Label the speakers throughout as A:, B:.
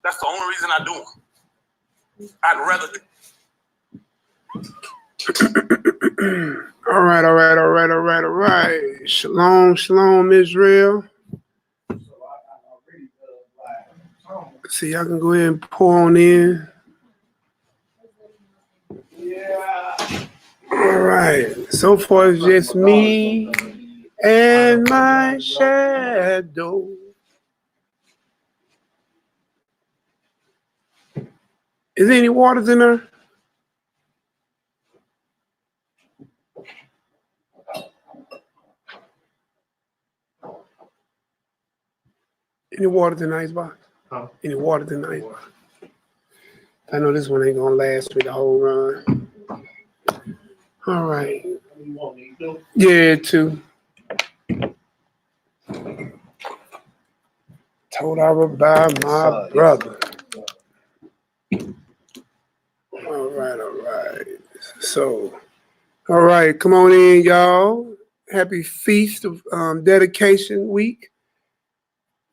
A: That's the only reason I do them. I'd rather do.
B: All right. Shalom, shalom, Israel. Let's see, y'all can go ahead and pour on in.
A: Yeah.
B: All right. So far, it's just me and my shadow. Is there any waters in there? Any water in the icebox?
A: Huh?
B: Any water in the icebox? I know this one ain't gonna last me the whole run. All right.
A: You want me to?
B: Yeah, too. Told I would buy my brother. All right. So, all right, come on in, y'all. Happy Feast of Dedication Week.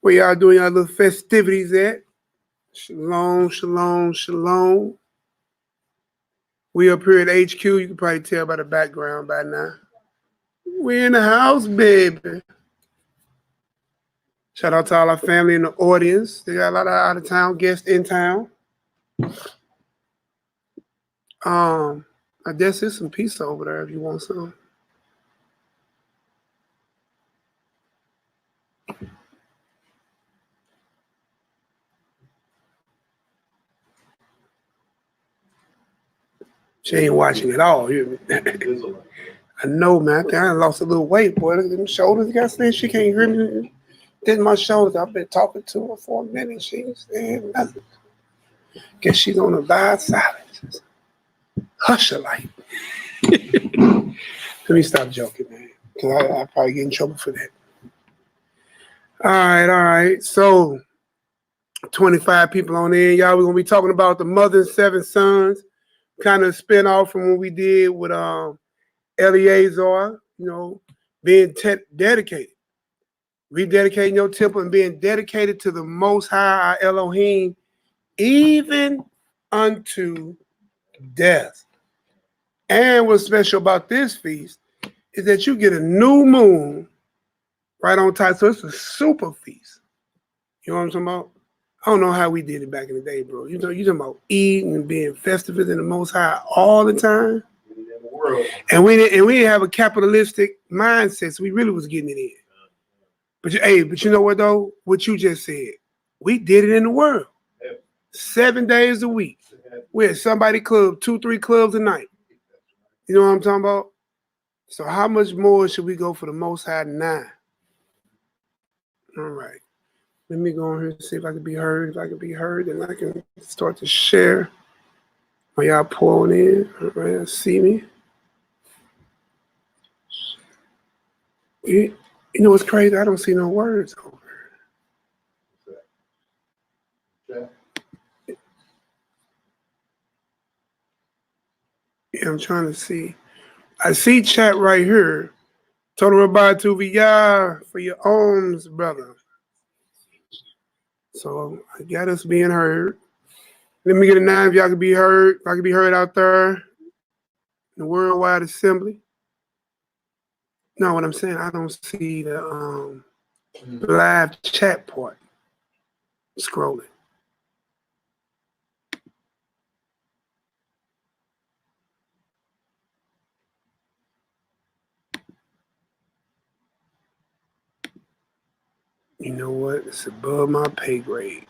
B: Where y'all doing y'all little festivities at? Shalom, shalom, shalom. We up here at HQ. You can probably tell by the background by now. We in the house, baby. Shout out to all our family in the audience. They got a lot of out-of-town guests in town. I guess there's some pizza over there if you want some. She ain't watching at all. I know, man. I think I lost a little weight, boy. Look at them shoulders. You got saying she can't hear me. Did my shoulders. I've been talking to her for a minute. She ain't saying nothing. Guess she's on the bad silence. Hush her like. Let me stop joking, man. Because I'll probably get in trouble for that. All right. So, 25 people on in. Y'all, we're going to be talking about the mother and 7 sons. Kind of spin off from what we did with Eleazar, being dedicated. Rededicating your temple and being dedicated to the Most High, our Elohim, even unto death. And what's special about this feast is that you get a new moon right on time. So it's a super feast. You know what I'm talking about? I don't know how we did it back in the day, bro. You talking about eating and being festive in the Most High all the time. And we didn't have a capitalistic mindset, so we really was getting it in. But you know what though? What you just said, we did it in the world. 7 days a week. We had somebody club, 2-3 clubs a night. You know what I'm talking about? So how much more should we go for the Most High now? All right. Let me go on here and see if I can be heard. If I can be heard, then I can start to share. While y'all pouring in, all right, see me. You know what's crazy? I don't see no words over here. Yeah, I'm trying to see. I see chat right here. Total Rabbi YAHUDAHS for your alms, brother. So I got us being heard. Let me get a 9 if y'all can be heard. If I can be heard out there in the worldwide assembly. No, what I'm saying, I don't see the live chat part scrolling. You know what? It's above my pay grade.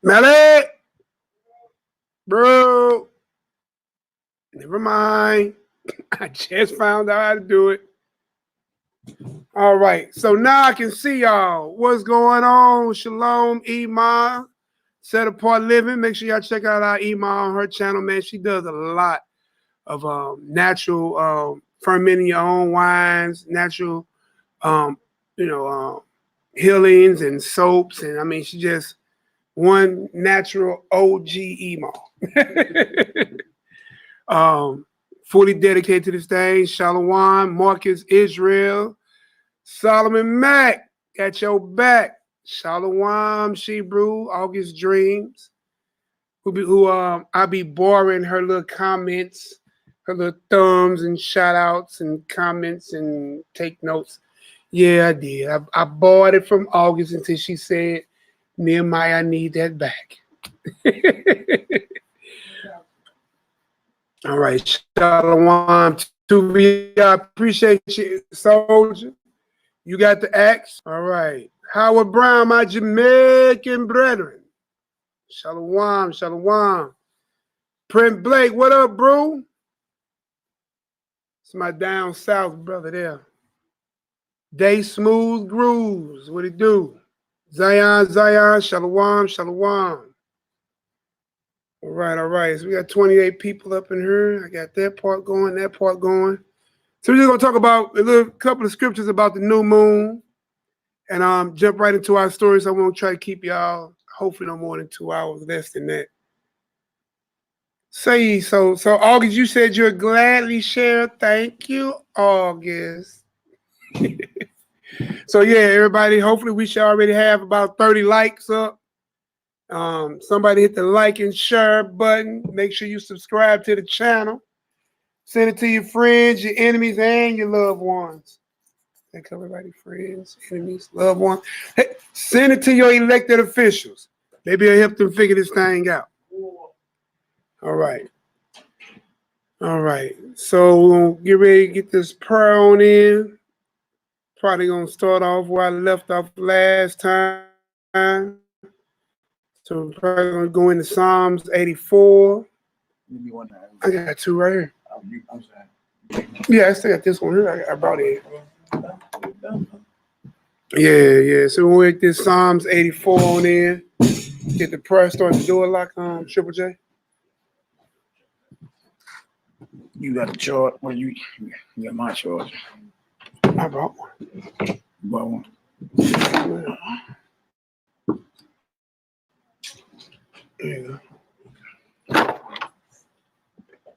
B: Malaki! Bro! Never mind. I just found out how to do it. All right. So now I can see y'all. What's going on? Shalom, NehemiYAH. Set Apart Living. Make sure y'all check out our NehemiYAH on her channel, man. She does a lot of natural fermenting your own wines, natural healings and soaps. And I mean, she just one natural OG NehemiYAH. Fully dedicated to this thing. Shalom, Marcus, Israel, Solomon Mack, got your back. Shalom, Shebrew, August Dreams. I'll be boring her little comments, her little thumbs and shout outs and comments and take notes. Yeah, I did. I bought it from August until she said, NehemiYAH, I need that back. All right, Shalom. I appreciate you, soldier. You got the axe? All right. Howard Brown, my Jamaican brethren. Shalom, shalom. Print Blake, what up, bro? It's my down south brother there. Day Smooth Grooves, what it do? Zion, shalom, shalom. All right. So we got 28 people up in here. I got that part going, that part going. So we're just gonna talk about a couple of scriptures about the new moon, and jump right into our stories. I won't try to keep y'all hopefully no more than 2 hours, less than that. So August, you said you'll gladly share. Thank you, August. So yeah, everybody, hopefully we should already have about 30 likes up. Somebody hit the like and share button. Make sure you subscribe to the channel. Send it to your friends, your enemies, and your loved ones. Thank everybody, friends, enemies, loved ones. Hey, send it to your elected officials. Maybe it'll help them figure this thing out. All right. So we'll get ready to get this prayer on in. Probably gonna start off where I left off last time. So we're probably gonna go into Psalms 84. I got two right here. Yeah, I still got this one here. I brought it. Yeah. So we'll get this Psalms 84 on in. Get the prayer started to do it like Triple J.
C: You got a chart? Well, you got my chart.
B: I brought one.
C: You bought one.
B: There you go.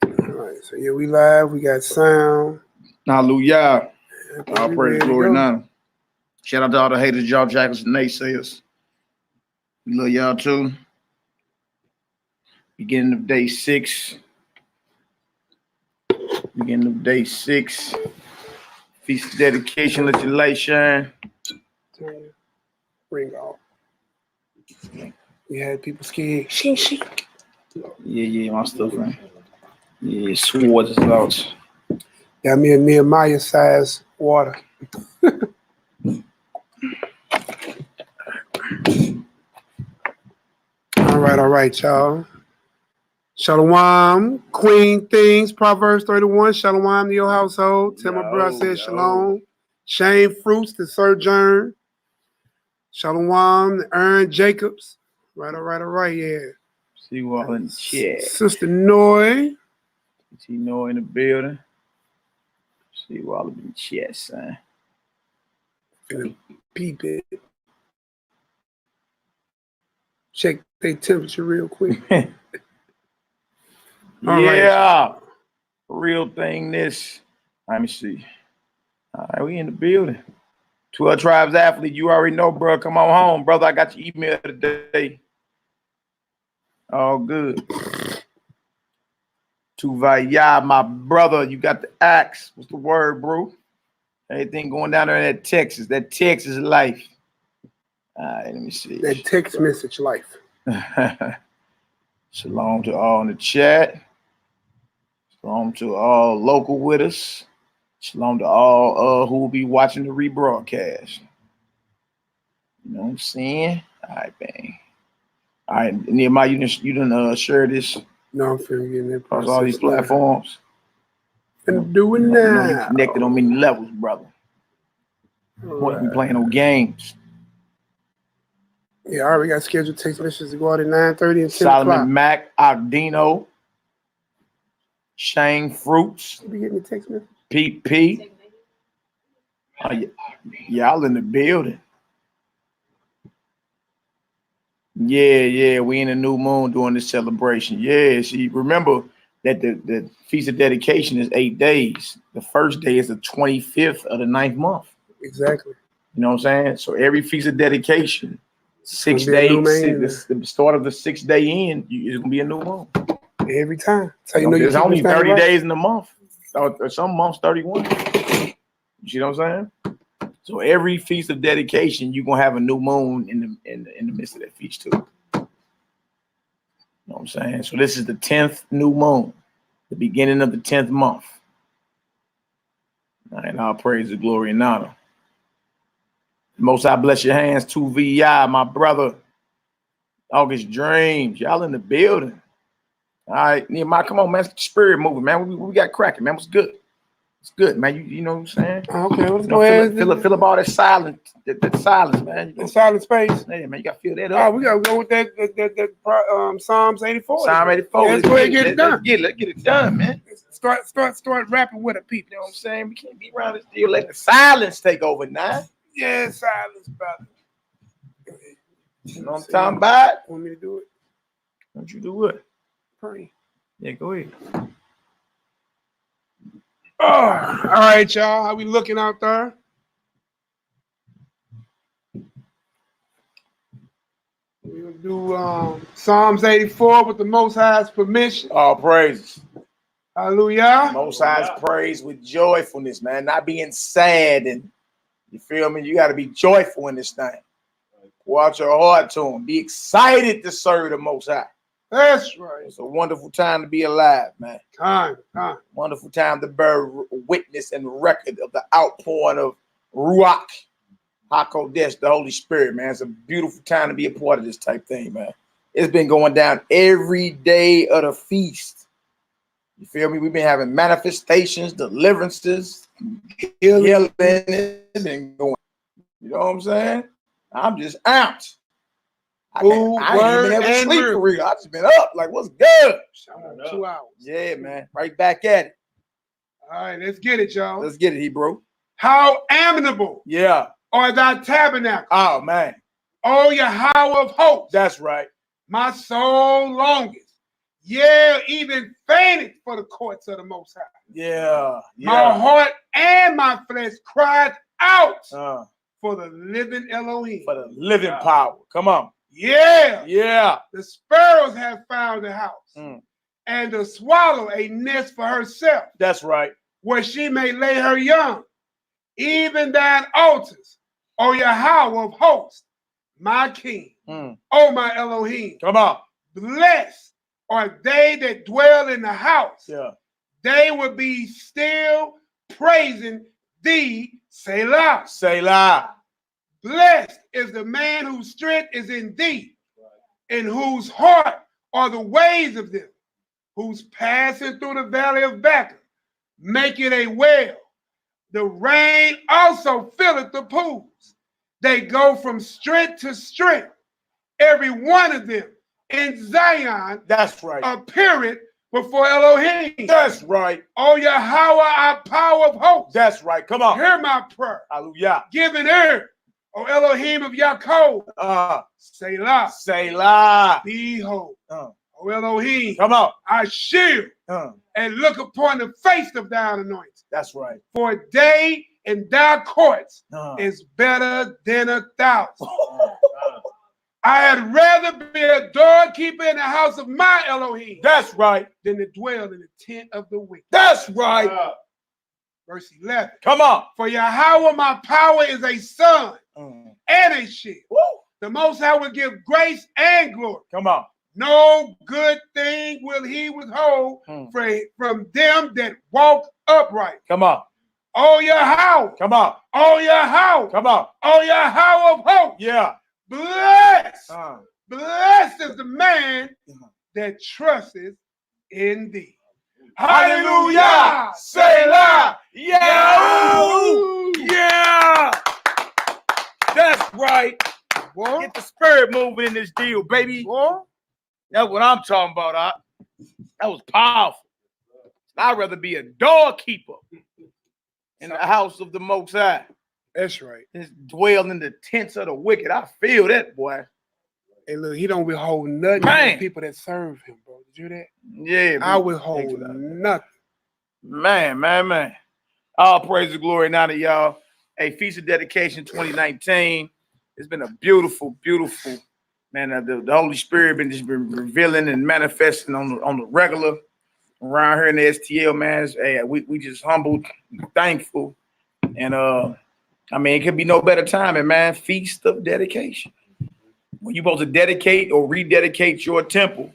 B: All right, so yeah, we live. We got sound.
C: Hallelujah. All
B: We
C: praise,
B: ready to
C: glory,
B: go.
C: and honor. Shout out to all the haters, job jackals, and naysayers. We love y'all too. Beginning of day 6. Feast of dedication. Let your light shine.
B: Turn your ring off. We had people scared. Shing.
C: Yeah, my stuff, man. Yeah, swords is out.
B: Got me a NehemiYAH size water. All right, y'all. Shalom, Queen Things, Proverbs 31. Shalom to your household. Tell my brother I said shalom. Shane Fruits, the sojourn. Shalom, the Aaron Jacobs. All right, yeah.
C: See you all in the chat.
B: Sister Noy.
C: See you know in the building. See you all in the chat, son.
B: Peep it. Check their temperature real quick. All
C: Yeah.
B: right.
C: Real thing this. Let me see. All right, we in the building. 12 Tribes Athlete, you already know, bro. Come on home, brother. I got your email today. All good. Tuvaya, my brother, you got the axe. What's the word, bro? Everything going down there in that Texas life. All right, let me see.
B: That text message life.
C: Shalom to all in the chat. Shalom to all local with us. Shalom to all who will be watching the rebroadcast. You know what I'm saying? All right, bang. All right, NehemiYAH, you done share this
B: No, I'm feeling getting that
C: across all these platforms.
B: I'm doing
C: You know you
B: now.
C: connected on many levels, brother. Point we playing no games.
B: Yeah, I already got scheduled text messages to go out at 9:30 and 10
C: Solomon
B: o'clock.
C: Mack, Ogdino, Shane Fruits,
B: You be getting the text message?
C: Pete P. Y'all in the building. Yeah, we in a new moon doing this celebration. Yeah, see, remember that the Feast of Dedication is 8 days. The first day is the 25th of the 9th month.
B: Exactly.
C: You know what I'm saying? So every feast of dedication, 6
B: Gonna be a new
C: days,
B: moon.
C: the start of the 6-day end, it's gonna be a new moon.
B: Every time. So you know
C: There's
B: you're
C: only
B: keeping this
C: 30
B: thing right.
C: days in the month. Or some months 31. You see what I'm saying? So every feast of dedication, you're gonna have a new moon in the midst of that feast too. You know what I'm saying? So this is the 10th new moon, the beginning of the 10th month. And all praise the glory and honor. Most I bless your hands, 2VI, my brother. August Dreams. Y'all in the building. All right, Nehemiah, come on, man. Spirit moving, man. We got cracking, man. What's good? It's good, man. You know what I'm saying?
B: Okay, let's
C: You
B: go
C: know,
B: ahead.
C: fill up all that silence, that silence, man. You
B: The
C: know,
B: silent space.
C: yeah, man, you gotta fill that
B: Oh,
C: up.
B: we gotta go with that Psalms 84.
C: Psalm 84.
B: Yeah, let's go ahead and get it done.
C: Let's get it done, man.
B: Start rapping with it, people.
C: You know what I'm saying? We can't be around this deal. Let the silence take over now.
B: Yeah, silence, brother.
C: You know what I'm talking about?
B: Want me to do it?
C: Don't you do what?
B: Pray.
C: Yeah, go ahead.
B: Oh, all right, y'all. How we looking out there? We'll do Psalms 84 with the Most High's permission.
C: All praises.
B: Hallelujah.
C: Most High's praise with joyfulness, man. Not being sad, and you feel me? You got to be joyful in this thing. Pour out your heart to him. Be excited to serve the Most High.
B: That's right.
C: It's a wonderful time to be alive, man.
B: Time.
C: Wonderful time to bear witness and record of the outpouring of Ruach HaKodesh, the Holy Spirit, man. It's a beautiful time to be a part of this type thing, man. It's been going down every day of the feast. You feel me? We've been having manifestations, deliverances, healing. It's been going. You know what I'm saying? I'm just out. I ain't even able to sleep for real. I just been up. Like, what's good?
B: 2 hours.
C: Yeah, man. Right back at it.
B: All right, let's get it, y'all.
C: Let's get it, Hebrew.
B: How amiable
C: Yeah.
B: are thy tabernacle,
C: Oh, man.
B: O Yahweh of hosts.
C: That's right.
B: My soul longeth, yeah, even fainted for the courts of the Most High.
C: Yeah.
B: My heart and my flesh cried out for the living Elohim.
C: For the living power. Come on.
B: Yeah.
C: Yeah.
B: The sparrows have found a house, and the swallow a nest for herself.
C: That's right.
B: Where she may lay her young. Even thine altars, O Yahweh of hosts, my King, O my Elohim.
C: Come on.
B: Blessed are they that dwell in the house.
C: Yeah.
B: They will be still praising thee, Selah.
C: Selah.
B: Blessed is the man whose strength is in thee, in whose heart are the ways of them, who's passing through the valley of Baca, make it a well. The rain also filleth the pools. They go from strength to strength. Every one of them in Zion.
C: That's right.
B: Appeareth before Elohim.
C: That's right.
B: O Yahweh, our power of hosts.
C: That's right. Come on.
B: Hear my prayer.
C: Hallelujah.
B: Give an ear, O Elohim of Yaakov. Selah.
C: Selah.
B: Behold, O Elohim.
C: Come on.
B: I shield and look upon the face of thine anointed.
C: That's right.
B: For a day in thy courts is better than 1,000. I had rather be a doorkeeper in the house of my Elohim. That's right. Than to dwell in the tent of the wicked. That's right. Verse 11. Come on. For Yahweh, my power is a sun and a shield. Woo. The Most High will give grace and glory. Come on. No good thing will he withhold from them that walk upright. Come on. Oh Yahweh. Come on. Oh Yahweh. Come on. Oh Yahweh of hosts. Yeah. Blessed. Blessed is the man that trusteth in thee. Hallelujah. Selah.
C: Yeah. Yeah. That's right.
B: Boy.
C: Get the spirit moving in this deal, baby.
B: Boy.
C: That's what I'm talking about. That was powerful. I'd rather be a doorkeeper in the house of the Most High.
B: That's right.
C: Just dwell in the tents of the wicked. I feel that, boy.
B: Hey, look, he don't withhold nothing from the people that serve him, bro. Did you hear that?
C: Yeah,
B: I withhold nothing.
C: Man. All praise the glory now to y'all. Hey, Feast of Dedication 2019. It's been a beautiful, beautiful, man. The Holy Spirit been revealing and manifesting on the regular around here in the STL, man. Hey, we just humbled, thankful, and I mean, it could be no better timing, man. Feast of Dedication. When you're supposed to dedicate or rededicate your temple,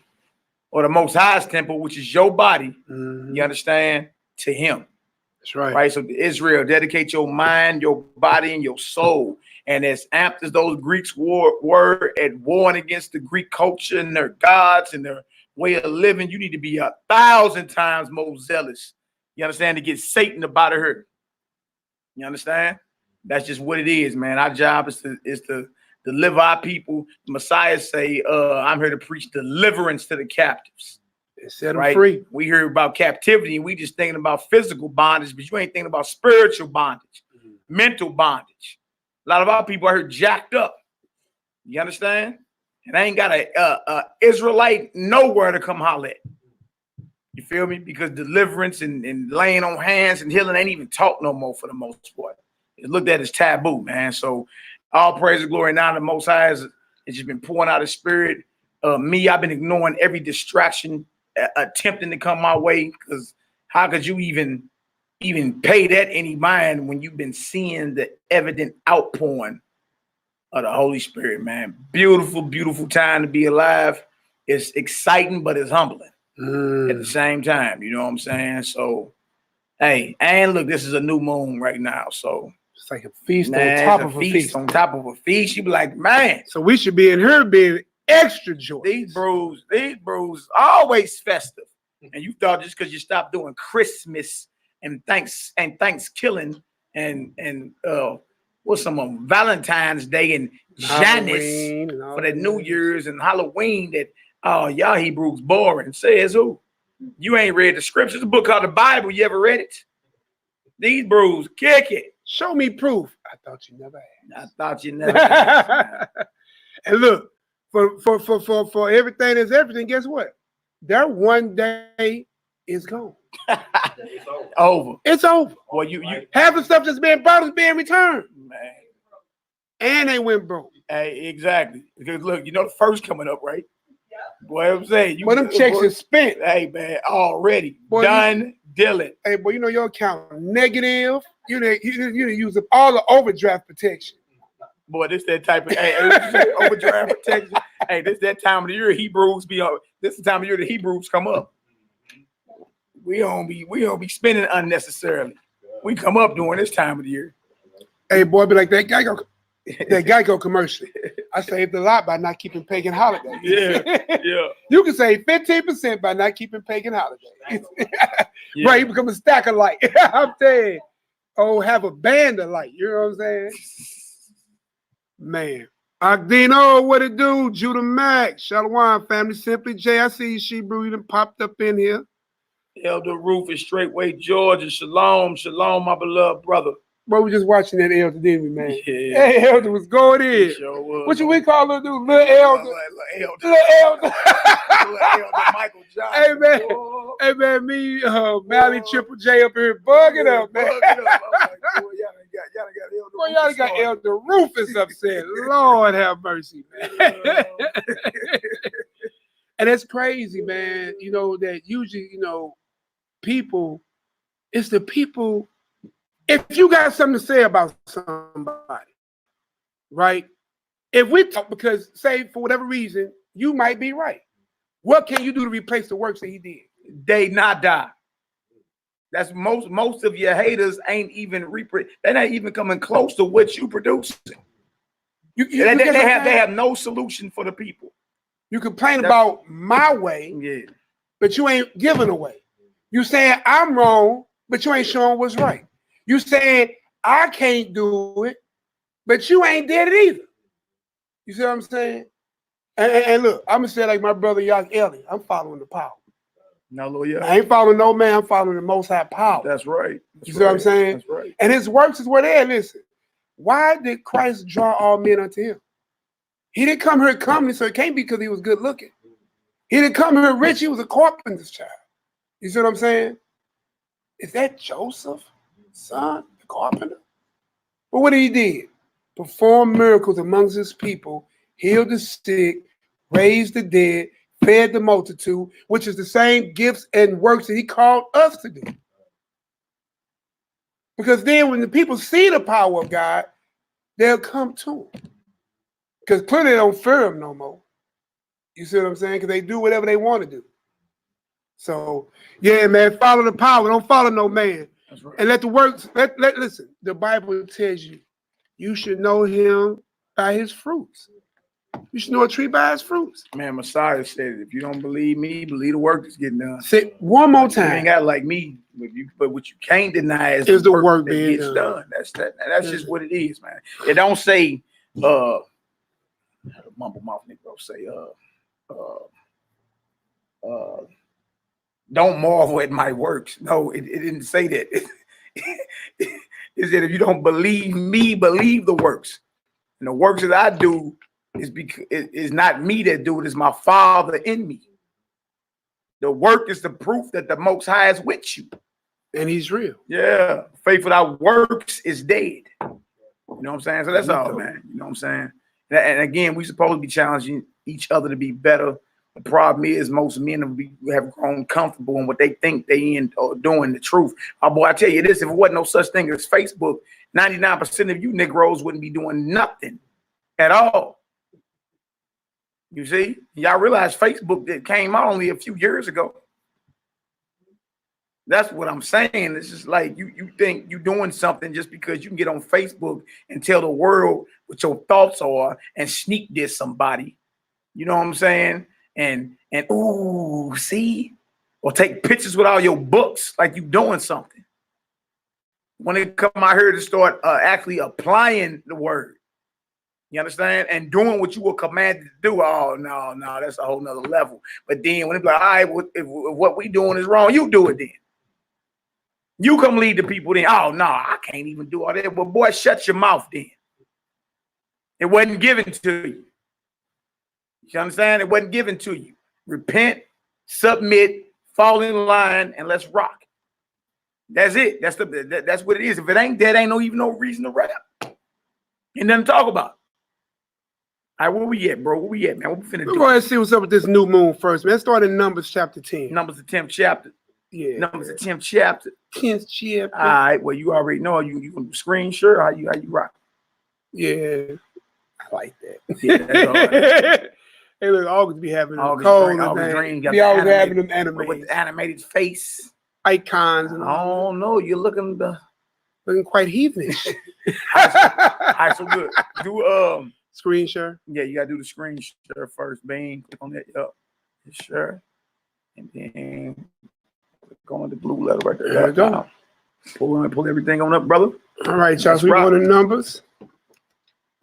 C: or the Most High's temple, which is your body, you understand, to Him.
B: That's right.
C: Right. So Israel, dedicate your mind, your body, and your soul. And as amped as those Greeks were at warring against the Greek culture and their gods and their way of living, you need to be 1,000 times more zealous. You understand? To get Satan about her. You understand? That's just what it is, man. Our job is to deliver our people. The Messiah say, I'm here to preach deliverance to the captives.
B: Set them free.
C: We hear about captivity and we just thinking about physical bondage, but you ain't thinking about spiritual bondage, mental bondage. A lot of our people are here jacked up. You understand? And I ain't got a Israelite nowhere to come holler at. You feel me? Because deliverance and laying on hands and healing ain't even taught no more for the most part. It's looked at as taboo, man. So all praise and glory now. The Most High has just been pouring out His Spirit. Me, I've been ignoring every distraction attempting to come my way, because how could you even pay that any mind when you've been seeing the evident outpouring of the Holy Spirit, man? Beautiful, beautiful time to be alive. It's exciting, but it's humbling at the same time. You know what I'm saying? So, hey, and look, this is a new moon right now, so
B: it's like a feast on top of a feast.
C: On top of a feast. You be like, man.
B: So we should be in here being extra joyous.
C: These brews always festive. And you thought just because you stopped doing Christmas and Thanksgiving and what's some of them, Valentine's Day and Janus for the New Year's and Halloween that y'all Hebrews boring. Says who? You ain't read the scriptures. The book called the Bible. You ever read it? These brews kick it.
B: Show me proof. I thought you never had.
C: I thought you never had.
B: And look, for everything is everything, guess what? Their one day is gone.
C: It's over.
B: It's over.
C: Well, you
B: half the stuff that's being brought is being returned.
C: Man.
B: And they went broke.
C: Hey, exactly. Because look, you know the first coming up, right? Boy, I'm saying,
B: them checks are spent.
C: Hey, man, already done, dealing.
B: Hey, boy, you know your account negative. You use up all the overdraft protection.
C: Boy, this that type of overdraft protection. Hey, this that time of the year Hebrews be on. This is the time of year the Hebrews come up. We don't be spending unnecessarily. We come up during this time of the year.
B: Hey, boy, be like that Geico commercial. I saved a lot by not keeping pagan holidays.
C: Yeah.
B: You can save 15% by not keeping pagan holidays. Right, you become a stack of light. I'm saying, have a band of light. You know what I'm saying? Man. Agdino, what it do? Judah Mac, Shalom, family, Simply J. I see you, Shebrew, you done popped up in here.
C: Elder Rufus, Straightway, Georgia. Shalom, shalom, my beloved brother.
B: Bro, we just watching that Elder, didn't we, man?
C: Yeah.
B: Hey, Elder was going in.
C: Sure was.
B: What we call little dude? Little Elder. Little Elder.
C: Little Elder Michael Johnson.
B: Hey, man. Oh. Hey, man, me, Mally, Triple J up here bugging up, man. Y'all got Elder Rufus upset. Lord have mercy, man. And it's crazy, man. You know, that usually, people, it's the people. If you got something to say about somebody, right? If we talk, because say for whatever reason, you might be right. What can you do to replace the works that he did?
C: They not die. That's most of your haters ain't even they're not even coming close to what you producing. They have no solution for the people.
B: You complain about my way, but you ain't giving away. You saying I'm wrong, but you ain't showing what's right. You saying I can't do it, but you ain't did it either. You see what I'm saying? And look, I'm gonna say like my brother YAHUDAHS, I'm following the power.
C: No, Lord, yeah.
B: I ain't following no man, I'm following the Most High power.
C: That's right.
B: You see what I'm saying?
C: That's right.
B: And his works is where they at. Listen, why did Christ draw all men unto him? He didn't come here comely, so it can't be because he was good looking. He didn't come here rich, he was a carpenter's child. You see what I'm saying? Is that Joseph? Son, the carpenter? But what he did? Perform miracles amongst his people, healed the sick, raised the dead, fed the multitude, which is the same gifts and works that he called us to do. Because then when the people see the power of God, they'll come to him. Because clearly they don't fear him no more. You see what I'm saying? Because they do whatever they want to do. So, yeah, man, follow the power. Don't follow no man.
C: That's right.
B: And let the works, listen, the Bible tells you, you should know him by his fruits. You should know a tree by its fruits.
C: Man, Messiah said, if you don't believe me, believe the work that's getting done.
B: Say one more
C: You
B: time.
C: ain't got like me, but what you can't deny is
B: the work
C: that
B: being
C: gets
B: done.
C: done. That's just what it is, man. It don't say mumble mouth Negro say don't marvel at my works. No, it didn't say that. It said if you don't believe me, believe the works. And the works that I do is because it's not me that do it, it's my Father in me. The work is the proof that the Most High is with you.
B: And he's real.
C: Yeah. Faith without works is dead. You know what I'm saying? So that's all, man. You know what I'm saying? And again, we supposed to be challenging each other to be better. The problem is most men have grown comfortable in what they think they in or doing the truth. Oh boy, I tell you this, if it wasn't no such thing as Facebook, 99% of you Negroes wouldn't be doing nothing at all. You see? Y'all realize Facebook that came out only a few years ago. That's what I'm saying. It's just like you think you're doing something just because you can get on Facebook and tell the world what your thoughts are and sneak diss somebody. You know what I'm saying? And ooh, see? Or take pictures with all your books like you doing something. When they come out here to start actually applying the word, you understand? And doing what you were commanded to do. Oh, no, that's a whole nother level. But then when it's like, all right, if what we doing is wrong, you do it then. You come lead the people then. Oh, no, I can't even do all that. Well, boy, shut your mouth then. It wasn't given to you. You understand? It wasn't given to you. Repent, submit, fall in line, and let's rock. That's it. That's what it is. If it ain't that, ain't even no reason to rap. Ain't nothing to talk about. All right, where we at, bro? Where we at, man? What we finna do?
B: We're going to see what's up with this new moon first, man. Let's start in Numbers chapter 10.
C: Numbers the 10th chapter.
B: Yeah.
C: Numbers the 10th chapter.
B: 10th chapter.
C: All right, well, you already know you gonna screen sure how you rock.
B: Yeah. I like that.
C: Yeah, that's all right.
B: Hey, look, August be having them
C: August
B: cold.
C: August Green got
B: be
C: the
B: always having
C: animated,
B: them animated
C: with the animated face.
B: icons. And
C: I don't know. You're looking
B: quite heathenish.
C: all right, so good. Do
B: Screen share.
C: yeah, you gotta do the screen share first. Bang, click on that. Yep. Sure. And then click on the blue letter right there.
B: There we go.
C: Pull everything on up, brother.
B: All right, y'all.
C: Let's
B: So we
C: rock.
B: going to Numbers.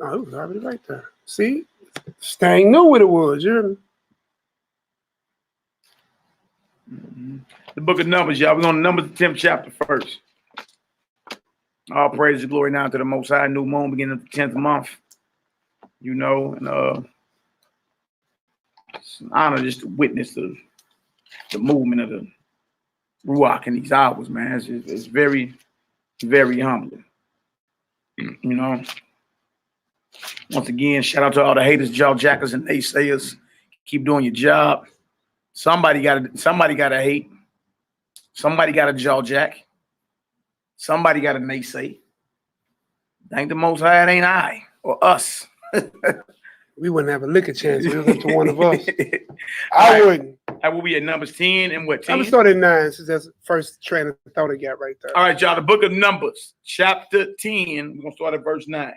B: Oh, it was already right there. See? Stang knew what it was. You hear me?
C: The book of Numbers, y'all. We're going to Numbers the 10th chapter first. All praise and glory now to the Most High. New moon beginning of the 10th month. You know, and it's an honor just to witness the movement of the Ruach in these hours, man. It's very, very humbling. You know. Once again, shout out to all the haters, jawjackers, and naysayers. Keep doing your job. Somebody got to hate. Somebody got a jawjack. Somebody got to naysay. Thank the Most High, it ain't I or us.
B: We wouldn't have a lick of chance if it was up to one of us.
C: I
B: wouldn't.
C: I will be at Numbers 10 and what, 10?
B: I'm gonna start at 9 since that's the first train of thought I got right there.
C: All right, y'all. The book of Numbers, chapter 10. We're going to start at verse 9.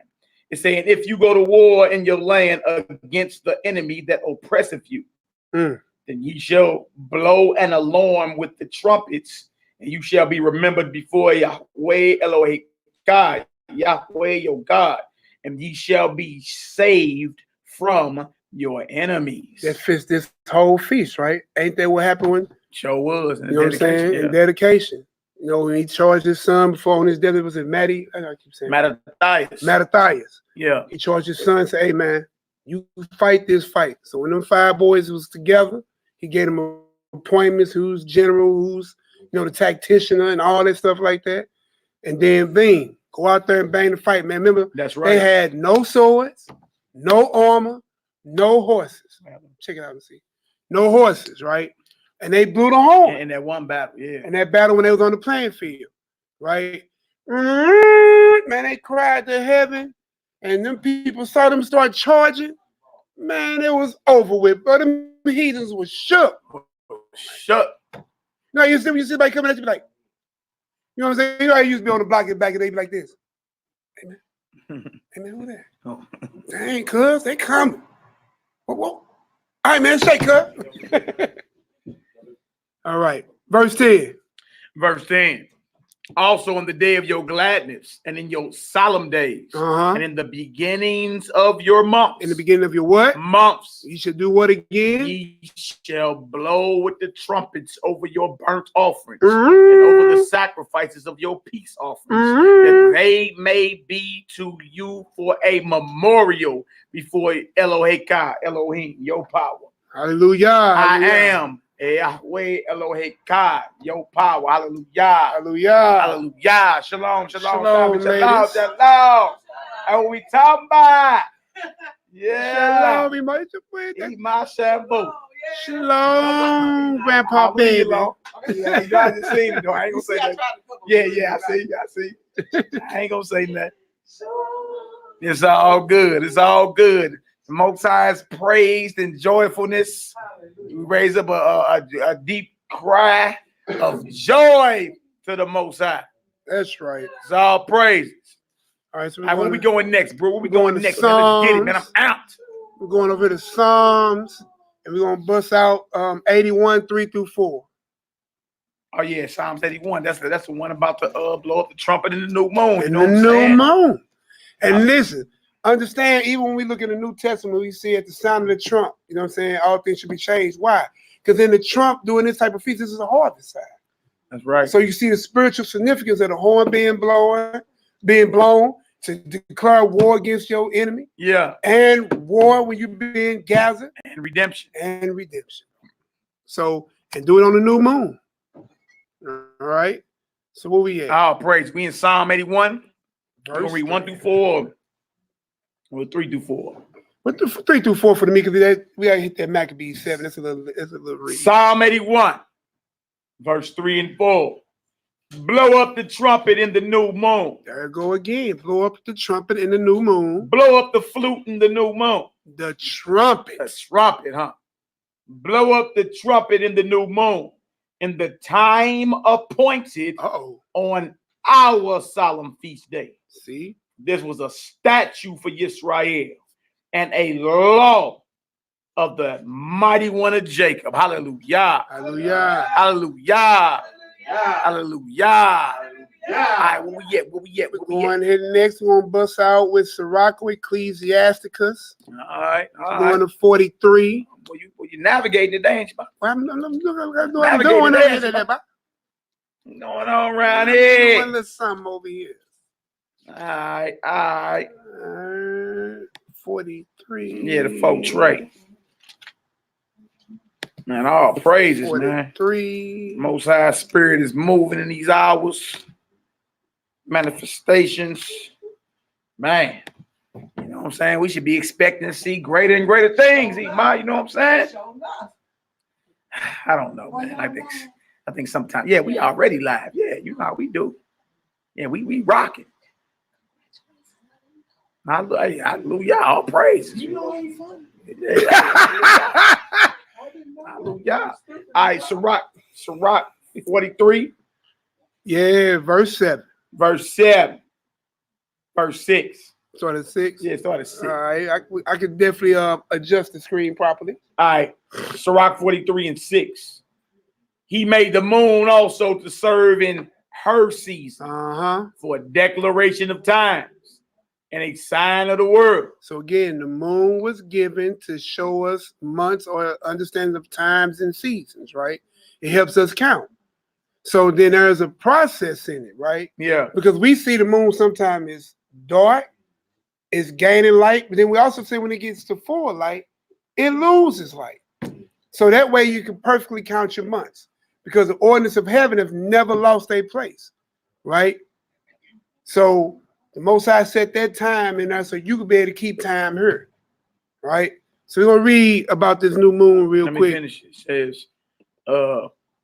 C: It's saying, if you go to war in your land against the enemy that oppresseth you, then ye shall blow an alarm with the trumpets, and you shall be remembered before Yahweh Elohim God, Yahweh your God, and ye shall be saved from your enemies.
B: That fits this whole feast, right? Ain't that what happened when?
C: Sure was.
B: You know what I'm saying?
C: Yeah.
B: In dedication. You know, when he charged his son before on his death, it was in Matty. I keep saying Mattathias.
C: Yeah.
B: He charged his son, say, hey man, you fight this fight. So when them 5 boys was together, he gave them appointments, who's general, who's, you know, the tactician and all that stuff like that. And then boom, Go out there and bang the fight, man. Remember,
C: That's right.
B: they had no swords, no armor, no horses. Check it out and see. No horses, right? And they blew the horn.
C: In that one battle, yeah.
B: In that battle when they was on the playing field, right? Man, they cried to heaven, and them people saw them start charging. Man, it was over with. But them heathens was shook.
C: Shut.
B: No, you see somebody coming at you like, you know what I'm saying? You know, I used to be on the block and back and they be like this. Hey man, who that?
C: Oh.
B: Dang, cuz, they coming. Whoa. All right, man, shake, cuz. All right, verse 10.
C: Verse 10. Also in the day of your gladness and in your solemn days and in the beginnings of your months.
B: In the beginning of your what?
C: Months.
B: You should do what again?
C: Ye shall blow with the trumpets over your burnt offerings and over the sacrifices of your peace offerings, that they may be to you for a memorial before Elohim, your power.
B: Hallelujah.
C: I am Yahweh Elohim, your power. Hallelujah.
B: Hallelujah.
C: Hallelujah. Shalom, shalom,
B: Shalom,
C: shalom, shalom. And we talking about, yeah.
B: Shalom,
C: My shampoo.
B: Shalom, Grandpa baby.
C: Yeah, you guys just seen it though. I ain't gonna say that. Yeah, I see. I ain't gonna say that. It's all good. It's all good. The Most High's praised and joyfulness. We raise up a deep cry of joy to the Most High.
B: That's right.
C: It's all praises.
B: All right, so
C: Where we going next, bro? Where we
B: going
C: going
B: to
C: next? Man, let's get it, man. I'm out.
B: We're going over to Psalms, and we're going to bust out 81, 3 through 4.
C: Oh, yeah, Psalms 81. That's the one about to blow up the trumpet in the new moon.
B: In the new moon. And listen, understand, even when we look in the New Testament, we see at the sound of the trump, you know what I'm saying, all things should be changed. Why? Because in the trump, doing this type of feast, this is a harvest time.
C: That's right.
B: So you see the spiritual significance of the horn being blown to declare war against your enemy.
C: Yeah.
B: And war when you're being gathered.
C: And redemption.
B: So, and do it on the new moon. All right. So where we at?
C: Oh, praise. We in Psalm 81. We're going to read 1 through 4. Or 3 through 4.
B: What the 3 through 4 for the me? Because we got to hit that Maccabees 7. That's a little read.
C: Psalm 81, verse 3 and 4. Blow up the trumpet in the new moon.
B: There you go again. Blow up the trumpet in the new moon.
C: Blow up the flute in the new moon.
B: The trumpet.
C: The trumpet, huh? Blow up the trumpet in the new moon. In the time appointed on our solemn feast day.
B: See?
C: This was a statute for Israel and a law of the mighty one of Jacob. Hallelujah.
B: Hallelujah.
C: Hallelujah. Hallelujah. All right, where we at?
B: We're going here next. We're going to bust out with Sirach, Ecclesiasticus.
C: All right.
B: Going to 43.
C: Well, you navigating the dance, but
B: I'm doing
C: going on around here.
B: Doing something over here.
C: All right.
B: 43.
C: Yeah, the folks right. Man, all praises,
B: 43.
C: Man. Most High Spirit is moving in these hours. Manifestations. Man, you know what I'm saying? We should be expecting to see greater and greater things, Iman. You know what I'm saying? I don't know, man. I think sometimes, yeah, we already live. Yeah, you know how we do. Yeah, we rocking. Hallelujah, all praises. Hallelujah. All right, Sirach 43.
B: Yeah, verse 7.
C: Verse 7. Verse 6.
B: Start at 6?
C: Yeah, start at 6.
B: All right, I could definitely adjust the screen properly.
C: All right, Sirach 43 and 6. He made the moon also to serve in her season for a declaration of times and a sign of the world.
B: So again, the moon was given to show us months or understanding of times and seasons, right? It helps us count. So then there's a process in it, right?
C: Yeah.
B: Because we see the moon sometimes is dark, it's gaining light, but then we also see when it gets to full light, it loses light. So that way you can perfectly count your months because the ordinance of heaven have never lost their place, right? So The Most High set that time in there so you could be able to keep time here, right? So we're gonna read about this new moon real
C: Let me
B: quick.
C: finish. It says,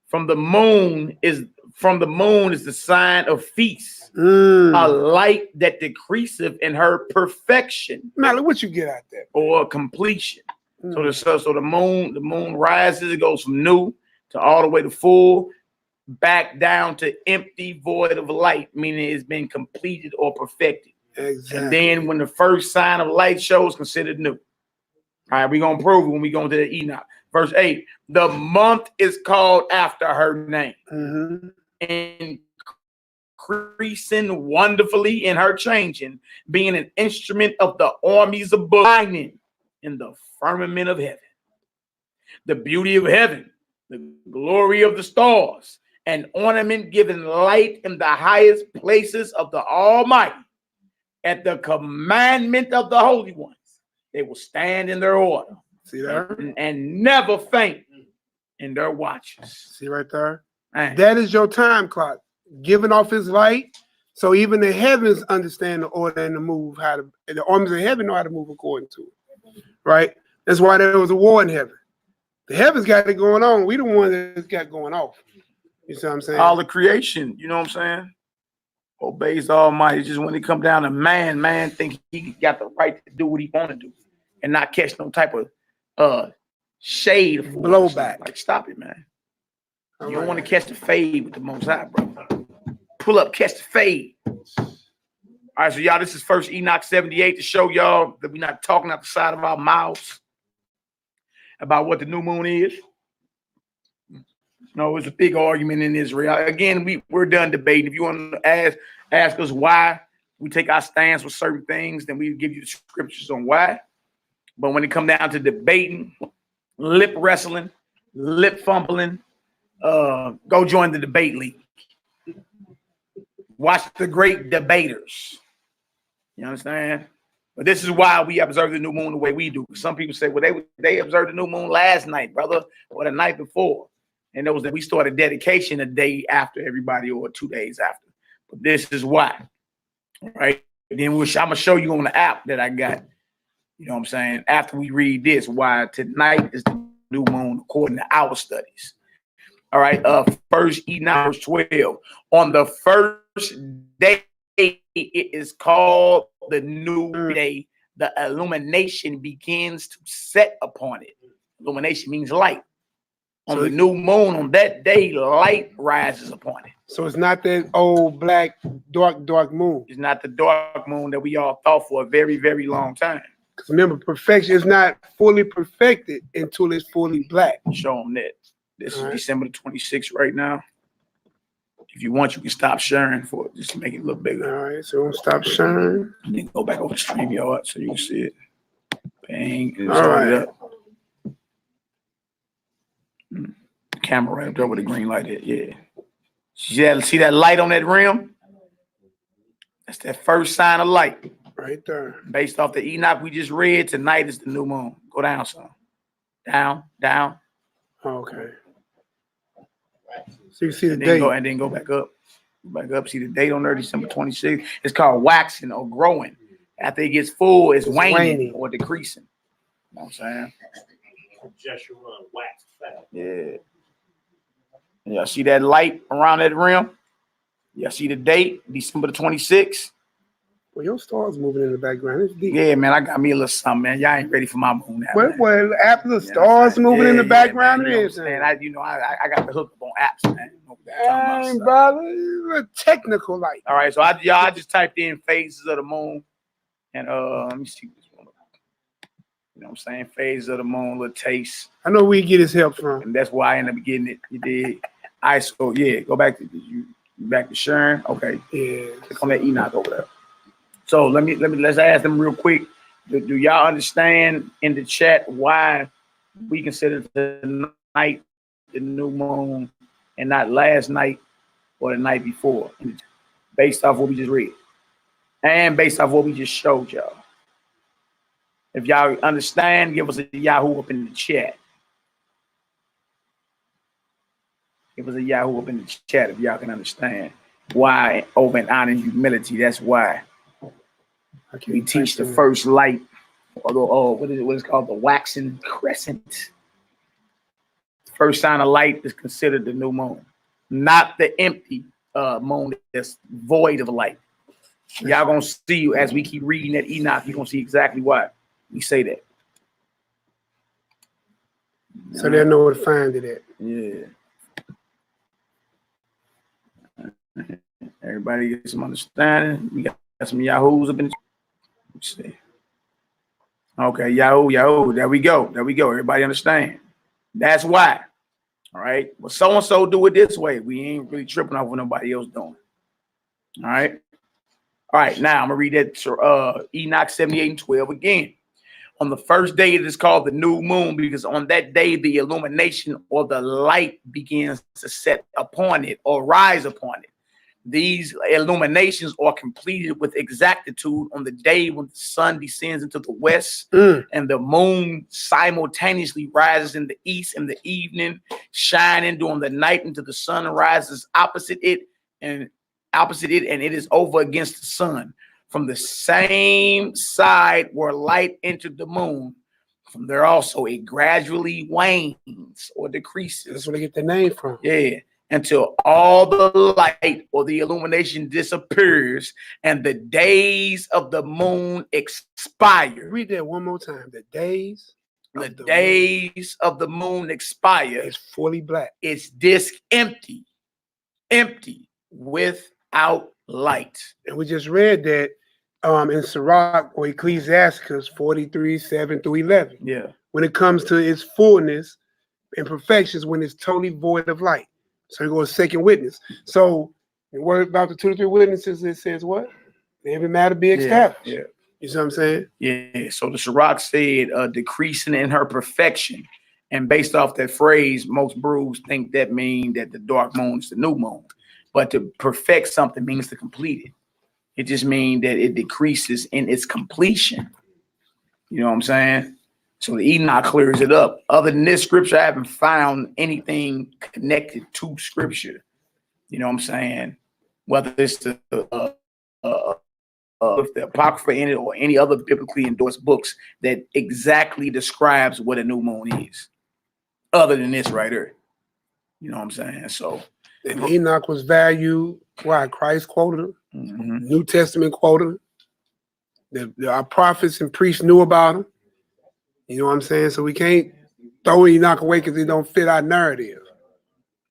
C: from the moon is the sign of feast, a light that decreaseth in her perfection.
B: Mally, what you get out there?
C: Or completion. So the moon rises, it goes from new to all the way to full, back down to empty, void of light, meaning it's been completed or perfected.
B: Exactly.
C: And then when the first sign of light shows, considered new. All right, we're gonna prove it when we go into the Enoch. Verse 8, the month is called after her name. Increasing wonderfully in her changing, being an instrument of the armies of shining in the firmament of heaven. The beauty of heaven, the glory of the stars, an ornament giving light in the highest places of the Almighty. At the commandment of the Holy Ones, they will stand in their order.
B: See there?
C: And never faint in their watches.
B: See right there?
C: Man.
B: That is your time clock, giving off his light. So even the heavens understand the order and the move, the armies of heaven know how to move according to it. Right? That's why there was a war in heaven. The heavens got it going on. We the ones that got going off. You see what I'm saying?
C: All the creation, you know what I'm saying? Obeys the Almighty. Just when it come down to man think he got the right to do what he want to do and not catch no type of shade of
B: blowback.
C: Like, stop it, man.
B: All
C: you don't
B: right.
C: want to catch the fade with the Most High, bro. Pull up, catch the fade. All right, so y'all, this is first Enoch 78 to show y'all that we're not talking out the side of our mouths about what the new moon is. No, it's a big argument in Israel. Again, we're done debating. If you want to ask us why we take our stance with certain things, then we give you the scriptures on why. But when it comes down to debating, lip wrestling, lip fumbling, go join the debate league. Watch the great debaters. You understand? But this is why we observe the new moon the way we do. Some people say, well, they observed the new moon last night, brother, or the night before. And that was that we started dedication a day after everybody or 2 days after. But this is why. Right? And then I'm going to show you on the app that I got. You know what I'm saying? After we read this, why tonight is the new moon according to our studies. All right. First Enoch verse 12. On the first day, it is called the new day. The illumination begins to set upon it. Illumination means light. On the new moon, on that day, light rises upon it.
B: So it's not that old black, dark moon.
C: It's not the dark moon that we all thought for a very, very long time.
B: Because remember, perfection is not fully perfected until it's fully black.
C: Show them that. This is December the 26th right now. If you want, you can stop sharing for it, just to make it look bigger.
B: All right, so we'll stop sharing.
C: And then go back over to StreamYAH so you can see it. Bang. And
B: All right.
C: up. The camera right up there with the green light. Yeah. See that light on that rim? That's that first sign of light.
B: Right there.
C: Based off the Enoch we just read, tonight is the new moon. Go down some. Down.
B: Okay. So you see the date.
C: And then go back up. See the date on there, December 26th. It's called waxing or growing. After it gets full, it's waning or decreasing. You know what I'm saying?
A: Just run wax fast.
C: Yeah. Y'all see that light around that rim? Y'all see the date, December the 26th?
B: Well, your stars moving in the background. It's deep.
C: Yeah, man, I got me a little something, man. Y'all ain't ready for my moon now.
B: Well, after the stars moving in the background,
C: man,
B: it is.
C: I got the hook up on apps, man.
B: Dang, brother, it's a technical light.
C: All right, so I just typed in phases of the moon, and let me see this one. You know what I'm saying? Phases of the moon, little taste.
B: I know where you get his help from,
C: and that's why I ended up getting it. You did. So yeah, go back to you back to sharing. Okay,
B: yeah.
C: Click on that Enoch over there. So let's ask them real quick. Do y'all understand in the chat why we consider tonight the new moon and not last night or the night before, based off what we just read and based off what we just showed y'all? If y'all understand, give us a Yahoo up in the chat. Give us a Yahoo up in the chat if y'all can understand why over in honor and humility. That's why We teach the first light, or what is called the waxing crescent. First sign of light is considered the new moon, not the empty moon that's void of light. Y'all gonna see as we keep reading that Enoch, you're gonna see exactly why we say that.
B: So they'll know where to find it at.
C: Yeah. Everybody get some understanding. We got some Yahoos up in. Let's see. Okay, Yahoo. There we go. Everybody understand. That's why. All right. Well, so and so do it this way. We ain't really tripping off what nobody else doing. All right. All right. Now I'm gonna read that Enoch 78:12 again. On the first day, it is called the new moon because on that day, the illumination or the light begins to set upon it or rise upon it. These illuminations are completed with exactitude on the day when the sun descends into the west and the moon simultaneously rises in the east in the evening, shining during the night until the sun rises opposite it, and it is over against the sun. From the same side where light entered the moon, from there also it gradually wanes or decreases.
B: That's where they get the name from.
C: Yeah. Until all the light or the illumination disappears and the days of the moon expire.
B: Read that one more time. The days
C: of the moon expire.
B: It's fully black.
C: It's disk empty without light.
B: And we just read that in Sirach or Ecclesiasticus 43:7-11.
C: Yeah.
B: When it comes to its fullness and perfections, when it's totally void of light. So you go a second witness. So the word about the 2 to 3 witnesses, it says what? Every matter be established.
C: Yeah.
B: You see what I'm saying?
C: Yeah. So the Sirach said decreasing in her perfection. And based off that phrase, most brews think that means that the dark moon is the new moon. But to perfect something means to complete it. It just means that it decreases in its completion. You know what I'm saying? So the Enoch clears it up. Other than this scripture, I haven't found anything connected to scripture. You know what I'm saying? Whether it's the with the Apocrypha in it or any other biblically endorsed books that exactly describes what a new moon is. Other than this right here. You know what I'm saying? So
B: and Enoch was valued. Why? Christ quoted him.
C: Mm-hmm.
B: New Testament quoted him. Our prophets and priests knew about him. You know what I'm saying? So we can't throw Enoch away because it don't fit our narrative.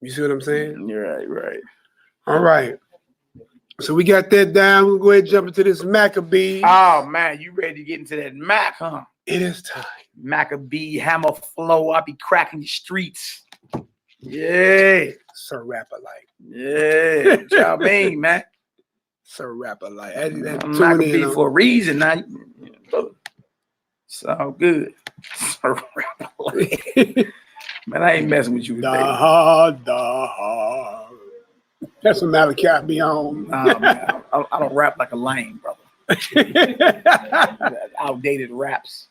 B: You see what I'm saying?
C: You're right.
B: All right. So we got that down. We'll go ahead and jump into this Maccabee.
C: Oh, man. You ready to get into that Mac, huh?
B: It is time.
C: Maccabee, hammer flow. I be cracking the streets. Yeah.
B: Sir Rapper like.
C: Yeah. What y'all mean, man?
B: Sir Rapper like.
C: Maccabee for a reason now. It's all good. Sir Rapper like. Man, I ain't messing with you today.
B: That's what Malaki be on.
C: Nah, man, I don't rap like a lame, brother. Outdated raps.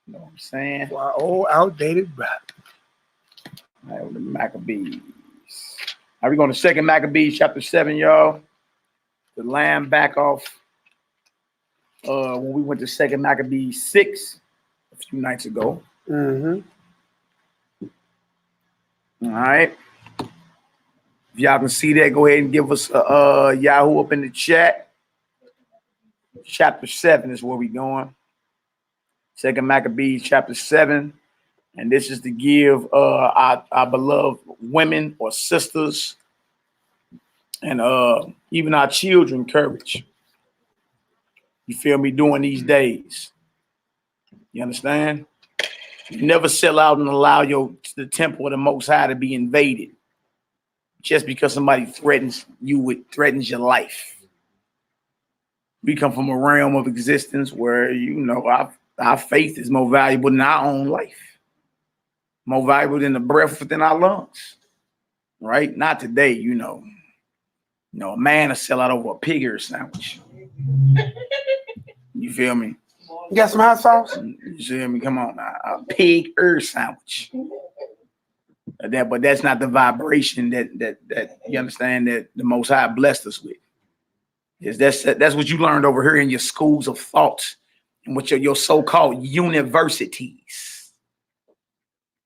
C: You know what I'm saying?
B: Wow, old outdated rap.
C: All right, with the Maccabees. Are we going to 2nd Maccabees chapter 7, y'all? The lamb back off when we went to 2nd Maccabees 6 a few nights ago.
B: Mm-hmm.
C: All right. If y'all can see that, go ahead and give us a Yahoo up in the chat. Chapter 7 is where we going. 2nd Maccabees chapter 7. And this is to give our beloved women or sisters and even our children courage. You feel me? During these days. You understand? You never sell out and allow the temple of the Most High to be invaded just because somebody threatens your life. We come from a realm of existence where, you know, our faith is more valuable than our own life, more valuable than the breath within our lungs, right? Not today, you know, a man will sell out over a pig ear sandwich. You feel me?
B: You got some hot sauce?
C: You feel me? Come on now. A pig ear sandwich. But that's not the vibration that you understand that the Most High blessed us with. Yes, that's what you learned over here in your schools of thought and what your so-called universities.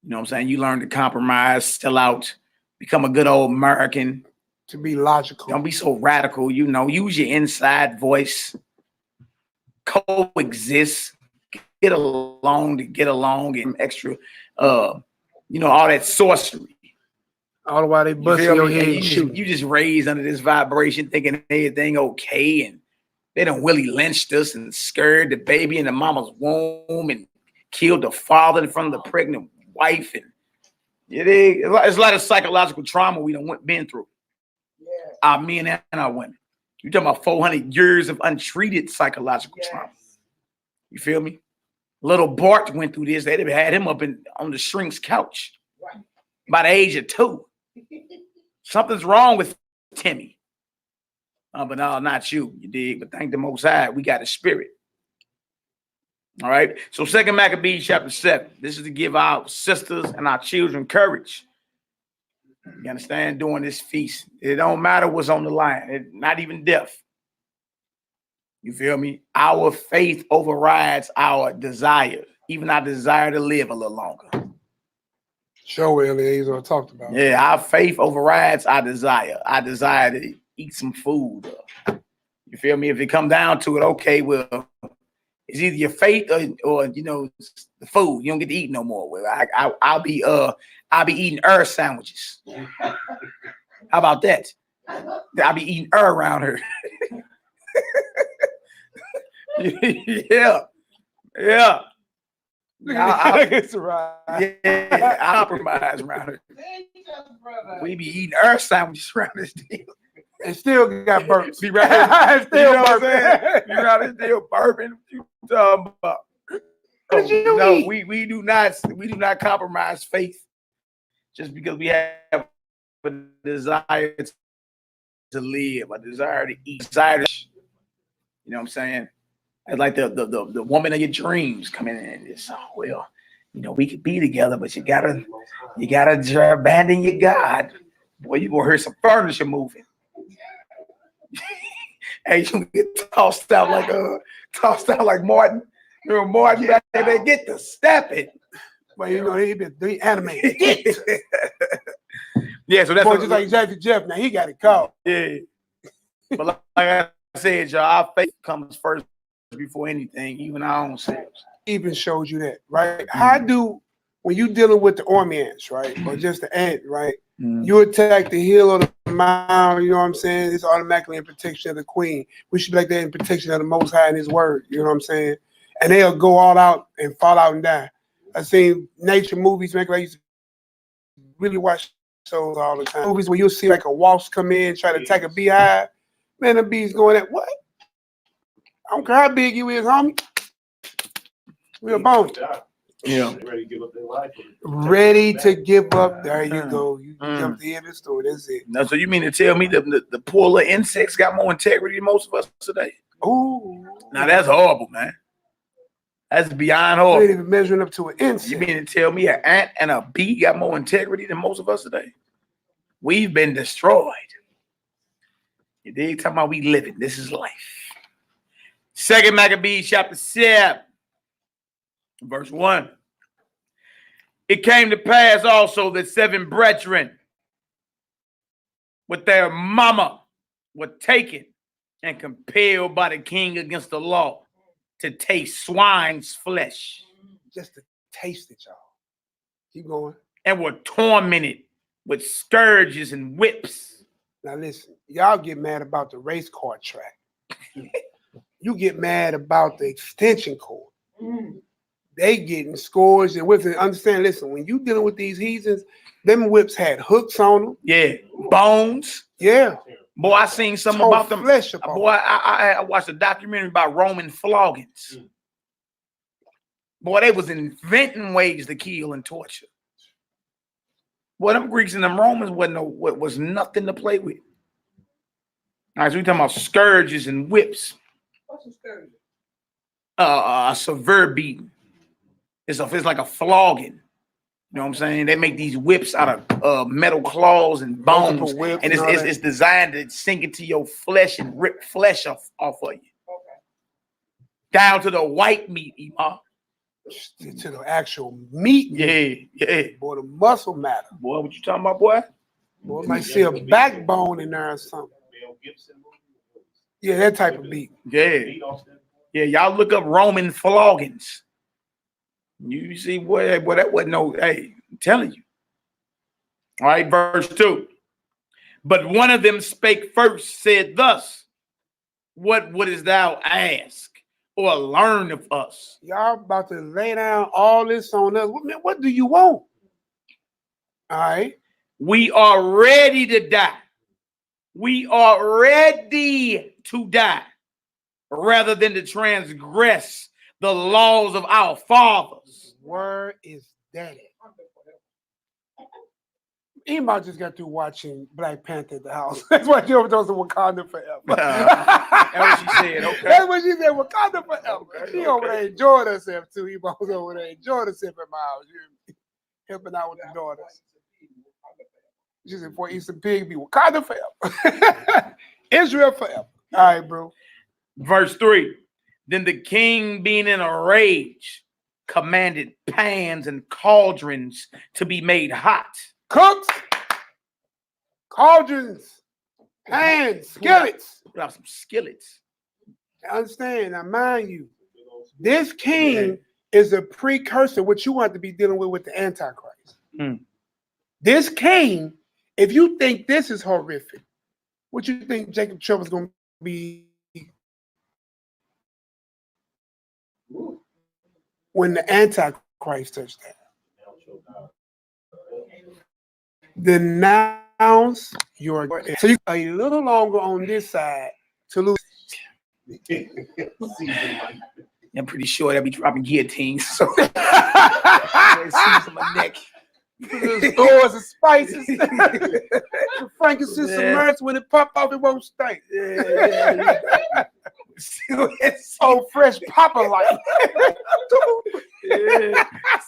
C: You know what I'm saying? You learn to compromise, sell out, become a good old American.
B: To be logical.
C: Don't be so radical, you know. Use your inside voice. Coexist. Get along to get along and extra, you know, all that sorcery.
B: All the while they busting your head and shooting.
C: You just raised under this vibration thinking everything okay, and they done Willie lynched us and scared the baby in the mama's womb and killed the father in front of the pregnant wife. And it's a lot of psychological trauma we done been through. Yeah. Our men and our women. You're talking about 400 years of untreated psychological trauma. You feel me? Little Bart went through this. They had him up on the shrink's couch by the age of 2. Something's wrong with Timmy. But no, not you. You dig? But thank the Most High, we got a spirit. All right. So 2 Maccabees chapter 7. This is to give our sisters and our children courage. You understand? During this feast, it don't matter what's on the line. Not even death. You feel me? Our faith overrides our desire, even our desire to live a little longer.
B: Show what Eliezer talked about.
C: Yeah, our faith overrides our desire. Our desire to eat some food. You feel me? If it come down to it, okay, well, it's either your faith or you know, the food. You don't get to eat no more. Well, I'll be eating sandwiches. How about that? I'll be eating around her. Yeah.
B: It's right.
C: Yeah, I compromise around her. We be eating sandwiches around this deal.
B: And still got burps.
C: Be right.
B: Still burping.
C: Be right. Still burping. What you talking about? No, we do not compromise faith just because we have a desire to live, a desire to eat, desire to, you know what I'm saying? It's like the woman of your dreams coming in and it's, oh, well, you know, we could be together, but you gotta abandon your God. Boy, you gonna hear some furniture moving. Hey, you get tossed out like Martin. You know, Martin, you better get to step it.
B: But you know, he been animated.
C: Yeah, so that's
B: just like Jackie Jeff. Now he got it called.
C: Yeah. But like I said, y'all, our faith comes first before anything, even our own selves.
B: Even shows you that, right? How do, when you dealing with the army ants, right, or just the ant, right, you attack the heel of the mound, you know what I'm saying? It's automatically in protection of the queen. We should be like that in protection of the Most High and His Word, you know what I'm saying? And they'll go all out and fall out and die. I've seen nature movies, like I used to really watch shows all the time. Movies where you'll see like a wasp come in, try to attack a beehive. Man, the bee's going at what? I don't care how big you is, homie. We're bone.
C: Yeah.
A: Ready to give up their life.
B: Ready to give up. There you go. You jumped the end of the story. That's it.
C: Now, so you mean to tell me the poor little insects got more integrity than most of us today?
B: Ooh.
C: Now that's horrible, man. That's beyond
B: You ain't
C: horrible.
B: even measuring up to an insect.
C: You mean to tell me an ant and a bee got more integrity than most of us today? We've been destroyed. You dig? Talking about we living. This is life. 2 Maccabees chapter 7, verse 1. It came to pass also that 7 brethren with their mama were taken and compelled by the king against the law to taste swine's flesh.
B: Just to taste it, y'all. Keep going.
C: And were tormented with scourges and whips.
B: Now listen, y'all get mad about the race car track. You get mad about the extension cord. They getting scores and whips. And understand, listen, when you dealing with these heathens, them whips had hooks on them.
C: Yeah, bones.
B: Yeah.
C: Boy, I seen something
B: Whole
C: about them.
B: flesh up
C: Boy, I watched a documentary about Roman floggings. Boy, they was inventing ways to kill and torture. Boy, them Greeks and them Romans was nothing to play with. All right, so we talking about scourges and whips.
B: What's a scourge?
C: A severe beating. It's like a flogging. You know what I'm saying? They make these whips out of metal claws and bones, and it's designed to sink into your flesh and rip flesh off of you. Down to the white meat, Imam.
B: To the actual meat.
C: Yeah.
B: Boy, the muscle matter.
C: Boy, what you talking about, boy?
B: Boy, might see a backbone in there or something. Yeah, that type of beat.
C: Yeah, y'all look up Roman floggings. You see, boy, that wasn't no, hey, I'm telling you. All right, verse 2. But one of them spake first, said thus, what wouldest thou ask or learn of us?
B: Y'all about to lay down all this on us. What do you want? All right.
C: We are ready to die. We are ready to die rather than to transgress the laws of our fathers.
B: Where is that? Ema just got through watching Black Panther at the house. That's why she overdosed on Wakanda forever.
C: That's what she said. Okay.
B: That's what she said. Wakanda forever. She over there enjoying herself too. Ema was over there enjoying herself at my house. Helping out with the daughters. She said, "For Eastern Pig be Wakanda forever, Israel forever." All right, bro.
C: Verse 3. Then the king, being in a rage, commanded pans and cauldrons to be made hot.
B: Cooks, cauldrons, pans, skillets.
C: Put out some skillets.
B: I understand. Now, mind you, this king is a precursor, what you want to be dealing with the Antichrist. This king, if you think this is horrific, what you think Jacob Trouble's going to be when the Antichrist touched that? Denounce your, so you a little longer on this side to lose.
C: I'm pretty sure they'll be dropping guillotines. So my neck.
B: Stores of spices. Frankincense submerged, when it pop off, it won't stink. It's so fresh, Papa like.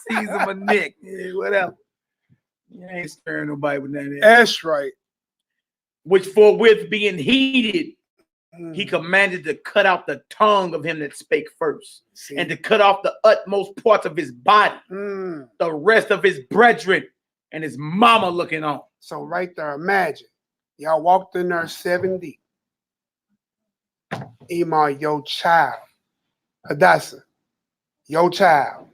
C: Season my neck. Yeah, whatever. You ain't sparing nobody with that.
B: That's right.
C: Which forthwith being heated, he commanded to cut out the tongue of him that spake first, and to cut off the utmost parts of his body, the rest of his brethren, and his mama looking on.
B: So right there, imagine y'all walked in there 7 deep. Ema, your child, Hadassah, your child,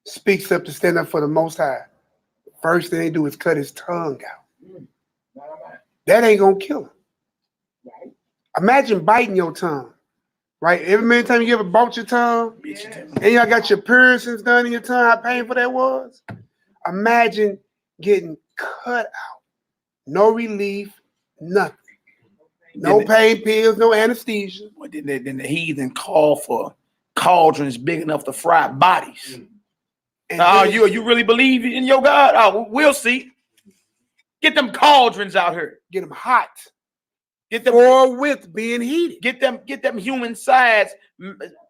B: speaks up to stand up for the Most High. First thing they do is cut his tongue out. That ain't gonna kill him. Imagine biting your tongue, right? Every time you ever bought your tongue, and y'all got your piercings done in your tongue, how painful that was. Imagine getting cut out. No relief, nothing. No pain pills, no anesthesia.
C: Then the heathen call for cauldrons big enough to fry bodies. And you really believe in your God? Oh, we'll see. Get them cauldrons out here.
B: Get them hot.
C: Get them
B: forthwith being heated.
C: Get them human size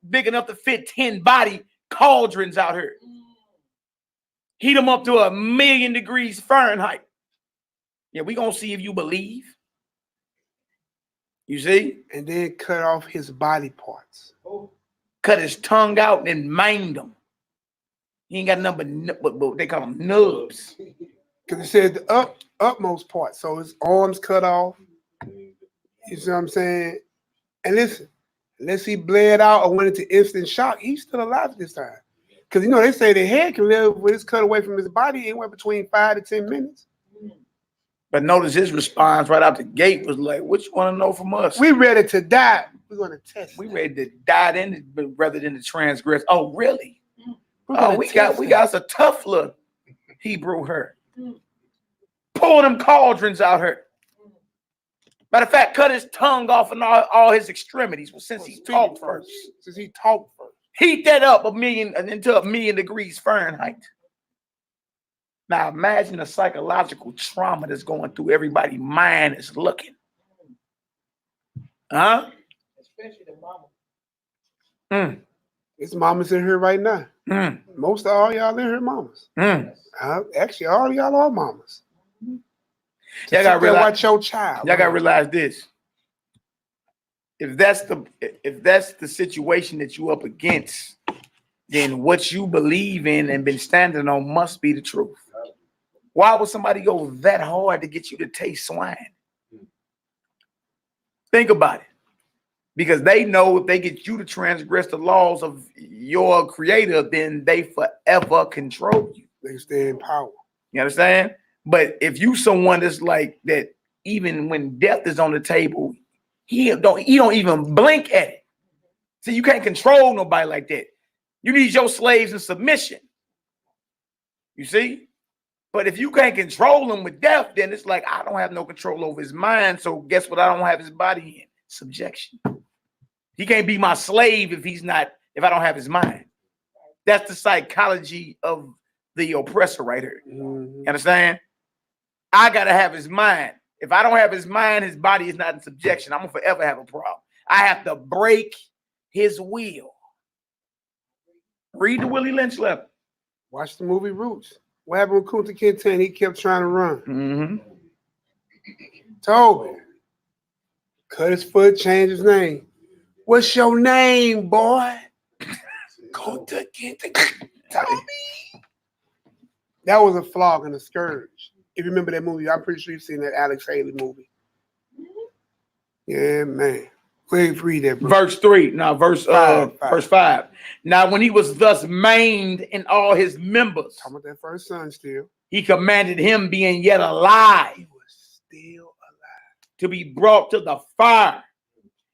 C: big enough to fit 10 body cauldrons out here. Heat them up to 1,000,000 degrees Fahrenheit. Yeah, we gonna see if you believe. You see?
B: And then cut off his body parts.
C: Cut his tongue out and maimed him. He ain't got nothing but what they call them nubs.
B: Because it said the utmost part. So his arms cut off. You see what I'm saying? And listen, unless he bled out or went into instant shock, he's still alive this time. Because you know they say the head can live with his cut away from his body anywhere between 5 to 10 minutes.
C: But notice his response right out the gate was like, "What you want to know from us?
B: We ready to die. We're gonna test.
C: We ready to die then, rather than to transgress." Oh, really? Oh, we got a tough little Hebrew her. Pull them cauldrons out here. Matter of fact, cut his tongue off and all his extremities. Well, since he talked first. Heat that up into 1,000,000 degrees Fahrenheit. Now imagine the psychological trauma that's going through everybody's mind is looking. Huh?
A: Especially the mama.
B: It's mamas in here right now. Most of all y'all in here mamas. Actually, all of y'all are mamas.
C: Y'all gotta realize,
B: watch your child.
C: Y'all gotta realize this. If that's the situation that you up against, then what you believe in and been standing on must be the truth. Why would somebody go that hard to get you to taste swine? Think about it. Because they know if they get you to transgress the laws of your creator, then they forever control you.
B: They stay in power.
C: You understand? But if you someone that's like that, even when death is on the table, he don't even blink at it. See, you can't control nobody like that. You need your slaves in submission. You see? But if you can't control him with death, then it's like I don't have no control over his mind. So guess what? I don't have his body in subjection. He can't be my slave if I don't have his mind. That's the psychology of the oppressor right here. You understand? I gotta have his mind. If I don't have his mind, his body is not in subjection. I'm gonna forever have a problem. I have to break his will. Read the Willie Lynch letter.
B: Watch the movie Roots. What happened with Kunta Kinte? He kept trying to run. Toby cut his foot, changed his name. What's your name, boy? Kunta Kinte. Toby. That was a flog and a scourge. If you remember that movie, I'm pretty sure you've seen that Alex Haley movie. Yeah, man. Go ahead, read that, bro.
C: Verse 3. Now, verse 5. Now, when he was thus maimed in all his members,
B: talking about that first son still,
C: he commanded him, being yet alive,
B: he was still alive,
C: to be brought to the fire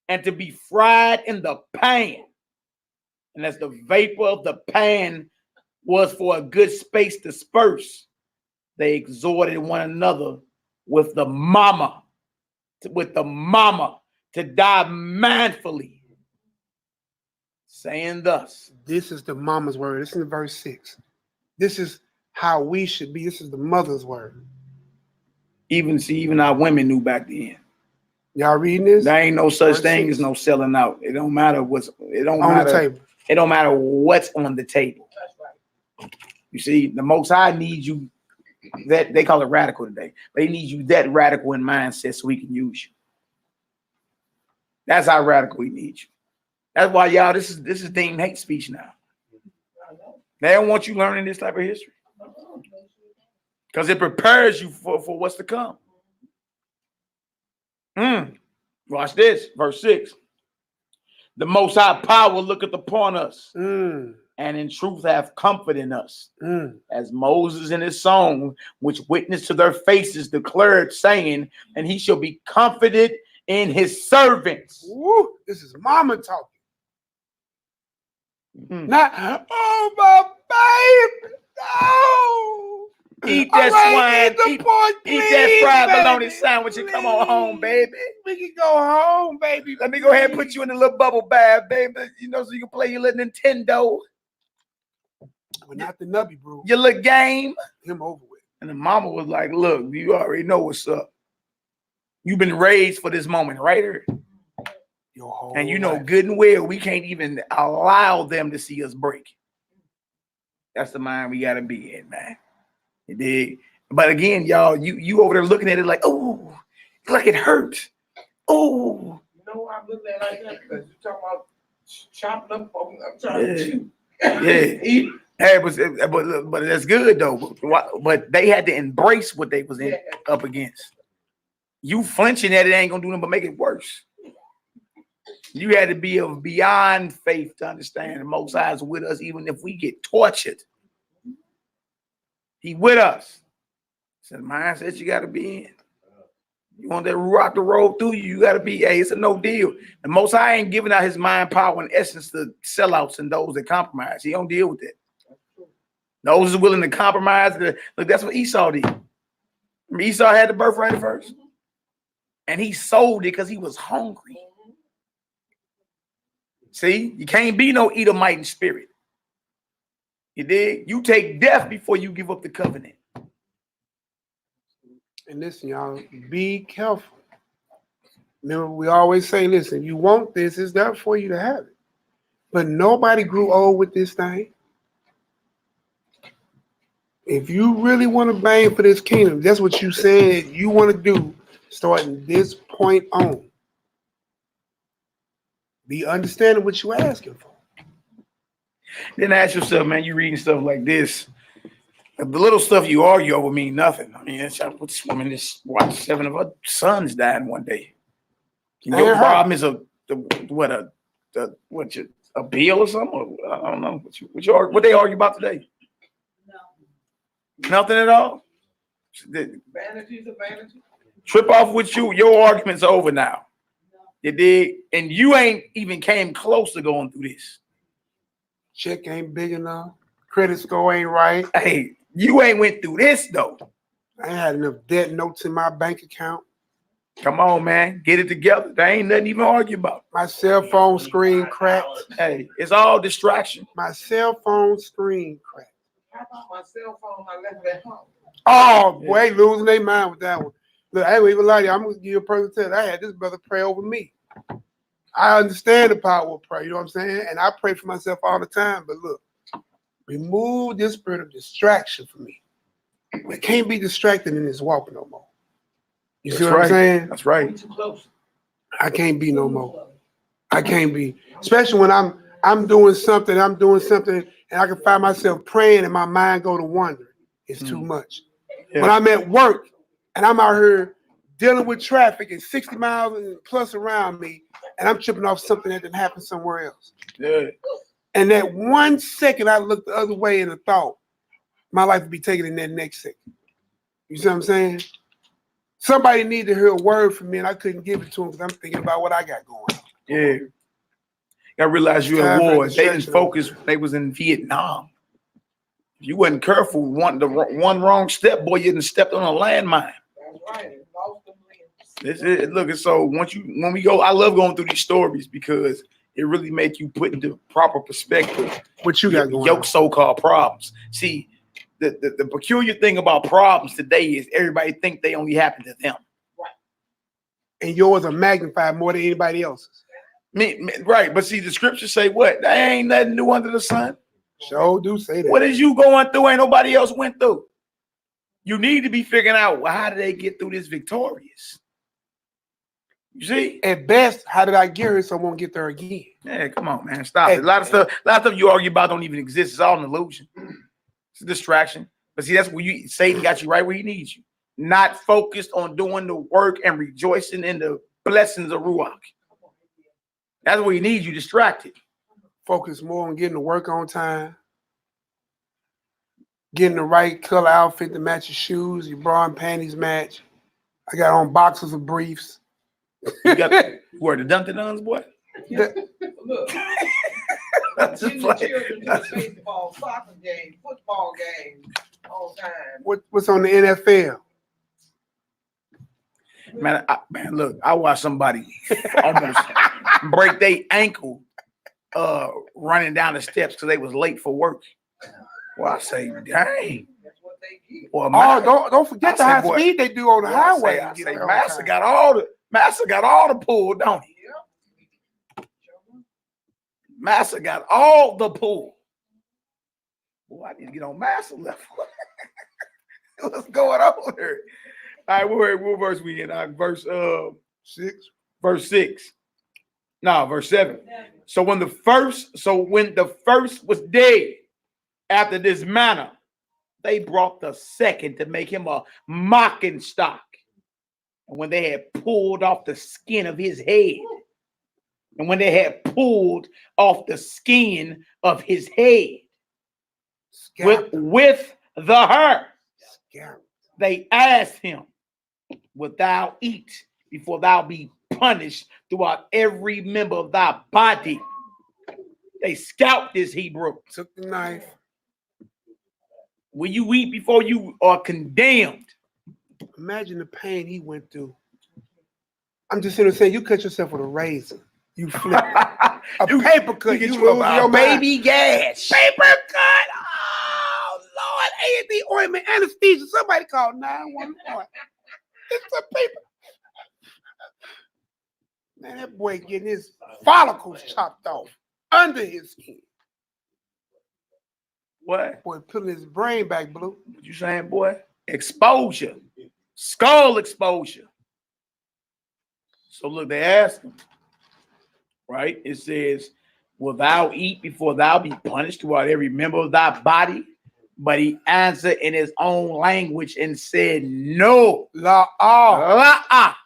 C: and to be fried in the pan. And as the vapor of the pan was for a good space dispersed, they exhorted one another with the mama to die manfully, saying thus.
B: This is the mama's word. This is in verse 6. This is how we should be. This is the mother's word.
C: Even our women knew back then.
B: Y'all reading this?
C: There ain't no such thing as no selling out. It don't matter it don't matter what's on the table. You see, the Most High needs you. That they call it radical today. But he needs you that radical in mindset so he can use you. That's how radical he needs you. That's why y'all, this is deemed hate speech now. They don't want you learning this type of history. Because it prepares you for what's to come. Watch this, verse 6. The Most High power looketh upon us, and in truth have comfort in us. As Moses in his song, which witnessed to their faces, declared, saying, and he shall be comforted in his servants.
B: Woo, this is mama talking. Not, oh, my baby. Oh.
C: Eat that swine. Eat that fried bologna sandwich and come on home, baby.
B: We can go home, baby.
C: Let me go ahead and put you in a little bubble bath, baby. You know, so you can play your little Nintendo.
B: But not the nubby, bro.
C: Your little game.
B: Him over with.
C: And the mama was like, look, you already know what's up. You've been raised for this moment right here. And you know good and well we can't even allow them to see us break. That's the mind we gotta be in, man. You dig? But again, y'all, you over there looking at it like, oh, like it hurts. Oh,
D: you know why I'm looking at it like that? Because you're talking about chopping up. I'm trying to chew.
C: Yeah. Hey, but that's good though. But they had to embrace what they was up against. You flinching at it ain't gonna do nothing but make it worse. You had to be of beyond faith to understand the Most High is with us, even if we get tortured. He with us. So the mindset you got to be in. You want that rock to roll through you, you got to be, hey, it's a no deal. The Most High ain't giving out his mind power and essence to sellouts and those that compromise. He don't deal with it. Those who are willing to compromise. Look, that's what Esau did. Remember, Esau had the birthright at first. And he sold it because he was hungry. See, you can't be no Edomite in spirit. You dig? You take death before you give up the covenant.
B: And listen, y'all, be careful. Remember, we always say, listen, you want this, it's there for you to have it. But nobody grew old with this thing. If you really want to bang for this kingdom, that's what you said you want to do starting this point on. Be understanding what you're asking for.
C: Then ask yourself, man, you reading stuff like this. The little stuff you argue over mean nothing. I mean, this woman just watched 7 of her sons die in one day. And your problem is a bill or something? Or, I don't know. What they argue about today? No. Nothing at all?
D: Vanities of vanity.
C: Trip off with you. Your argument's over now. You dig? And you ain't even came close to going through this.
B: Check ain't big enough. Credit score ain't right.
C: Hey, you ain't went through this though.
B: I ain't had enough debt notes in my bank account.
C: Come on, man. Get it together. There ain't nothing even to argue about.
B: My cell phone screen cracked.
C: Hey, it's all distraction.
B: My cell phone screen cracked.
D: How about my cell phone? I left it at home.
B: Oh, boy, they losing their mind with that one. Look, I ain't even lie to you. I'm going to give you a personal tell. I had this brother pray over me. I understand the power of prayer, you know what I'm saying? And I pray for myself all the time. But look, remove this spirit of distraction from me. We can't be distracted in this walk no more. You see what I'm saying?
C: That's right.
D: Too close.
B: I can't be no more. I can't be. Especially when I'm doing something, and I can find myself praying and my mind go to wondering. It's too much.
C: Yeah.
B: When I'm at work and I'm out here dealing with traffic and 60 miles plus around me, and I'm tripping off something that didn't happen somewhere else.
C: Yeah.
B: And that 1 second I look the other way in a thought, my life would be taken in that next second. You see what I'm saying? Somebody needed to hear a word from me, and I couldn't give it to them because I'm thinking about what I got going on.
C: Yeah. You gotta realize you're at war. They didn't focus. They was in Vietnam. If you wasn't careful, one wrong step, boy, you didn't stepped on a landmine.
D: That's right. Lost them limbs.
C: This is, look, so when we go, I love going through these stories because it really make you put into proper perspective
B: What you got going
C: your
B: on?
C: so-called problems. See, the peculiar thing about problems today is everybody think they only happen to them.
B: And yours are magnified more than anybody else's.
C: Right, but see, the scriptures say what? There ain't nothing new under the sun.
B: Sure do say that.
C: What is you going through ain't nobody else went through. You need to be figuring out, well, how did they get through this victorious? You see?
B: At best, how did I get here so I won't get there again?
C: Yeah, come on, man. Stop it. A lot of stuff you argue about don't even exist. It's all an illusion. It's a distraction. But see, that's where Satan got you right where he needs you. Not focused on doing the work and rejoicing in the blessings of Ruach. That's where he needs you distracted.
B: Focus more on getting to work on time, getting the right color outfit to match your shoes, your bra and panties match. I got on boxers of briefs.
C: You got where the Dun-Dun-Duns, boy?
D: Look,
C: That's
D: send the children to the baseball, soccer game, football game all time.
B: What's on the NFL?
C: Man, look, I watched somebody almost break their ankle running down the steps because they was late for work. Well, I say, dang.
D: That's what they get.
C: Boy,
B: Don't forget the high speed they do on the highway.
C: I say Master got all the pull, don't he?
D: Yep.
C: Master got all the pull. Boy, I need to get on Master level. What's going on here? All right, what verse we in? Verse 6. Verse 6. No, verse 7. So when the first was dead after this manner, they brought the second to make him a mocking stock. And when they had pulled off the skin of his head, with the hair, they asked him, wilt thou eat before thou be punished throughout every member of thy body? They scalped this Hebrew.
B: Took the knife.
C: Will you eat before you are condemned?
B: Imagine the pain he went through. I'm just sitting there saying, you cut yourself with a razor. You flip a paper cut. You lose your
C: baby gas.
B: Paper cut. Oh, Lord. A&D ointment, anesthesia. Somebody called 911. It's a paper. Man, that boy getting his follicles chopped off. under his skin.
C: What?
B: Boy, pulling his brain back, Blue.
C: What you saying, boy? Exposure. Skull exposure. So look, they asked him, right? It says, will thou eat before thou be punished throughout every member of thy body? But he answered in his own language and said, no.
B: La'ah.
C: La-ah.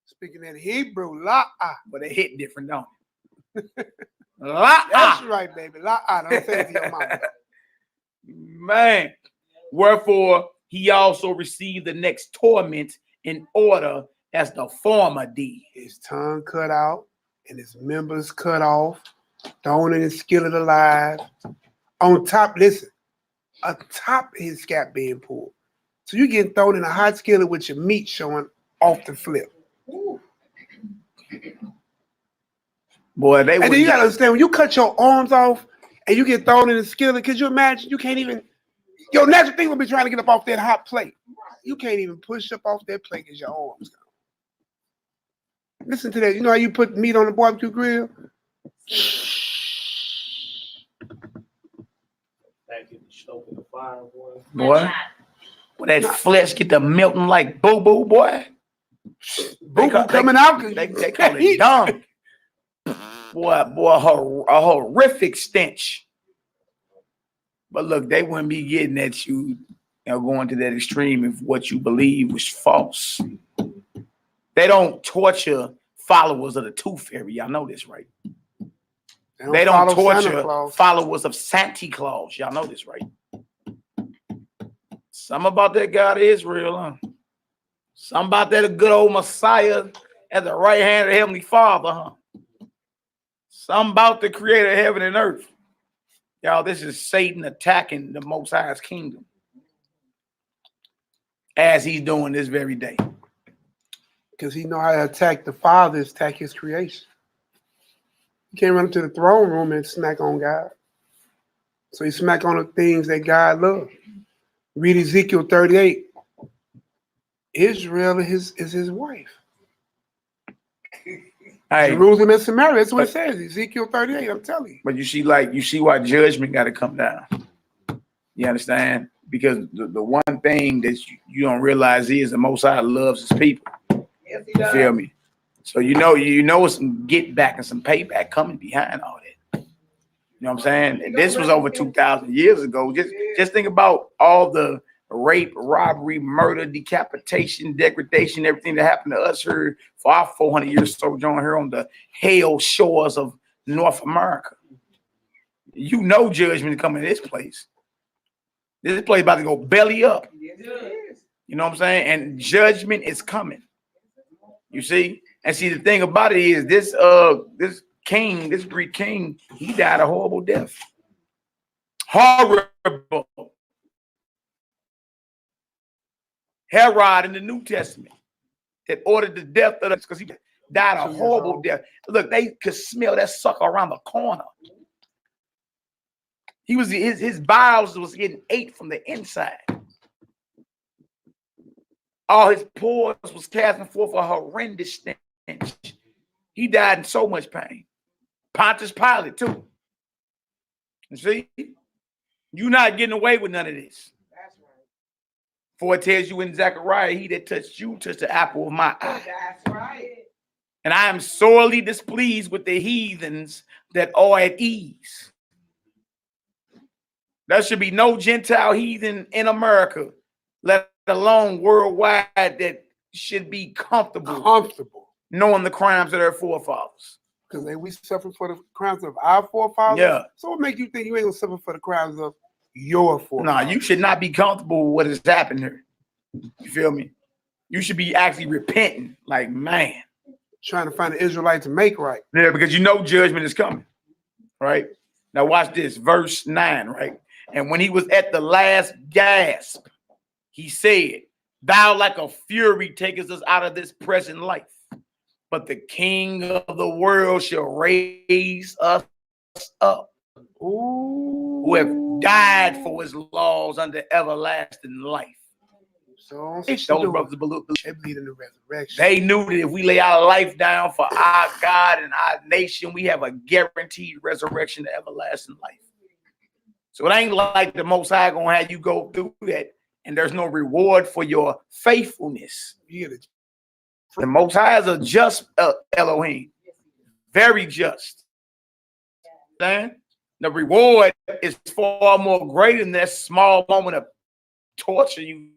B: Speaking in Hebrew, la'ah.
C: But they hit different, don't they? La-ah.
B: That's right, baby. La'ah. Don't say it to your mama.
C: Man. Wherefore he also received the next torment in order as the former did.
B: His tongue cut out and his members cut off, thrown in his skillet alive. On top, listen, on top of his scalp being pulled. So you getting thrown in a hot skillet with your meat showing off the flip.
C: Boy, they
B: and then you gotta understand, when you cut your arms off and you get thrown in the skillet, could you imagine you can't even, your natural thing will be trying to get up off that hot plate. You can't even push up off that plate because your arms gone. Listen to that. You know how you put meat on the barbecue grill?
A: Back in the stove in the fire, boy.
C: Boy, when that flesh get to melting like boo-boo, boy.
B: Boo-boo coming out.
C: They call it dung. Boy, a horrific stench. But look, they wouldn't be getting at you, going to that extreme if what you believe was false. They don't torture followers of the Tooth Fairy. Y'all know this, right? They don't torture followers of Santa Claus. Y'all know this, right? Something about that God of Israel, huh? Something about that good old Messiah at the right hand of the Heavenly Father, huh? Something about the creator of heaven and earth. Y'all, this is Satan attacking the Most High's kingdom as he's doing this very day.
B: Because he know how to attack the Father, attack his creation. You can't run up to the throne room and smack on God. So he smack on the things that God loves. Read Ezekiel 38. Israel is his wife.
C: Hey,
B: Jerusalem and Samaria. That's what it says. Ezekiel 38, I'm telling you.
C: But you see why judgment got to come down. You understand? Because the one thing that you don't realize is the Most High loves his people.
D: Yes, he
C: You
D: does.
C: feel me? So you know some get back and some payback coming behind all that. You know what I'm saying? And this was over 2,000 years ago. Just think about all the rape, robbery, murder, decapitation, degradation, everything that happened to us here for our 400 years sojourn here on the hell shores of North America. You know judgment is coming to this place. This place about to go belly up.
D: Yes, it is.
C: You know what I'm saying? And judgment is coming. You see? And see, the thing about it is this king, this Greek king, he died a horrible death. Horrible. Herod in the New Testament that ordered the death of us because he died a horrible death. Look, they could smell that sucker around the corner. He was his bowels was getting ate from the inside. All his pores was casting forth a horrendous stench. He died in so much pain. Pontius Pilate too. You see, you're not getting away with none of this.
D: That's right.
C: For it tells you in Zechariah, he that touched you touched the apple of my eye.
D: That's right.
C: And I am sorely displeased with the heathens that are at ease. There should be no Gentile heathen in America, let alone worldwide, that should be comfortable knowing the crimes of their forefathers.
B: Because we suffer for the crimes of our forefathers.
C: Yeah.
B: So what make you think you ain't gonna suffer for the crimes of your forefathers?
C: No, you should not be comfortable with what has happened here. You feel me? You should be actually repenting, like, man.
B: Trying to find an Israelite to make right.
C: Yeah, because you know judgment is coming, right? Now watch this, verse 9, right? And when he was at the last gasp, he said, thou like a fury takest us out of this present life, but the King of the world shall raise us up,
B: Ooh.
C: who have died for his laws unto everlasting life.
B: So
C: Those brothers believe.
B: they believe in the resurrection.
C: They knew that if we lay our life down for our God and our nation, we have a guaranteed resurrection to everlasting life. So it ain't like the Most High gonna have you go through that and there's no reward for your faithfulness. The Most High is a just Elohim, very just. The reward is far more greater than that small moment of torture you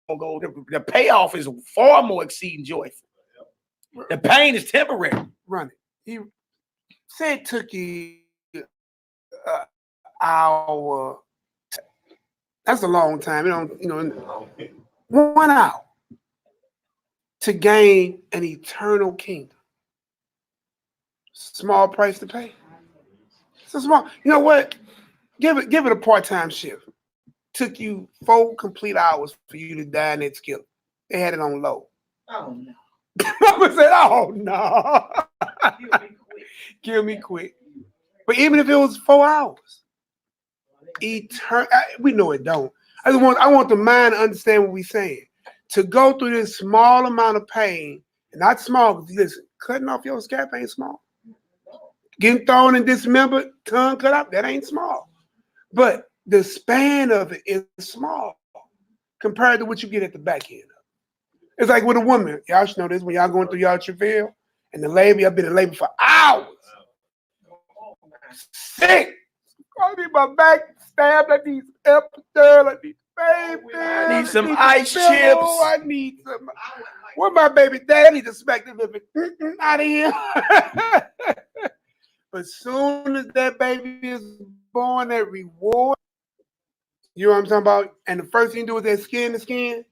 C: gonna go. The payoff is far more exceeding joyful. The pain is temporary.
B: Run it. He said it took you hour. That's a long time. 1 hour to gain an eternal kingdom. Small price to pay. It's a small. You know what? Give it a part-time shift. Took you 4 complete hours for you to die in that skillet. They had it on low.
D: Oh no.
B: Mama said, "Oh no, kill me quick." But even if it was 4 hours, we know it don't. I want the mind to understand what we're saying. To go through this small amount of pain, and not small, because listen, cutting off your scalp ain't small. Getting thrown and dismembered, tongue cut out, that ain't small. But the span of it is small compared to what you get at the back end of it. It's like with a woman. Y'all should know this when y'all going through y'all travail and the labor, I've been in labor for hours. Sick. I need my back stabbed. I need epidural. I need baby.
C: I need some ice chips.
B: I need some. Where my baby daddy? I need to smack this baby out of here. But soon as that baby is born, that reward, you know what I'm talking about? And the first thing you do is that skin to skin.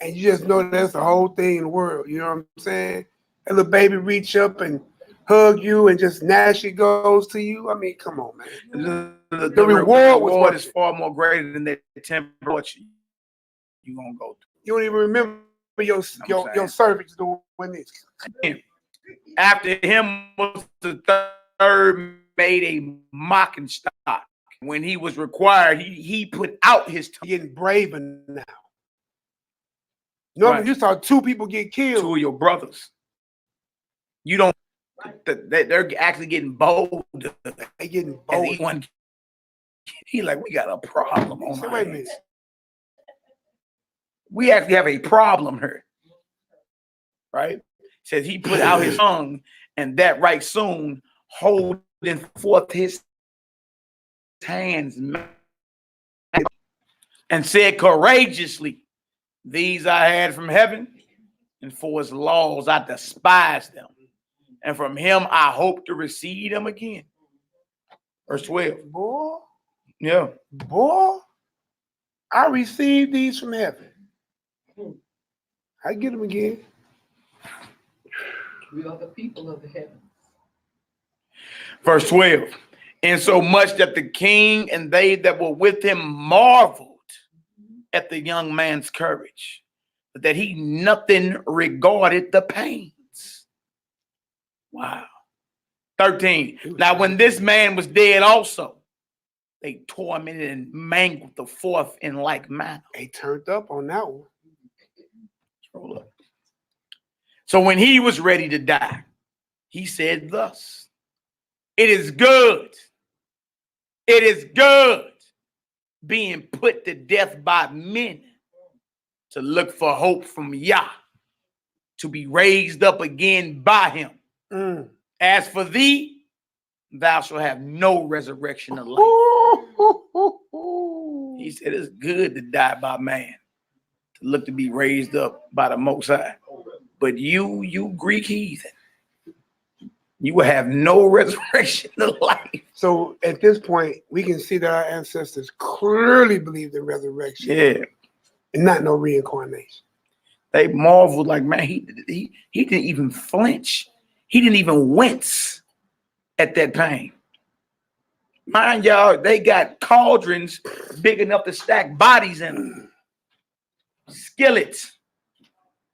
B: And you just know that's the whole thing in the world. You know what I'm saying? That little baby reach up and hug you and just naturally goes to you. I mean, come on, man. The reward
C: is far more greater than the temporary you gonna go through.
B: You don't even remember your cervix doing this.
C: After him was the third made a mocking stock. When he was required, he put out his tongue.
B: Getting braver now. Normally, you saw 2 people get killed.
C: 2 of your brothers. You don't. They're actually getting bold.
B: They getting bold.
C: He like, we got a problem on
B: wait a minute.
C: We actually have a problem here. Right? Says he put out his tongue, and that right soon, holding forth his hands and said courageously, "These I had from heaven, and for his laws I despised them. And from him I hope to receive them again." Verse 12.
B: Boy.
C: Yeah.
B: Boy, I received these from heaven. I get them again.
D: We are the people of the heavens.
C: Verse 12. And so much that the king and they that were with him marveled at the young man's courage, but that he nothing regarded the pains. Wow. 13. Now when this man was dead also, they tormented and mangled the fourth in like manner.
B: They turned up on that one.
C: Scroll up. So when he was ready to die, he said thus, "It is good. It is good being put to death by men, to look for hope from Yah, to be raised up again by him. As for thee, thou shalt have no resurrection of life." He said it's good to die by man, to look to be raised up by the Most High. But you Greek heathen, you will have no resurrection of life.
B: So at this point, we can see that our ancestors clearly believed in resurrection.
C: Yeah.
B: And not no reincarnation.
C: They marveled like, man, he didn't even flinch. He didn't even wince at that pain. Mind y'all, they got cauldrons big enough to stack bodies in them. Skillets.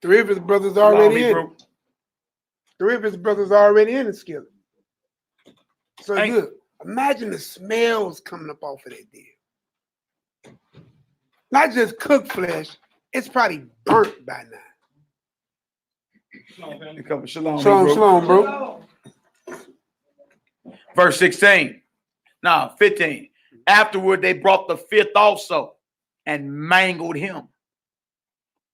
B: 3 of his brothers already in it. 3 of his brothers already in the skillet. So look, imagine the smells coming up off of that deal. Not just cooked flesh, It's probably burnt by now.
C: Shalom,
B: Shalom,
C: bro.
B: shalom, bro.
C: Verse 16. No, 15. Afterward, they brought the fifth also and mangled him.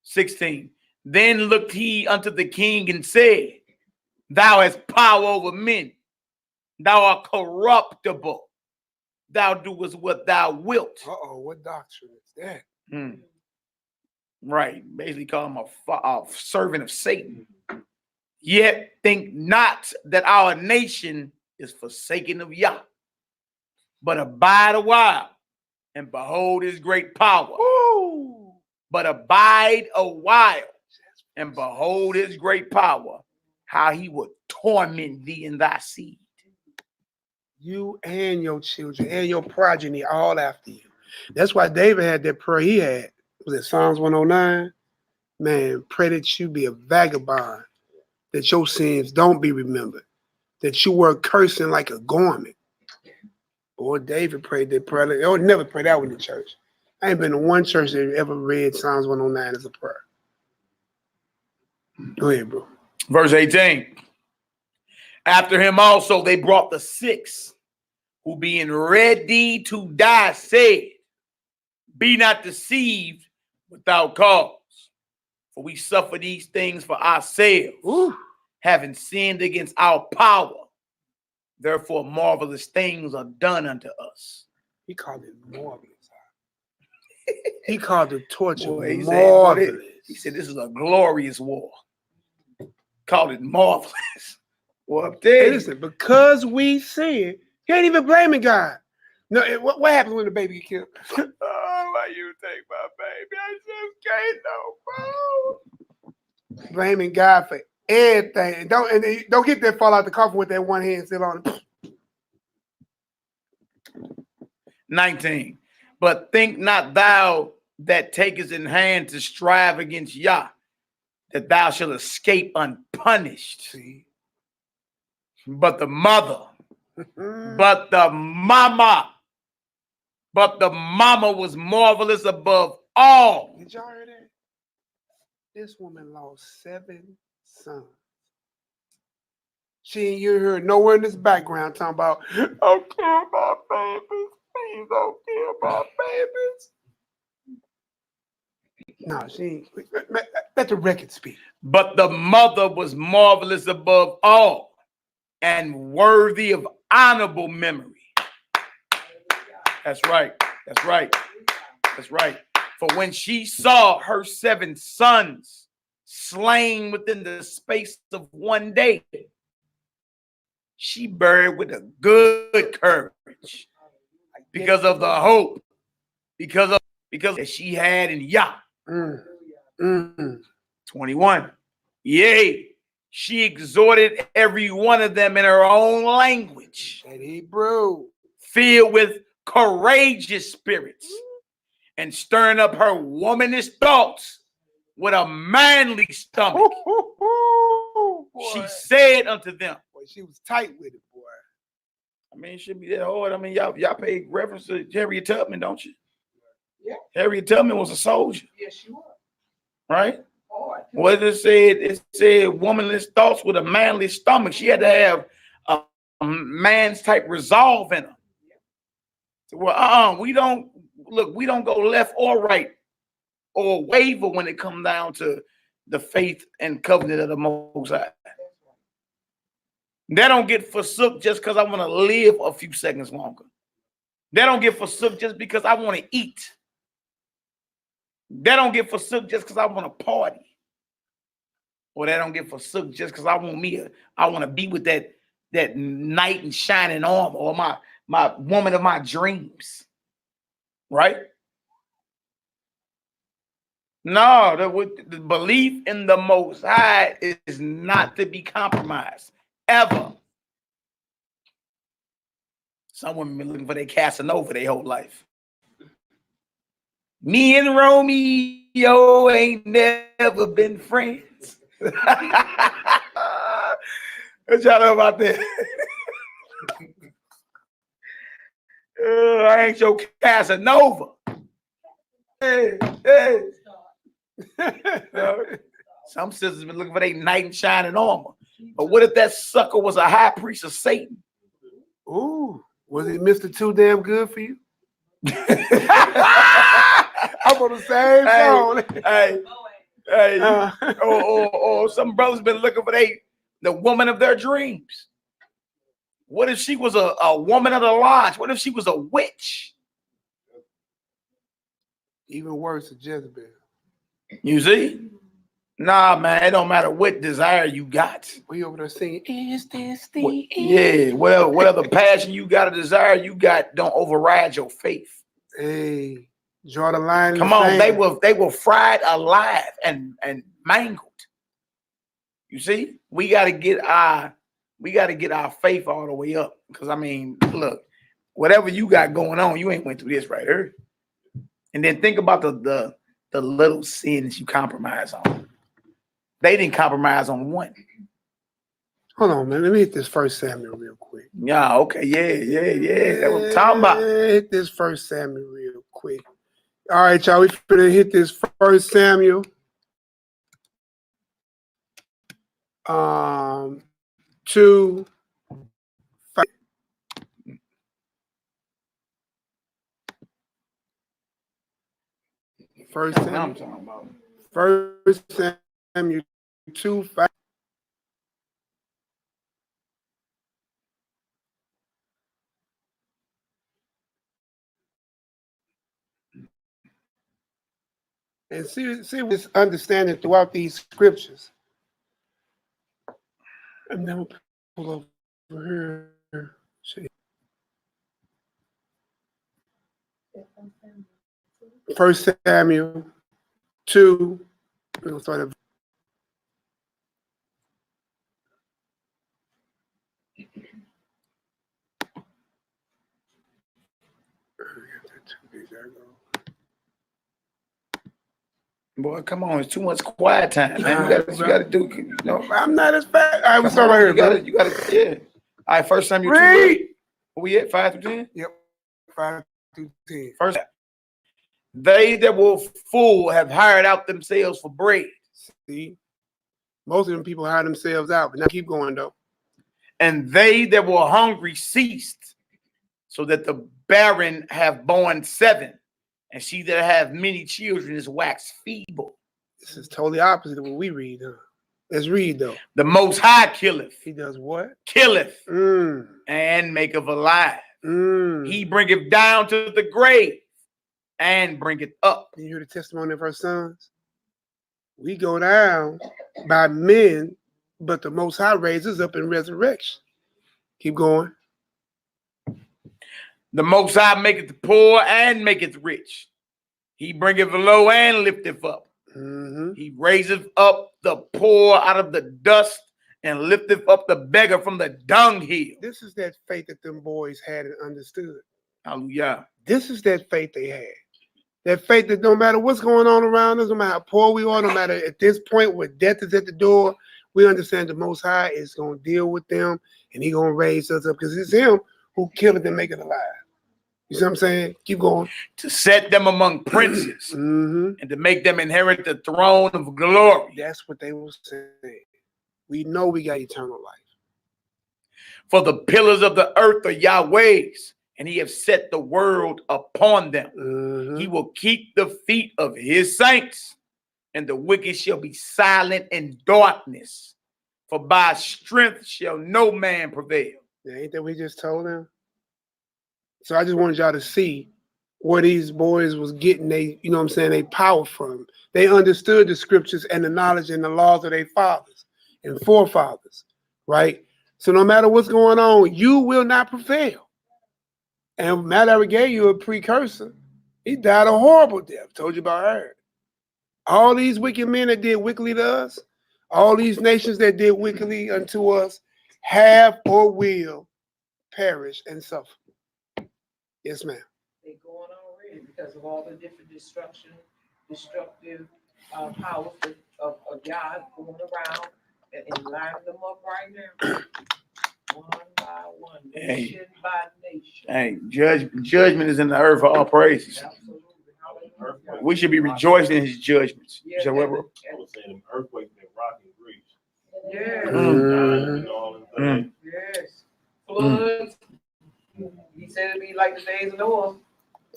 C: 16. Then looked he unto the king and said, Thou hast power over men. Thou art corruptible. Thou doest what thou wilt.
B: Uh-oh, what doctrine is that?
C: Right. Basically call him a servant of Satan. Yet think not that our nation is forsaken of Yah, but abide a while and behold his great power. Ooh. But abide a while and behold his great power, how he would torment thee and thy seed.
B: You and your children and your progeny all after you. That's why David had that prayer he had. Was it Psalms 109? Man, pray that you be a vagabond, that your sins don't be remembered, that you wear cursing like a garment. Boy, David prayed that prayer. They would never pray that one in church. I ain't been to one church that ever read Psalms 109 as a prayer. Go ahead, bro.
C: Verse 18. After him also they brought the six, who being ready to die said, Be not deceived without cause, for we suffer these things for ourselves, having sinned against our power. Therefore marvelous things are done unto us.
B: He called it marvelous. He called the torture
C: marvelous. He said this is a glorious war. Called it marvelous. Well,
B: hey, listen, because we sin, he ain't even blaming God. No, what happens when the baby get killed?
C: Oh, why you take my baby? I just can't know, bro.
B: Blaming God for everything. Don't get that fall out the coffin with that one hand still on it.
C: 19. But think not thou that takest in hand to strive against Yah, that thou shalt escape unpunished.
B: See?
C: But the mother, but the mama was marvelous above all.
B: Did y'all hear that? This woman lost 7 sons. She ain't you heard nowhere in this background talking about, don't kill my babies. Please don't kill my babies. No, she ain't. Let the record speak.
C: But the mother was marvelous above all and worthy of honorable memory. That's right. That's right. That's right. For when she saw her 7 sons slain within the space of one day, she buried with a good courage because of the hope, because that she had in Yah. 21. Yea, she exhorted every one of them in her own language,
B: that Hebrew,
C: filled with courageous spirits, and stirring up her womanish thoughts with a manly stomach. She said unto them,
B: boy, she was tight with it, boy.
C: I mean, it should be that hard. I mean, y'all pay reference to Harriet Tubman, don't you?
D: Yeah.
C: Harriet Tubman was a soldier.
D: Yes, you are.
C: Right? What it said? It said womanless thoughts with a manly stomach. She had to have a man's type resolve in her. So, well, we don't go left or right or waver when it comes down to the faith and covenant of the Most High. They don't get forsook just because I want to live a few seconds longer. They don't get forsook just because I want to eat. They don't get forsook just because I want to party. Or they don't get forsook just because I want to be with that knight in shining armor or my woman of my dreams. Right? No, the belief in the Most High is not to be compromised, ever. Some women been looking for their Casanova their whole life. Me and Romeo ain't never been friends. What y'all know about that? I ain't your Casanova. Hey. know, some sisters been looking for their knight in shining armor. But what if that sucker was a high priest of Satan?
B: Ooh, was it Mr. Too Damn Good for you? I'm on the same phone.
C: Hey, or some brothers been looking for the woman of their dreams. What if she was a woman of the lodge? What if she was a witch?
B: Even worse, a Jezebel.
C: You see? Nah, man, it don't matter what desire you got.
B: We over there singing, is this the end?
C: Yeah, whatever passion you got, a desire you got, don't override your faith.
B: Hey, draw the line.
C: Come on, they were fried alive and mangled. You see, we gotta get our faith all the way up. Because I mean, look, whatever you got going on, you ain't went through this right here. And then think about the little sins you compromise on. They didn't compromise on one.
B: Hold on, man. Let me hit this 1 Samuel real quick.
C: Yeah, okay, yeah. That's what I'm talking about.
B: Hit this 1 Samuel real quick. All right, y'all. We finna hit this 1 Samuel. 2, 5. First Samuel.
C: I'm talking about.
B: 1 Samuel 2, 5. And see this understanding throughout these scriptures. And then we'll pull over here. See. 1 Samuel 2. We'll start at
C: Boy, come on, it's too much quiet time, man. You gotta do, you know.
B: I'm not as fast. All right, we'll start right here, bro.
C: You gotta, yeah. All right, 1 Samuel 2.
B: Read.
C: Where we at? 5 through 10?
B: Yep. 5 through 10.
C: First, they that were full have hired out themselves for bread.
B: See, most of them people hire themselves out, but now keep going though.
C: And they that were hungry ceased, so that the barren have borne 7, and she that have many children is waxed feeble.
B: This is totally opposite of what we read, huh? Let's read though.
C: The Most High killeth.
B: He does what?
C: Killeth and maketh alive.
B: Mm.
C: He bringeth down to the grave and bringeth up.
B: You hear the testimony of our sons? We go down by men, but the Most High raises up in resurrection. Keep going.
C: The Most High maketh the poor and maketh rich. He bringeth low and lifteth up. He raiseth up the poor out of the dust and lifteth up the beggar from the dunghill.
B: This is that faith that them boys had and understood.
C: Hallelujah.
B: This is that faith they had. That faith that no matter what's going on around us, no matter how poor we are, no matter at this point where death is at the door, we understand the Most High is going to deal with them and He going to raise us up because it's Him who killed it and make it alive. You see what I'm saying? Keep going.
C: To set them among princes and to make them inherit the throne of glory.
B: That's what they were saying. We know we got eternal life.
C: For the pillars of the earth are Yahweh's, and He hath set the world upon them. He will keep the feet of His saints, and the wicked shall be silent in darkness. For by strength shall no man prevail.
B: Yeah, ain't that we just told them? So I just wanted y'all to see where these boys was getting they, you know what I'm saying, they power from. They understood the scriptures and the knowledge and the laws of their fathers and forefathers, right? So no matter what's going on, you will not prevail. And Malaki gave you a precursor. He died a horrible death. Told you about her. All these wicked men that did wickedly to us, all these nations that did wickedly unto us, have or will perish and suffer. Yes, ma'am.
D: They're going already because of all the different destructive powers of God going around and lining them up right now. One by one, nation by nation.
C: Hey, judgment is in the earth for all praises.
D: Absolutely.
C: We should be rejoicing in his judgments.
D: Yeah,
C: So what, bro?
A: I was saying them earthquakes been rocking Greece.
D: Yes.
A: And all them things.
D: Yes. Floods. He said it'd be like the days of Noah.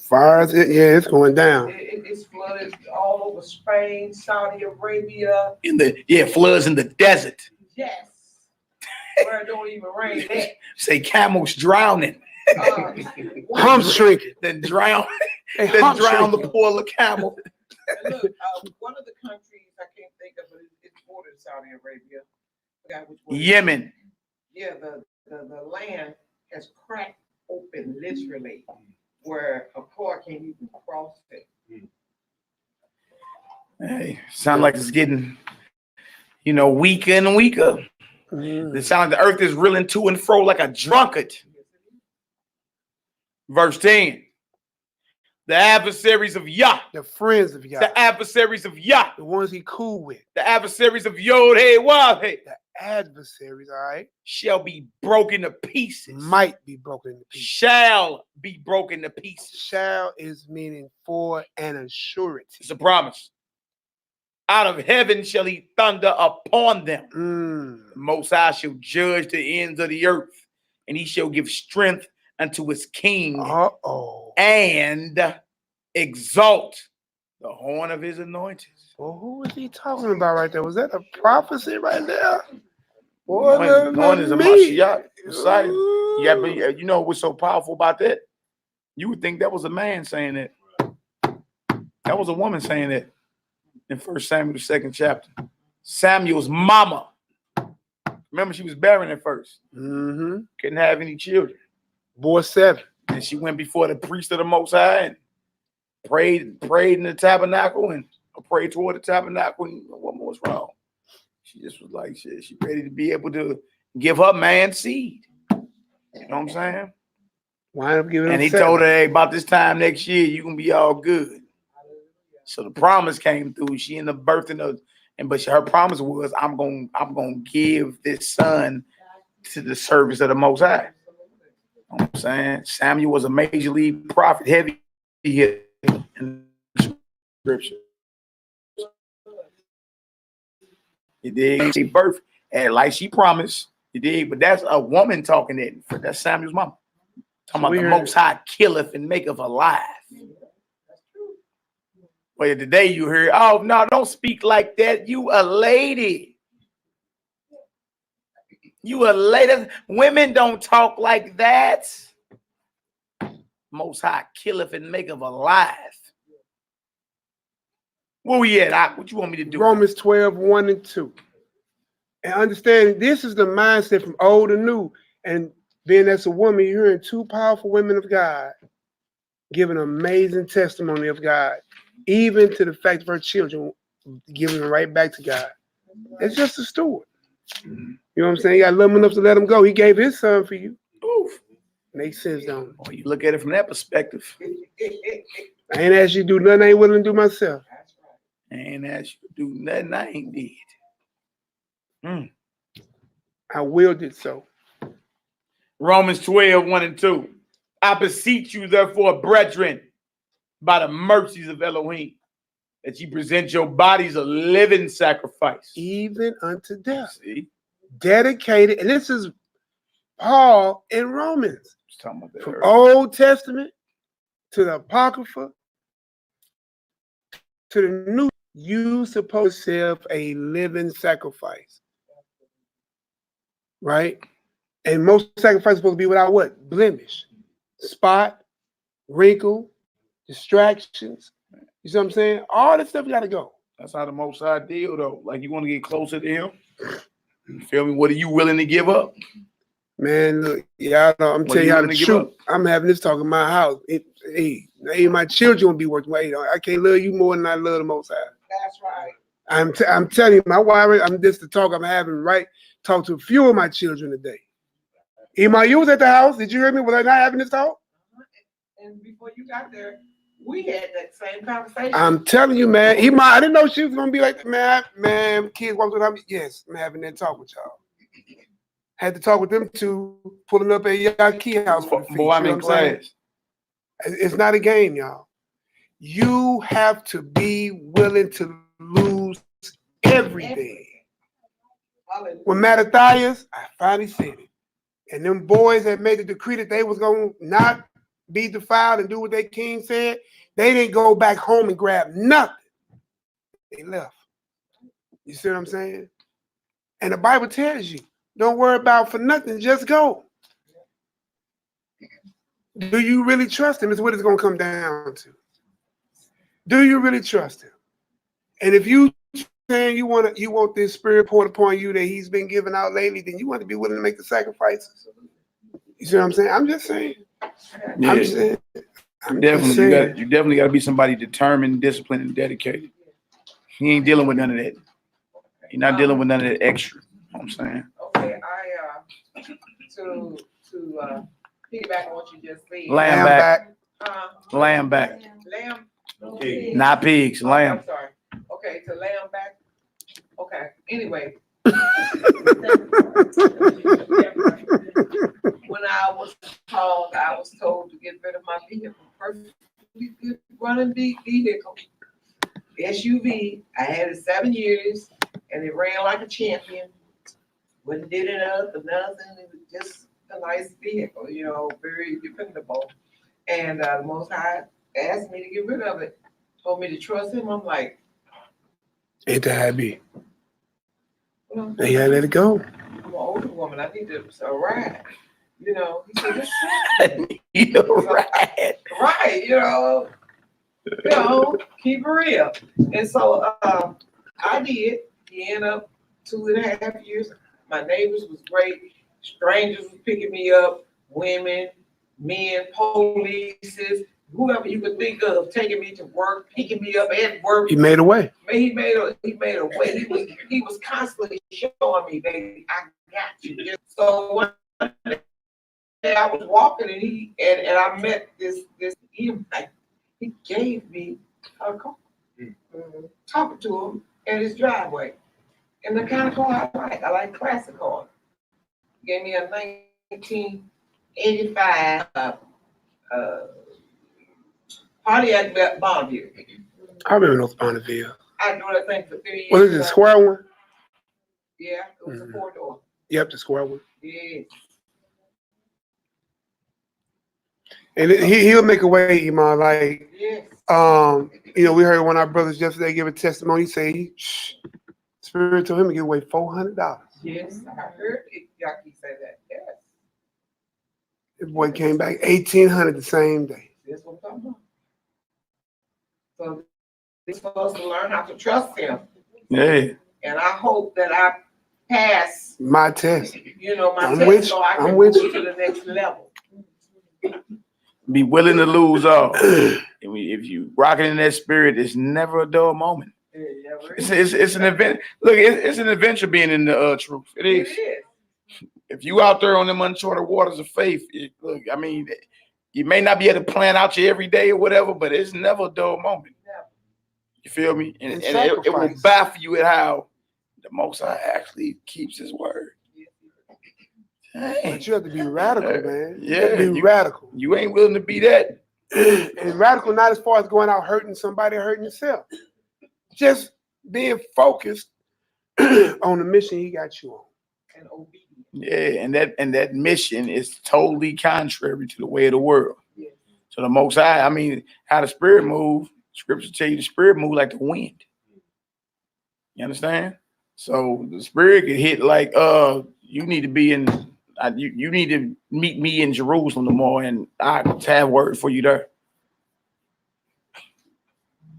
B: Fires, it's going down.
D: It's flooded all over Spain, Saudi Arabia.
C: Floods in the desert.
D: Yes. Where it don't even rain there.
C: Say camels drowning.
B: Humps shrinking.
C: Then drown.
B: Hey,
C: Then
B: humps
C: drown the
B: shrinking.
C: poor camel.
D: And look, one of the countries I can't think of, but it's bordered Saudi Arabia. I forgot which one.
C: Yemen.
D: Yeah, the land has cracked open literally, where a car can't even cross it.
C: Hey, sound like it's getting, weaker and weaker. It sounds like the earth is reeling to and fro like a drunkard. Verse 10. The adversaries of Yah.
B: The friends of Yah.
C: The adversaries of Yah.
B: The ones he cool with.
C: The adversaries of Yod-Heh-Wav-Heh.
B: The adversaries, all right,
C: Shall be broken to pieces.
B: might be broken into pieces.
C: Shall be broken to pieces.
B: Shall is meaning for an assurity.
C: It's a promise. Out of heaven shall he thunder upon them. The Most High shall judge the ends of the earth, and he shall give strength unto his king and exalt the horn of his anointed.
B: Well, who was he talking about right there? Was that a prophecy right there?
C: Anointed is a Mashiach. Messiah. Yeah, but you know what's so powerful about that? You would think that was a man saying that. That was a woman saying that in 1 Samuel, the 2nd chapter. Samuel's mama. Remember, she was barren at first. Couldn't have any children.
B: Boy 7.
C: And she went before the priest of the Most High and prayed in the tabernacle and prayed toward the tabernacle. And what was wrong? She just was like, shit, she ready to be able to give her man seed. You know what I'm saying?
B: Wind up giving
C: and he
B: 7.
C: told her, hey, about this time next year, you're going to be all good. So the promise came through. She ended up birthing but her promise was, I'm going to give this son to the service of the Most High. You know what I'm saying? Samuel was a major league prophet, heavy hit in scripture. He did give birth, and like she promised, he did. But that's a woman talking that. That's Samuel's mama. Talking about the Most High killeth and maketh alive. Well, today you hear, oh no, don't speak like that. You a lady. You a lady. Women don't talk like that. Most High killeth and maketh alive. Where we at? What you want me to do?
B: Romans 12, 1 and 2. And understand, this is the mindset from old to new. And being as a woman, you're hearing two powerful women of God giving amazing testimony of God, even to the fact of her children giving them right back to God. It's just a steward. You know what I'm saying? You got to love him enough to let him go. He gave his son for you.
C: Oof.
B: Makes sense, don't it?
C: Well, you look at it from that perspective.
B: I ain't asked you to do nothing I ain't willing to do myself.
C: I ain't asked you to do nothing I ain't did.
B: I willed it so.
C: Romans 12, 1 and 2. I beseech you, therefore, brethren, by the mercies of Elohim, that you present your bodies a living sacrifice.
B: Even unto death.
C: See?
B: Dedicated. And this is Paul in Romans.
C: Talking about that
B: From
C: earlier.
B: Old Testament to the Apocrypha to the New. You supposed to serve a living sacrifice. Right? And most sacrifices supposed to be without what? Blemish, spot, wrinkle, distractions. You see what I'm saying? All this stuff got to go.
C: That's how the Most High deal, though. Like, you want to get closer to him? You feel me? What are you willing to give up?
B: Man, look, y'all know, I'm telling you how the truth. I'm having this talk in my house. Hey, my children won't be working. Hey, I can't love you more than I love the Most High.
D: That's right.
B: I'm telling you, my wife, I'm just the talk I'm having, right? Talk to a few of my children today. You was at the house. Did you hear me? Was I not having this talk?
D: And before you got there, we had that same conversation.
B: I'm telling you, man. I didn't know she was gonna be like that, man. Kids walk with me. Yes, I'm having that talk with y'all. Had to talk with them two, pulling up at Yaki house for the feast.
C: Boy, I'm in class.
B: It's not a game, y'all. You have to be willing to lose everything.
D: Hallelujah.
B: When Mattathias, I finally said it. And them boys that made the decree that they was going to not be defiled and do what their king said, they didn't go back home and grab nothing. They left. You see what I'm saying? And the Bible tells you, don't worry about for nothing, just go. Do you really trust him is what it's going to come down to. Do you really trust him? And if you saying you want this spirit poured upon you that he's been giving out lately, then you want to be willing to make the sacrifices. You see what I'm saying? I'm just saying.
C: Yeah.
B: I'm saying. I'm
C: Definitely,
B: just saying.
C: you definitely got to be somebody determined, disciplined, and dedicated. He ain't dealing with none of that. He's not dealing with none of that extra. You know what I'm saying?
D: Okay, to piggyback on what you just said.
C: Lamb back. Lamb back.
D: Lamb.
A: Okay.
C: Not pigs, lamb.
D: I'm sorry. Okay, to lamb back. Okay. Anyway. When I was told to get rid of my vehicle, perfectly good running vehicle, SUV. I had it 7 years, and it ran like a champion. Wouldn't did it up or nothing. It was just a nice vehicle, you know, very dependable. And the Most High asked me to get rid of it. Told me to trust him. I'm like,
B: ain't that happy?
D: well,
B: They gotta let it go.
D: I'm an older woman. I need to ride. You know, he said, just
C: You're right.
D: right, you know, keep it real. And so I did. He ended up 2.5 years. My neighbors was great. Strangers was picking me up, women, men, polices, whoever you could think of, taking me to work, picking me up at work.
B: He made a way.
D: He made a way. He was constantly showing me, baby, I got you. So one day I was walking and I met this he gave me a car. Talking to him in his driveway. And the kind of car I like classic car. Gave me a 1985 Pontiac Bonneville.
B: I remember those Bonneville.
D: I drove that thing for 3 years.
B: What is it, square one?
D: Yeah, it was a 4-door.
B: Yep, the square one.
D: Yeah.
B: And he'll make a way, Iman. Like,
D: Yes.
B: you know, we heard one of our brothers yesterday give a testimony. Say, Spirit told him to give away $400.
D: Yes, I heard it. Yaki say that. Yes.
B: The boy came back $1,800 the same day.
D: That's what I'm talking about. So this for us to learn how to trust him.
C: Yeah.
D: And I hope that I pass,
B: My test.
D: you know, my
B: I'm
D: test
B: with
D: so
B: you.
D: I can
B: I'm with
D: move
B: you.
D: to the next level.
C: Be willing to lose all. If you rocking in that spirit, it's never a dull moment.
D: It never is.
C: It's an event. Look, it's an adventure being in the truth. It
D: It
C: is.
D: is.
C: If you out there on them uncharted waters of faith, look, I mean, you may not be able to plan out your everyday or whatever, but it's never a dull moment.
D: Never.
C: You feel me? And
B: And
C: it will
B: sacrifice.
C: baffle you at how the Most High actually keeps his word. Dang.
B: But you have to be radical, man. You
C: Yeah,
B: have to be radical.
C: You ain't willing to be that.
B: And radical not as far as going out hurting somebody or hurting yourself. Just being focused on the mission he got you on.
D: And obedient.
C: Yeah, and that mission is totally contrary to the way of the world.
D: Yes.
C: So the Most High, I mean, how the spirit move, scripture tell you the spirit move like the wind. You understand? So the spirit could hit like, you need to be in, you need to meet me in Jerusalem tomorrow, and I have word for you there.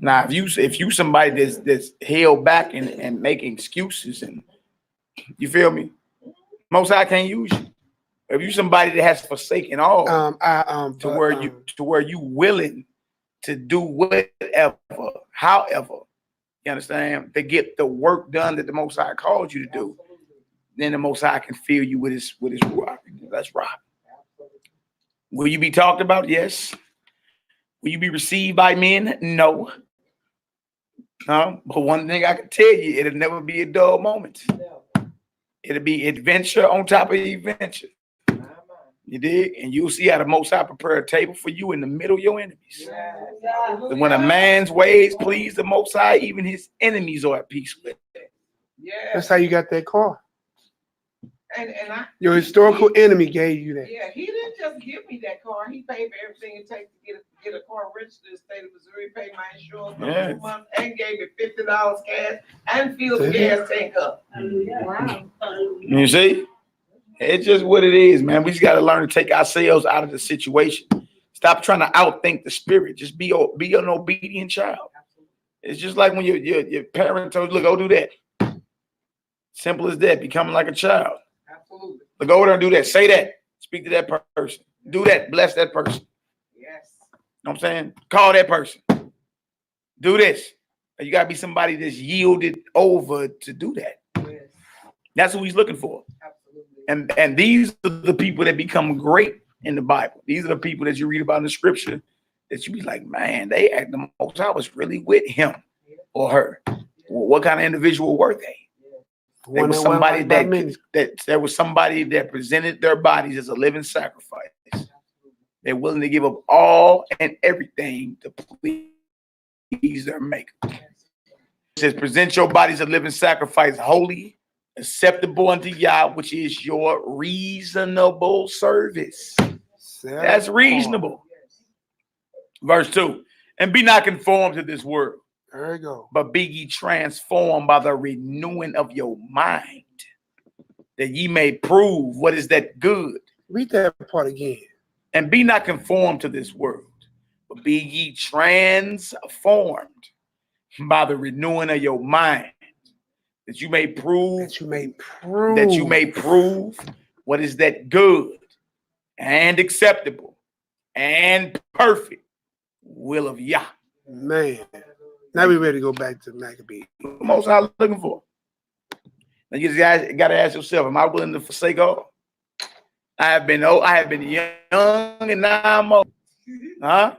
C: Now, if you somebody that's held back and making excuses, and you feel me, Most High can't use you. If you somebody that has forsaken all, to where you willing to do whatever, however, you understand, to get the work done that the Most High called you to do, then the Most High can fill you with his rock. Let's rock. Will you be talked about? Yes. Will you be received by men? No. But one thing I can tell you, it'll never be a dull moment.
D: No.
C: It'll be adventure on top of adventure. You did, and you'll see how the Most High prepare a table for you in the middle of your enemies. And when a man's ways please the Most High, even his enemies are at peace with him.
D: Yeah.
B: That's how you got that car.
D: And
B: Your historical enemy gave you that.
D: yeah, he didn't just give me that car. He paid for everything it takes to get a car registered in the state of Missouri, paid my insurance for 2 months, and gave me $50 cash and filled the gas tank up.
E: Wow.
C: You see? It's just what it is, man. We just got to learn to take ourselves out of the situation. Stop trying to outthink the spirit. Just be an obedient child. It's just like when your parent told you, look, go do that. Simple as that. Becoming like a child.
D: Absolutely.
C: Look over there and do that. Say that. Speak to that person. Do that. Bless that person.
D: Yes.
C: You know what I'm saying? Call that person. Do this. You got to be somebody that's yielded over to do that.
D: Yes.
C: That's what he's looking for.
D: Absolutely.
C: And these are the people that become great in the Bible. These are the people that you read about in the scripture that you be like, man, they act the most. I was really with him or her. Well, what kind of individual were they? There was somebody there was somebody that presented their bodies as a living sacrifice. They're willing to give up all and everything to please their maker. It says, present your bodies a living sacrifice, holy, acceptable unto Yah, which is your reasonable service. That's reasonable. Verse 2. And be not conformed to this world.
B: There you go.
C: But be ye transformed by the renewing of your mind, that ye may prove what is that good.
B: Read that part again.
C: And be not conformed to this world, but be ye transformed by the renewing of your mind, that you may prove what is that good and acceptable and perfect will of Yah.
B: Man. Now we ready to go back to Maccabee.
C: Most I'm looking for. Now you just got to ask yourself, am I willing to forsake all? I have been young and now I'm old. Huh?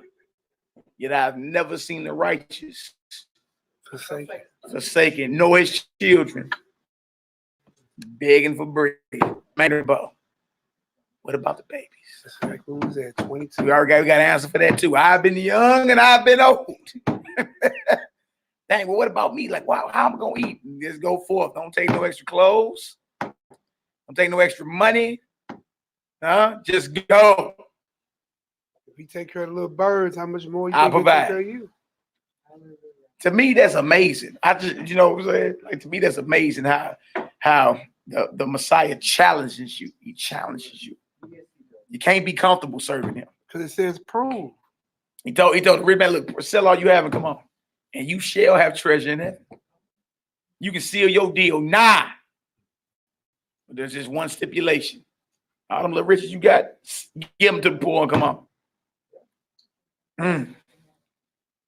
C: Yet I've never seen the righteous forsaken, nor his children begging for bread. Man, what about the babies?
B: That's like, what was that, 22?
C: We already got an answer for that too. I've been young and I've been old. Dang, well, what about me? Like, wow, how am I gonna eat? Just go forth. Don't take no extra clothes. Don't take no extra money. Huh? Just go.
B: If you take care of the little birds, how much more you
C: I'll
B: can
C: provide.
B: take care of you?
C: To me, that's amazing. I just, you know what I'm saying? Like, to me, that's amazing how the Messiah challenges you. He challenges you. You can't be comfortable serving him.
B: Because it says prove.
C: He told the rich man, look, sell all you have and come on. And you shall have treasure in heaven. You can seal your deal. Nah. But there's just one stipulation. All them little riches you got, give them to the poor and come on.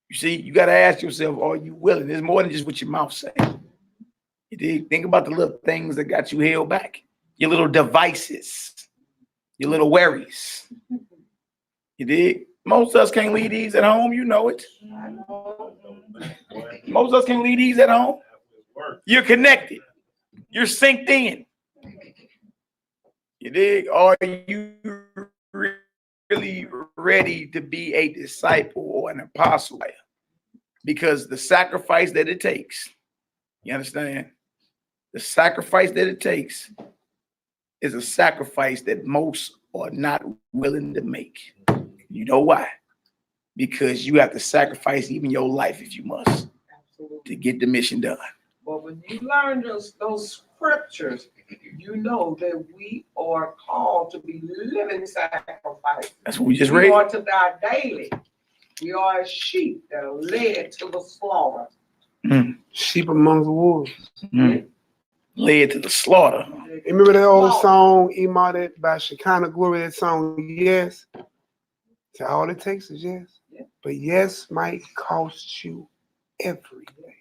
C: You see, you got to ask yourself, are you willing? There's more than just what your mouth say. You dig? Think about the little things that got you held back. Your little devices. Your little worries. You dig? Most of us can't leave these at home. You know it. Most of us can't leave these at home. You're connected. You're synced in. You dig? Are you really ready to be a disciple or an apostle? Because the sacrifice that it takes, you understand? The sacrifice that it takes is a sacrifice that most are not willing to make. You know why? Because you have to sacrifice even your life if you must to get the mission done.
D: But when you learn those scriptures, you know that we are called to be living sacrifices.
C: That's what we just read.
D: We are to die daily. We are as sheep that are led to the slaughter.
B: Sheep among the wolves.
C: Led to the slaughter.
B: You remember that old song, Imadet by Shekinah Glory, that song, Yes? So all it takes is yes.
D: Yeah.
B: But yes might cost you everything.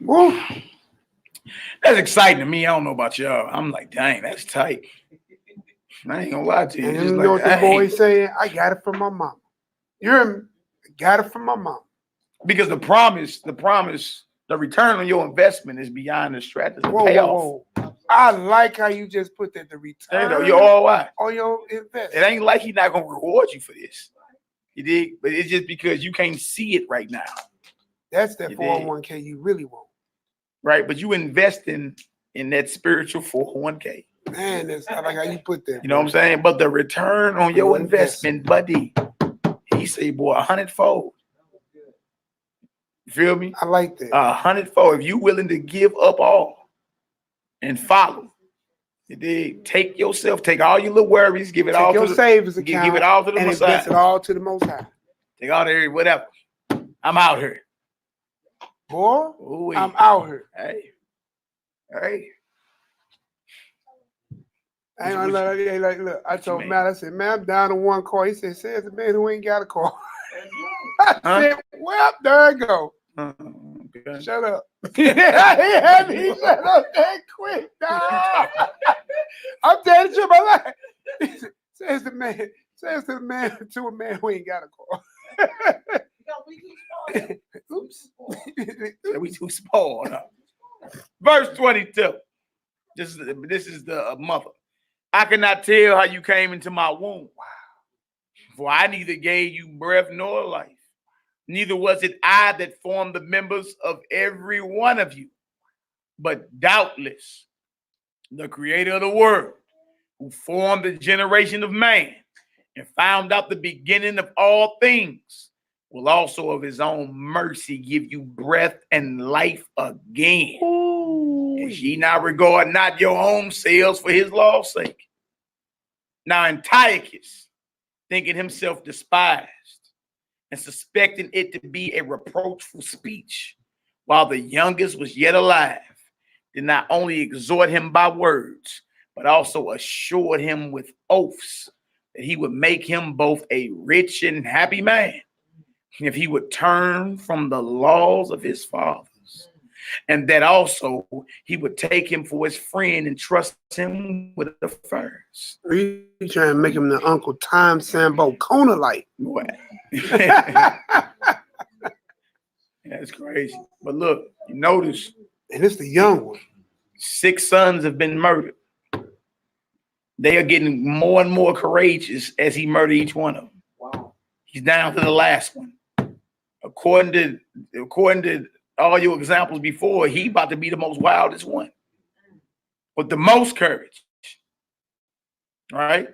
B: Woo.
C: That's exciting to me. I don't know about y'all. I'm like, dang, that's tight. I ain't gonna lie to you.
B: And
C: Just
B: you
C: like,
B: know what the boy saying? I got it from my mama. You hear me? I got it from my mama.
C: Because the promise, the return on your investment is beyond the strategy.
B: Whoa,
C: Payoff.
B: whoa, whoa. I like how you just put that, the return
C: Your ROI.
B: on your
C: It
B: investment.
C: ain't like he's not gonna reward you for this. You dig? But it's just because you can't see it right now.
B: That's that
C: You
B: 401k you really want.
C: Right? But you investing in that spiritual 401k.
B: Man, I like how you put that.
C: You know what I'm saying? But the return on your
B: Your
C: investment, buddy, he say, boy, 100-fold. You feel me?
B: I like that.
C: 100-fold. If you willing to give up all and follow, you dig? Take yourself, take all your little worries, give it all
B: Take
C: to
B: your savings
C: give
B: account
C: it all to the
B: and
C: Messiah.
B: invest it all to the Most High.
C: Take all the whatever. I'm out here.
B: Boy,
C: Ooh-wee.
B: I'm out here.
C: Hey.
B: I ain't gonna look. I told Matt, I said, man, I'm down to one car. He said, says the man who ain't got a car. I said, well, there I go.
C: Okay.
B: Shut up. He had me shut up that quick, dog. I'm telling you my life. Says the man to a man who ain't got a car. Oops.
C: We too spoiled. Verse 22. This is the mother. I cannot tell how you came into my womb. For I neither gave you breath nor life. Neither was it I that formed the members of every one of you. But doubtless, the creator of the world, who formed the generation of man and found out the beginning of all things, will also of his own mercy give you breath and life again. As ye now regard not your own selves for his law's sake. Now Antiochus, thinking himself despised and suspecting it to be a reproachful speech, while the youngest was yet alive, did not only exhort him by words, but also assured him with oaths that he would make him both a rich and happy man if he would turn from the laws of his fathers, and that also he would take him for his friend and trust him with the affairs.
B: You trying to make him the Uncle Tom Sambo Kona like.
C: That's crazy. But look, you notice,
B: and it's the young one.
C: 6 sons have been murdered. They are getting more and more courageous as he murdered each one of them.
D: Wow.
C: He's down to the last one. According to all your examples before, he about to be the most wildest one with the most courage. All right.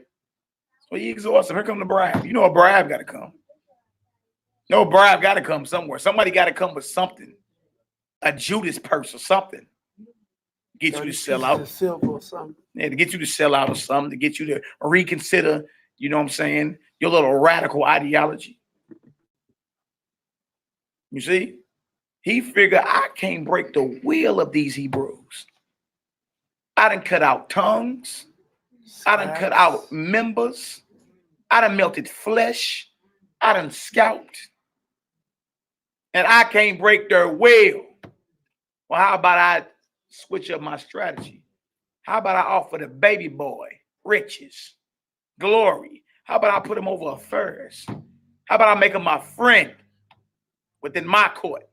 C: So he exhausts him. Here come the bribe. You know a bribe got to come. No, a bribe got to come somewhere. Somebody got to come with something. A Judas purse or something. Get you to sell out.
B: Silver or something.
C: Yeah, to get you to sell out or something, to get you to reconsider, you know what I'm saying, your little radical ideology. You see? He figured, I can't break the will of these Hebrews. I done cut out tongues. I done cut out members. I done melted flesh. I done scalped. And I can't break their will. Well, how about I switch up my strategy? How about I offer the baby boy riches, glory? How about I put him over affairs? How about I make him my friend within my court?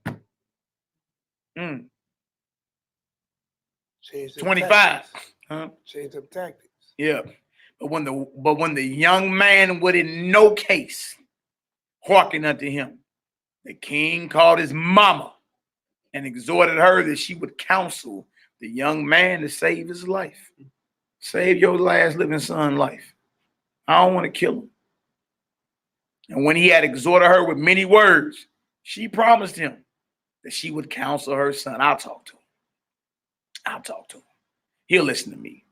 C: 25. Huh?
B: Change up tactics.
C: Yeah. But when the young man would in no case hearken unto him, the king called his mama and exhorted her that she would counsel the young man to save his life. Save your last living son life. I don't want to kill him. And when he had exhorted her with many words, she promised him that she would counsel her son. I'll talk to him. He'll listen to me.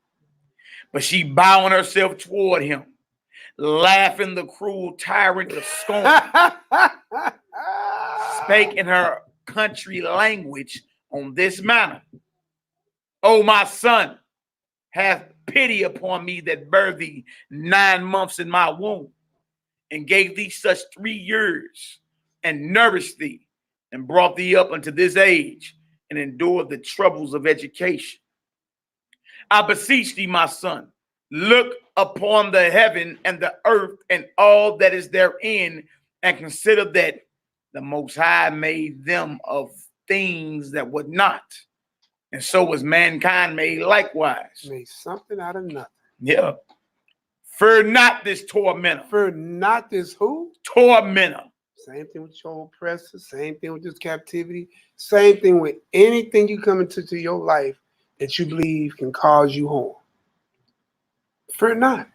C: But she bowing herself toward him, laughing the cruel tyrant of scorn, spake in her country language on this manner. O my son, have pity upon me that bare thee 9 months in my womb, and gave thee such 3 years, and nourished thee, and brought thee up unto this age, and endured the troubles of education. I beseech thee, my son, look upon the heaven and the earth and all that is therein, and consider that the Most High made them of things that were not, and so was mankind made likewise.
B: Made something out of nothing.
C: Yeah. Fear not this tormentor.
B: Fear not this who?
C: Tormentor.
B: Same thing with your oppressor. Same thing with this captivity. Same thing with anything you come into your life that you believe can cause you harm. Fear not.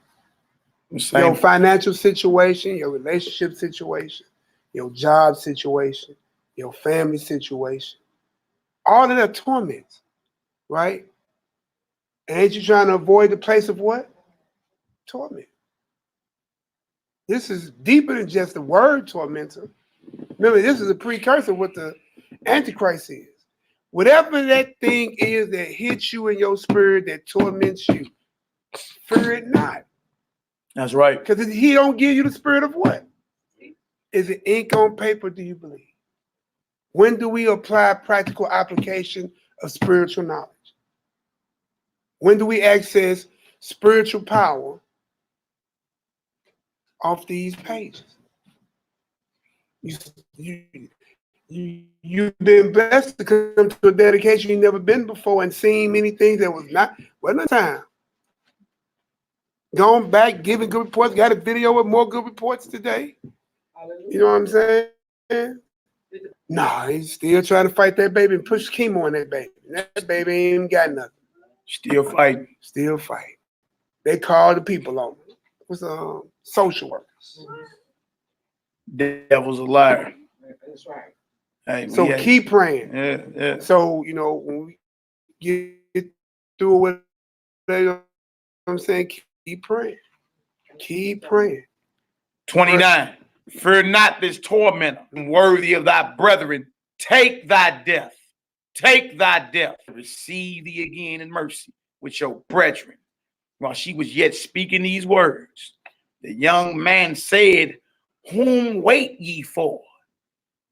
B: Your financial situation, your relationship situation, your job situation, your family situation. All of that torments, right? Ain't you trying to avoid the place of what? Torment. This is deeper than just the word tormentor. Remember, this is a precursor of what the Antichrist is. Whatever that thing is that hits you in your spirit that torments you, fear it not.
C: That's right.
B: Because he don't give you the spirit of what? Is it ink on paper, do you believe? When do we apply practical application of spiritual knowledge? When do we access spiritual power off these pages? You've been blessed to come to a dedication you've never been before and seen many things that wasn't a time. Going back, giving good reports, got a video with more good reports today. You know what I'm saying? Nah, he's still trying to fight that baby and push chemo on that baby. That baby ain't even got nothing.
C: Still fighting.
B: Still fighting. They call the people on it. What's social workers.
C: Devil's a liar.
D: That's right.
C: Hey,
B: So keep praying.
C: Yeah.
B: So, when we get through what I'm saying, keep praying. Keep praying.
C: 29. Fear not this tormentor, worthy of thy brethren. Take thy death. Take thy death. Receive thee again in mercy with your brethren. While she was yet speaking these words, the young man said, whom wait ye for?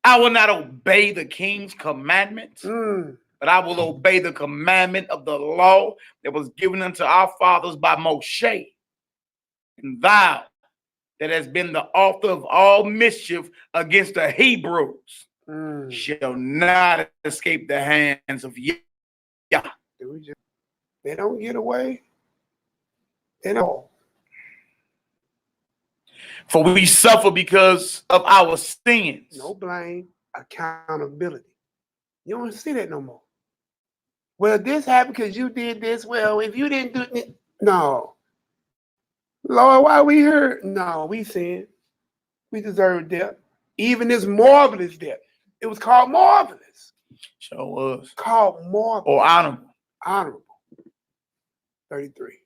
C: I will not obey the king's commandments, but I will obey the commandment of the law that was given unto our fathers by Moshe. And thou, that has been the author of all mischief against the Hebrews, shall not escape the hands of Yah.
B: They don't get away. They don't.
C: For we suffer because of our sins.
B: No blame, accountability. You don't see that no more. Well, this happened because you did this. Well, if you didn't do it, no. Lord, why are we here? No, we sinned. We deserve death. Even this marvelous death. It was called marvelous.
C: Sure was.
B: Called marvelous.
C: Or honorable.
B: Honorable. 33.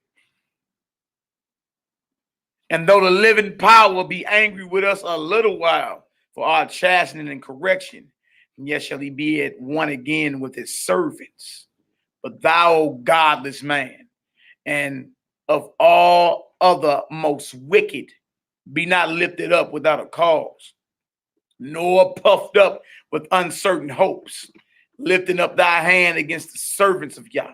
C: And though the living power be angry with us a little while for our chastening and correction, yet shall he be at one again with his servants. But thou, O godless man, and of all other most wicked, be not lifted up without a cause, nor puffed up with uncertain hopes, lifting up thy hand against the servants of Yah.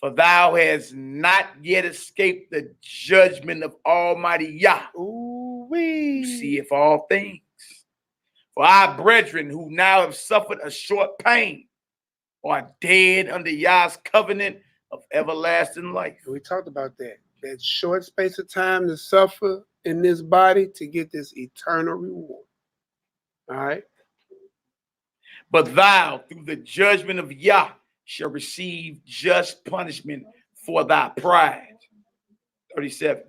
C: For thou hast not yet escaped the judgment of Almighty Yah, who seeth all things. For our brethren who now have suffered a short pain are dead under Yah's covenant of everlasting life.
B: We talked about that. That short space of time to suffer in this body to get this eternal reward. All right?
C: But thou, through the judgment of Yah, shall receive just punishment for thy pride. 37.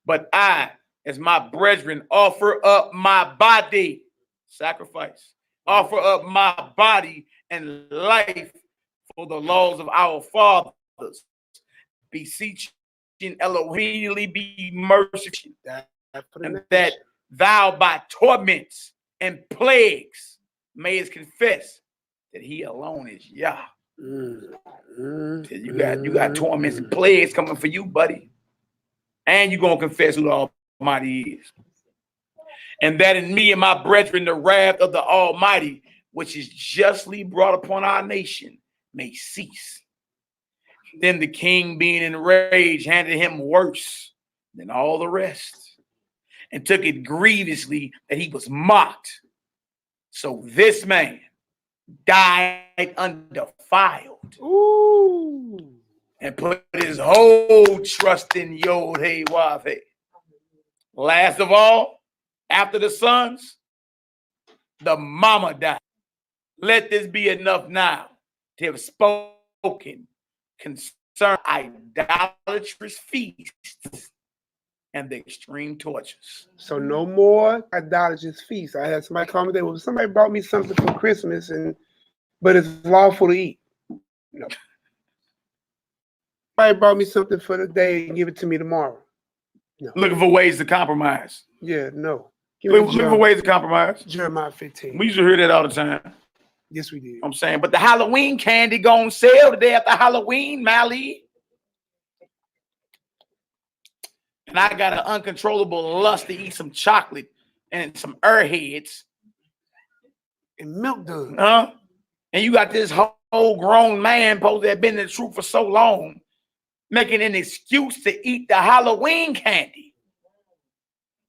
C: But I, as my brethren, offer up my body, sacrifice, offer up my body and life for the laws of our fathers, beseeching Elohim be merciful, and that thou by torments and plagues mayest confess that he alone is Yah. You got torments and plagues coming for you, buddy. And you're going to confess who the Almighty is. And that in me and my brethren, the wrath of the Almighty, which is justly brought upon our nation, may cease. Then the king, being enraged, handed him worse than all the rest, and took it grievously that he was mocked. So this man died undefiled
B: Ooh.
C: and put his whole trust in YAHUDAHS. Last of all, after the sons, the mama died. Let this be enough now to have spoken concerning idolatrous feasts and the extreme tortures.
B: So no more idolatrous feasts. I had somebody call me there. Well, somebody brought me something for Christmas, but it's lawful to eat. No. Somebody brought me something for the day and give it to me tomorrow. No.
C: Looking for ways to compromise.
B: Yeah, no. Give me
C: Looking for ways to compromise.
B: Jeremiah 15.
C: We used to hear that all the time.
B: Yes, we did.
C: I'm saying, but the Halloween candy gonna sell the day after Halloween, Malaki. And I got an uncontrollable lust to eat some chocolate and some airheads.
B: And milk duds.
C: Huh? And you got this whole grown man supposed to have been in the truth for so long, making an excuse to eat the Halloween candy.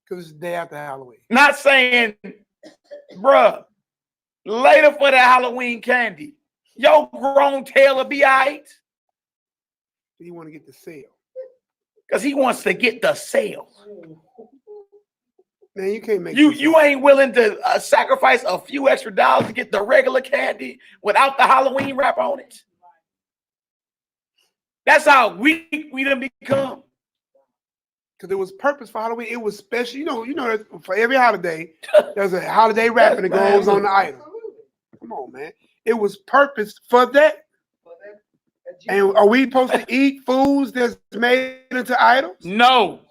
B: Because it's the day after Halloween.
C: Not saying, bruh, later for the Halloween candy, your grown tail will be all right.
B: You want to get the sale.
C: Because he wants to get the sale.
B: Man, you can't make
C: You ain't willing to sacrifice a few extra dollars to get the regular candy without the Halloween wrap on it. That's how weak we done become.
B: Because there was purpose for Halloween. It was special. You know that for every holiday, there's a holiday wrapping that goes on the item. Come on, man. It was purpose for that. And are we supposed to eat foods that's made into idols?
C: No.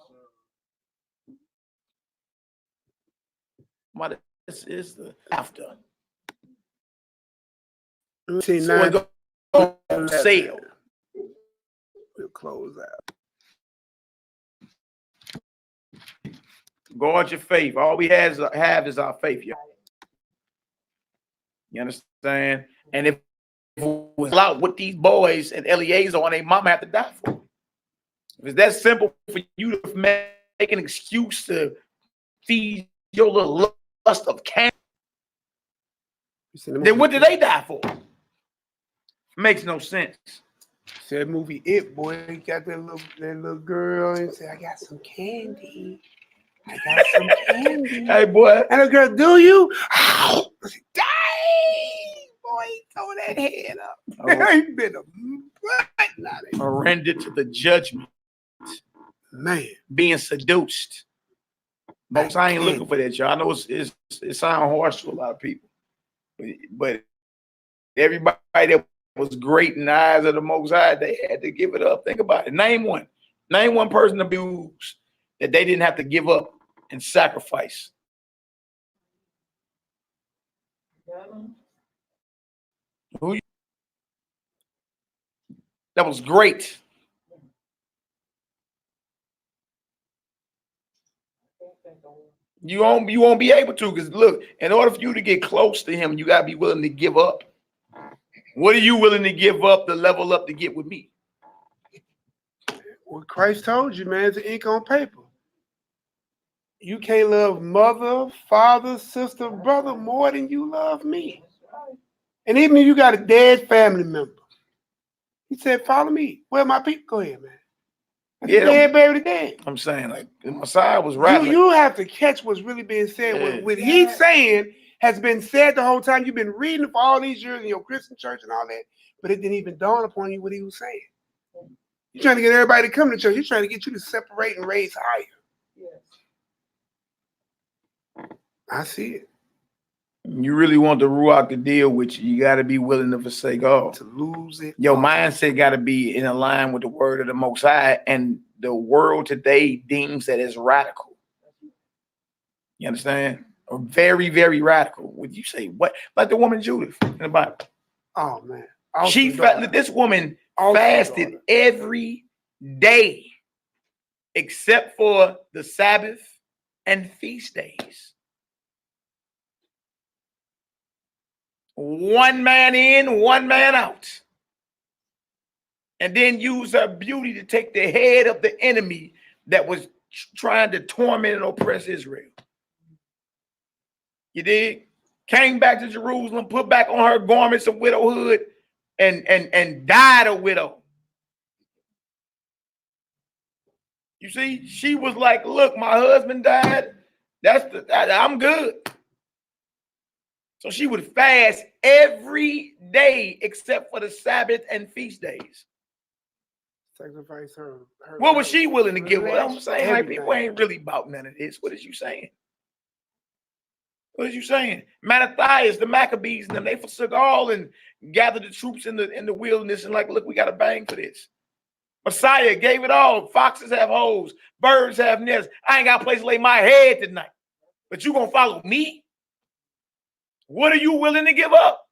C: What this is the after.
B: See,
C: So
B: now,
C: it go on sale.
B: We'll close out.
C: Guard your faith. All we have is our faith, y'all. You understand? And if it was out with these boys and Eliezer on their mama have to die for. If it's that simple for you to make an excuse to feed your little lust of cancer, then what did they die for? Makes no sense.
B: See that movie It, boy, he got that little girl and said, I got some candy. I got some candy.
C: Hey, boy.
B: And the girl, do you? I said, dang, boy, he tore that head up.
C: Oh.
B: He been a
C: Surrendered to the judgment.
B: man.
C: Being seduced. Most I ain't looking for that, y'all. I know it sounds harsh to a lot of people. But everybody that was great in the eyes of the Most High, they had to give it up. Think about it. Name one. Name one person abused that they didn't have to give up and sacrifice. Who? That was great. You won't be able to, because look, in order for you to get close to him, you gotta be willing to give up. What are you willing to give up to level up to get with me?
B: What Christ told you, man, is the ink on paper. You can't love mother, father, sister, brother more than you love me. And even if you got a dead family member, he said, follow me. Where my people? Go ahead, man.
C: Yeah,
B: dead, buried the dead.
C: I'm saying, like, the Messiah was right.
B: You have to catch what's really being said.
C: Yeah.
B: What he's saying has been said the whole time. You've been reading for all these years in your Christian church and all that, but it didn't even dawn upon you what he was saying. You're trying to get everybody to come to church. He's trying to get you to separate and raise higher. Yes. I see it.
C: You really want the Ruach to deal with you, you got to be willing to forsake all.
B: To lose it.
C: Your mindset got to be in line with the word of the Most High, and the world today deems that as radical. You understand? Or very, very radical. Would you say what? Like the woman Judith in the Bible.
B: Oh man.
C: This woman fasted every day except for the Sabbath and feast days. One man in, one man out. And then use her beauty to take the head of the enemy that was trying to torment and oppress Israel. You dig? came back to Jerusalem, put back on her garments of widowhood, and died a widow. You see, she was like, look, my husband died. I'm good. So she would fast every day except for the Sabbath and feast days.
B: Sacrifice her.
C: What was she willing to give? What I'm saying, like,
B: Everything.
C: people ain't really about none of this. What is you saying? What is you saying? Mattathias, the Maccabees, and them, they forsook all and gathered the troops in the wilderness and like, look, we got to bang for this. Messiah gave it all. Foxes have holes. Birds have nests. I ain't got a place to lay my head tonight. But you gonna follow me? What are you willing to give up?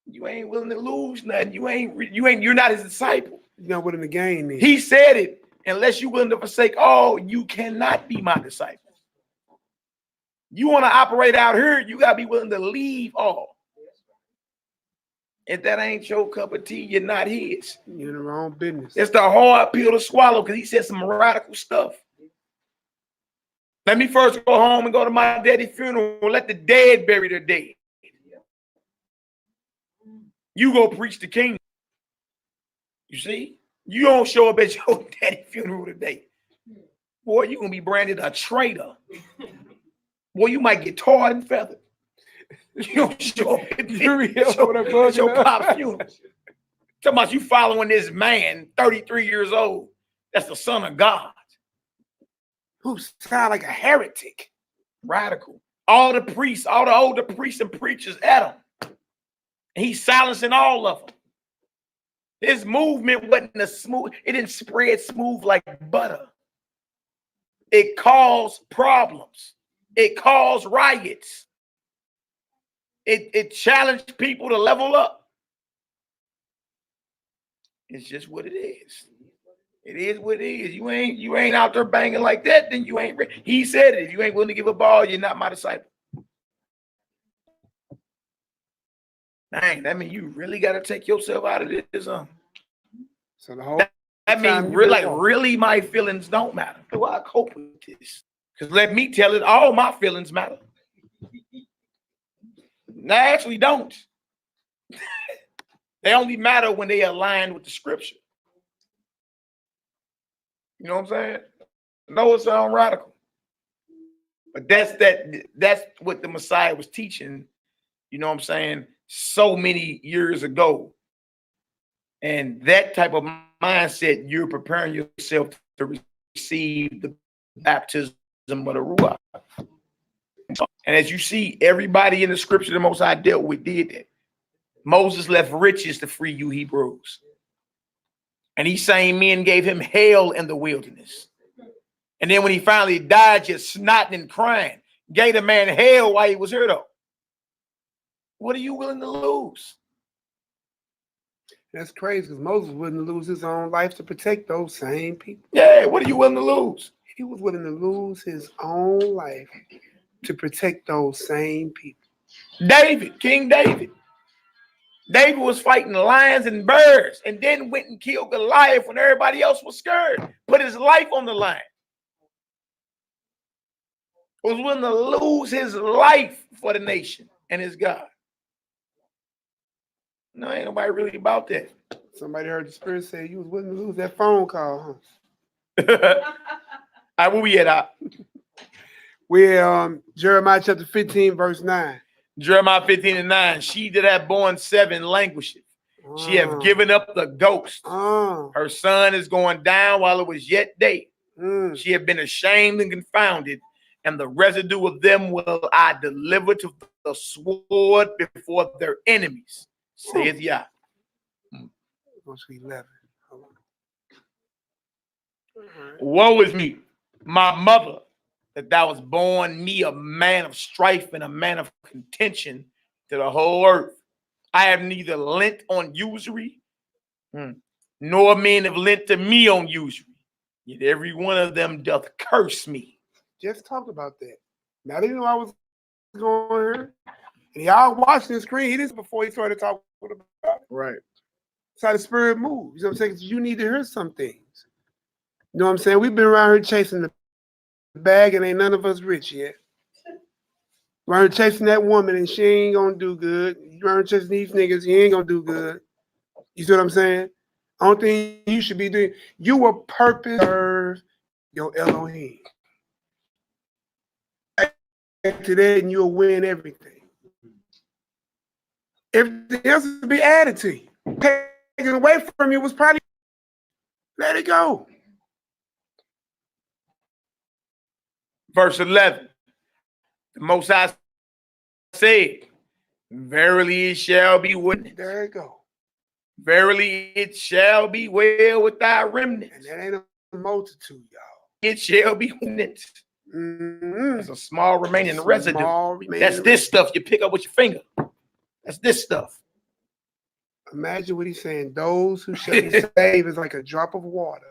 C: You ain't willing to lose nothing. You're not his disciple.
B: You're not willing to gain then.
C: He said it. Unless you're willing to forsake all, you cannot be my disciple. You want to operate out here, you gotta be willing to leave all. If that ain't your cup of tea, you're not his.
B: You're in the wrong business.
C: It's the hard pill to swallow because he said some radical stuff. Let me first go home and go to my daddy's funeral and let the dead bury their dead. You go preach the kingdom. You see? You don't show up at your daddy's funeral today. Boy, you're going to be branded a traitor. Boy, you might get tarred and feathered. You don't show up at your pop's funeral. Talking about you following this man, 33 years old. That's the son of God.
B: Who sound like a heretic.
C: Radical. All the priests, all the older priests and preachers at him. And he's silencing all of them. His movement wasn't it didn't spread smooth like butter. It caused problems. It caused riots. It challenged people to level up. It's just what it is. It is what it is. You ain't out there banging like that, then you ain't ready. He said it. If you ain't willing to give a ball, you're not my disciple. Dang, that means you really got to take yourself out of this. So
B: the whole
C: that means really my feelings don't matter. Do I cope with this? Because let me tell it, all my feelings matter. They actually don't. They only matter when they align with the scripture. You know what I'm saying? No, it sounds radical. But that's what the Messiah was teaching, you know what I'm saying, so many years ago. And that type of mindset, you're preparing yourself to receive the baptism of the Ruach. And as you see, everybody in the scripture the Most High dealt with did that. Moses left riches to free you Hebrews. And these same men gave him hell in the wilderness. And then when he finally died, just snotting and crying, gave the man hell while he was here though. What are you willing to lose?
B: That's crazy because Moses wouldn't lose his own life to protect those same people.
C: Yeah, what are you willing to lose?
B: He was willing to lose his own life to protect those same people.
C: David, King David. David was fighting lions and birds and then went and killed Goliath when everybody else was scared. Put his life on the line. Was willing to lose his life for the nation and his God. No, ain't nobody really about that.
B: Somebody heard the Spirit say you was willing to lose that phone call, huh?
C: All right, where we at?
B: We're Jeremiah chapter 15, verse 9.
C: Jeremiah 15:9. She that hath borne 7 languisheth. She have given up the ghost. Her son is going down while it was yet day. She have been ashamed and confounded, and the residue of them will I deliver to the sword before their enemies, saith Yah.
B: Verse 11.
C: Woe is me, my mother, that thou was born me a man of strife and a man of contention to the whole earth. I have neither lent on usury, nor men have lent to me on usury. Yet every one of them doth curse me.
B: Just talk about that. Now they knew I was going here. And y'all watching the screen. He didn't before he started talking about it.
C: Right.
B: That's how the Spirit moves. You know what I'm saying? You need to hear some things. You know what I'm saying? We've been around here chasing the bag and ain't none of us rich yet. Run chasing that woman and she ain't gonna do good. You run chasing these niggas, he ain't gonna do good. You see what I'm saying? Only thing you should be doing, you will purpose serve your Elohim. To that, and you'll win everything. Everything else will be added to you. Taken away from you was probably let it go.
C: Verse 11. The Most High said, verily it shall be witnessed.
B: There you go.
C: Verily it shall be well with thy remnants.
B: And that ain't a multitude, y'all.
C: It shall be witnessed.
B: Mm-hmm.
C: There's a small remaining residue.
B: Remaining
C: That's this stuff you pick up with your finger. That's this stuff.
B: Imagine what he's saying. Those who shall be saved is like a drop of water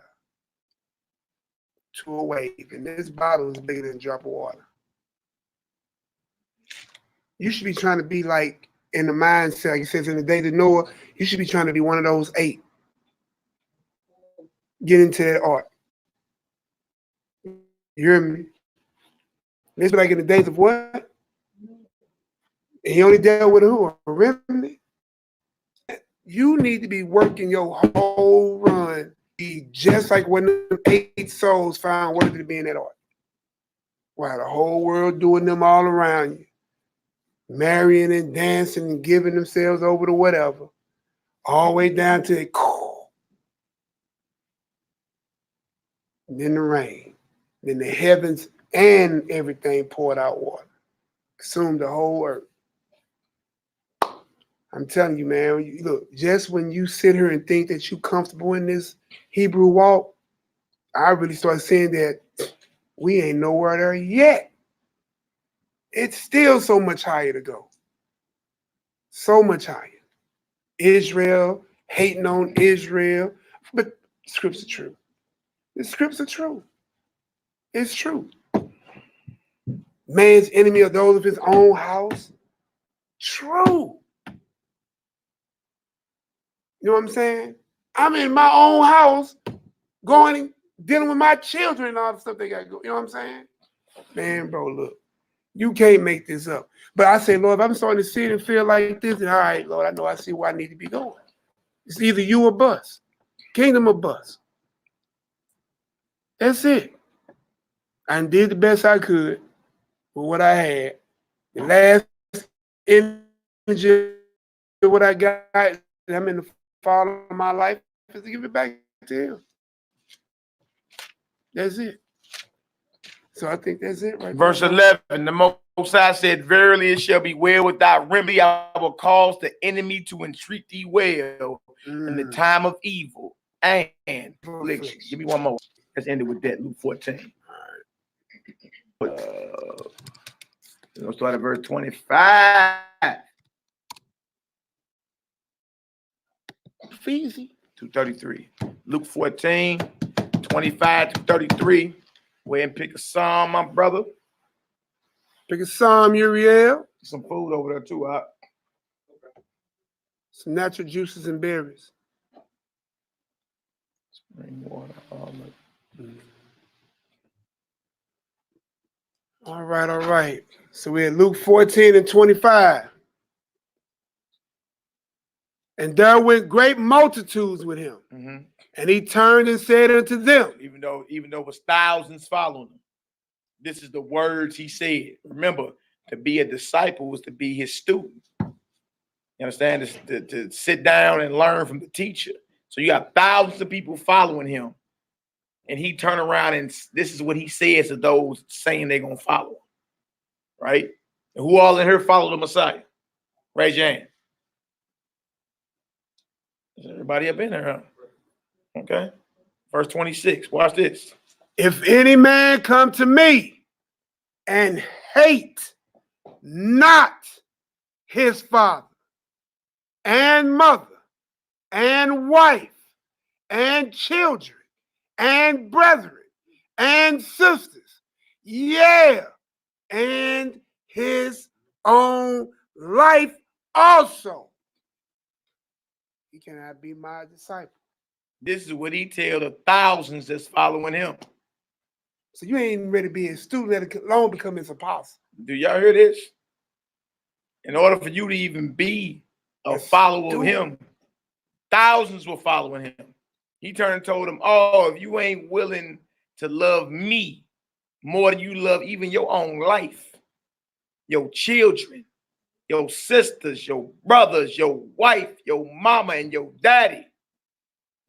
B: to a wave. And this bottle is bigger than a drop of water. You should be trying to be like in the mindset, like it says in the days of Noah, you should be trying to be one of those 8. Get into that art. You hear me? This be like in the days of what? And he only dealt with who? A remnant? You need to be working your whole run, be just like when the 8 souls found worthy to be in that art. While the whole world doing them all around you, marrying and dancing and giving themselves over to whatever, all the way down to the cool. Then the rain, then the heavens and everything poured out water, consumed the whole earth. I'm telling you, man, look, just when you sit here and think that you're comfortable in this Hebrew walk, I really start saying that we ain't nowhere there yet. It's still so much higher to go. So much higher. Israel, hating on Israel, but the scripts are true. The scripts are true. It's true. Man's enemy are those of his own house. True. You know what I'm saying? I'm in my own house going and dealing with my children and all the stuff they got to go. You know what I'm saying? Man, bro, look. You can't make this up. But I say, Lord, if I'm starting to see it and feel like this, then all right, Lord, I know I see where I need to be going. It's either you or bust. Kingdom or bust. That's it. I did the best I could with what I had. The last image of what I got, I'm in the fall of my life, is to give it back to him. That's it. So I think that's it right
C: Verse
B: there.
C: 11, the Most High said, verily it shall be well with thy remedy. I will cause the enemy to entreat thee well in the time of evil and affliction. Give me one more. Let's end it with that, Luke 14. All right. We'll start at verse 25.
B: Easy.
C: 233. Luke 14, 25 to 33. Go ahead and pick a psalm, my brother.
B: Pick a psalm, Uriel.
C: Some food over there too, huh?
B: Some natural juices and berries.
C: Spring water,
B: All right, all right. So we're at Luke 14 and 25. And there went great multitudes with him.
C: Mm-hmm.
B: And he turned and said unto them,
C: Even though it was thousands following him, this is the words he said. Remember, to be a disciple was to be his student. You understand? To sit down and learn from the teacher. So you got thousands of people following him. And he turned around and this is what he says to those saying they're going to follow him. Right? And who all in here follow the Messiah? Raise your hand. Is everybody up in there, huh? Okay. Verse 26. Watch this.
B: if any man come to me and hate not his father and mother and wife and children and brethren and sisters, yeah, and his own life also, he cannot be my disciple.
C: This is what he tell the thousands that's following him.
B: So you ain't ready to be a student, let alone become his apostle.
C: Do y'all hear this? In order for you to even be a
B: That's
C: follower of
B: stupid.
C: him, thousands were following him. He turned and told them, oh, if you ain't willing to love me more than you love even your own life, your children, your sisters, your brothers, your wife, your mama, and your daddy,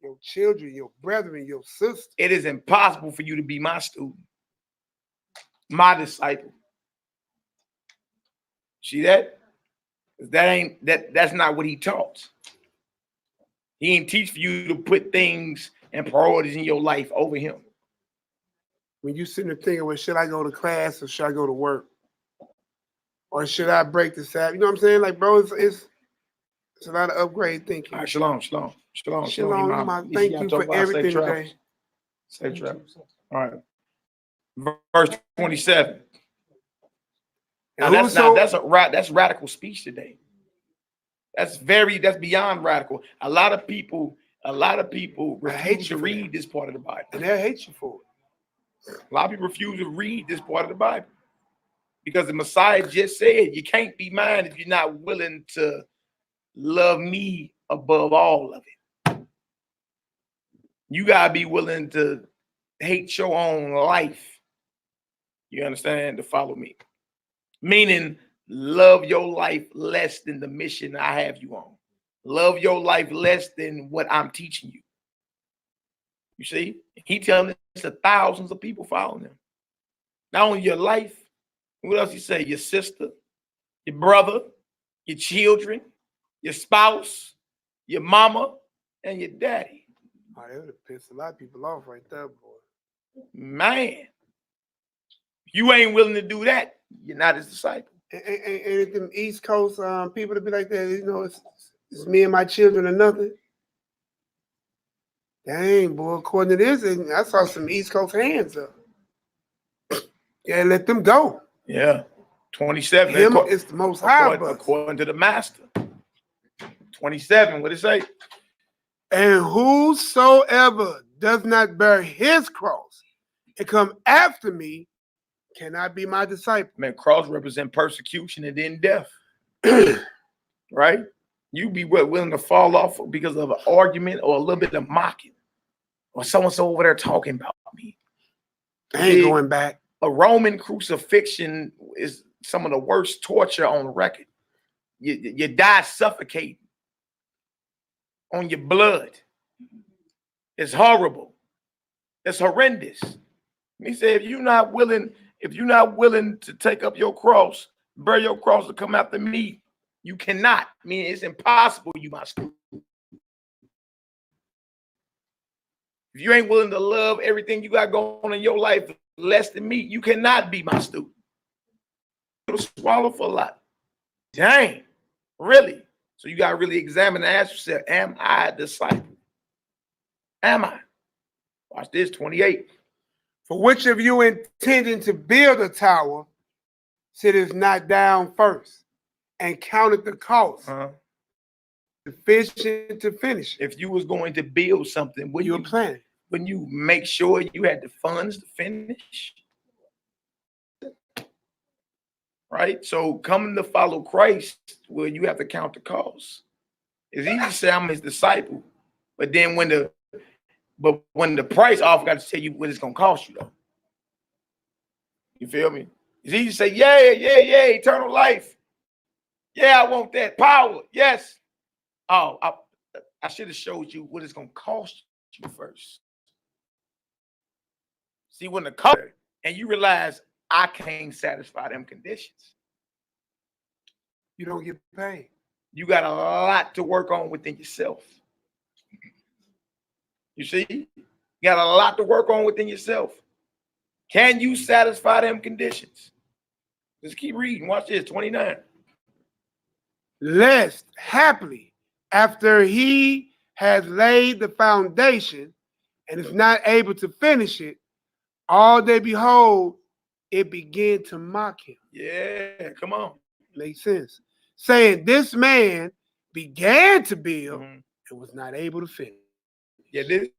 B: Your children, your brethren, your sister.
C: it is impossible for you to be my student, my disciple. See that? That's not what he taught. He didn't teach for you to put things and priorities in your life over him.
B: When you sitting there thinking, well, should I go to class or should I go to work? Or should I break the Sabbath? You know what I'm saying? Like, bro, it's a lot of upgrade thinking.
C: All right, shalom, shalom, shalom,
B: Shalom,
C: Imam.
B: Imam. Thank you for everything today.
C: Safe travels. All right. Verse 27. Now that's radical speech today. That's beyond radical. A lot of people refuse to read this part of the Bible.
B: And they'll hate you for it.
C: A lot of people refuse to read this part of the Bible because the Messiah just said, you can't be mine if you're not willing to love me above all of it. You gotta be willing to hate your own life. You understand? To follow me. Meaning, love your life less than the mission I have you on. Love your life less than what I'm teaching you. You see? He telling us that thousands of people following him. Not only your life, what else he say? Your sister, your brother, your children, your spouse, your mama, and your daddy.
B: Oh, that would have pissed a lot of people off right there, boy.
C: Man, if you ain't willing to do that, you're not his disciple.
B: And them East Coast people to be like that, you know, it's me and my children or nothing. Dang, boy, according to this, I saw some East Coast hands up. Yeah, let them go.
C: Yeah, 27.
B: Him is the most high,
C: according to the master. 27, what it say?
B: And whosoever does not bear his cross and come after me cannot be my disciple.
C: Man, cross represent persecution and then death. Right? You be willing to fall off because of an argument or a little bit of mocking. Or so-and-so over there talking about me.
B: I ain't going back.
C: A Roman crucifixion is some of the worst torture on record. You die suffocating on your blood. It's horrible. It's horrendous. He said, if you're not willing to take up your cross, bear your cross to come after me, you cannot. I mean, it's impossible you my student. If you ain't willing to love everything you got going on in your life less than me, you cannot be my student. It'll swallow for a lot. Dang, really? So you got to really examine and ask yourself, am I a disciple? Am I? Watch this, 28.
B: For which of you intending to build a tower, sitteth not down first and counted the cost, sufficient to finish it.
C: If you was going to build something, wouldn't you make sure you had the funds to finish? Right? So coming to follow Christ, well, you have to count the cost. It's easy to say I'm his disciple, but then when the price offer got to tell you what it's gonna cost you though. You feel me? It's easy to say, yeah, eternal life. Yeah, I want that power. Yes. Oh, I should have showed you what it's gonna cost you first. See, when the cost, and you realize I can't satisfy them conditions,
B: you don't get paid.
C: You got a lot to work on within yourself. You see, you got a lot to work on within yourself. Can you satisfy them conditions? Just keep reading. Watch this, 29.
B: Lest happily, after he has laid the foundation and is not able to finish it, all they behold, it began to mock him.
C: Yeah, come on.
B: Makes sense. Saying this man began to build and was not able to finish.
C: Yeah, this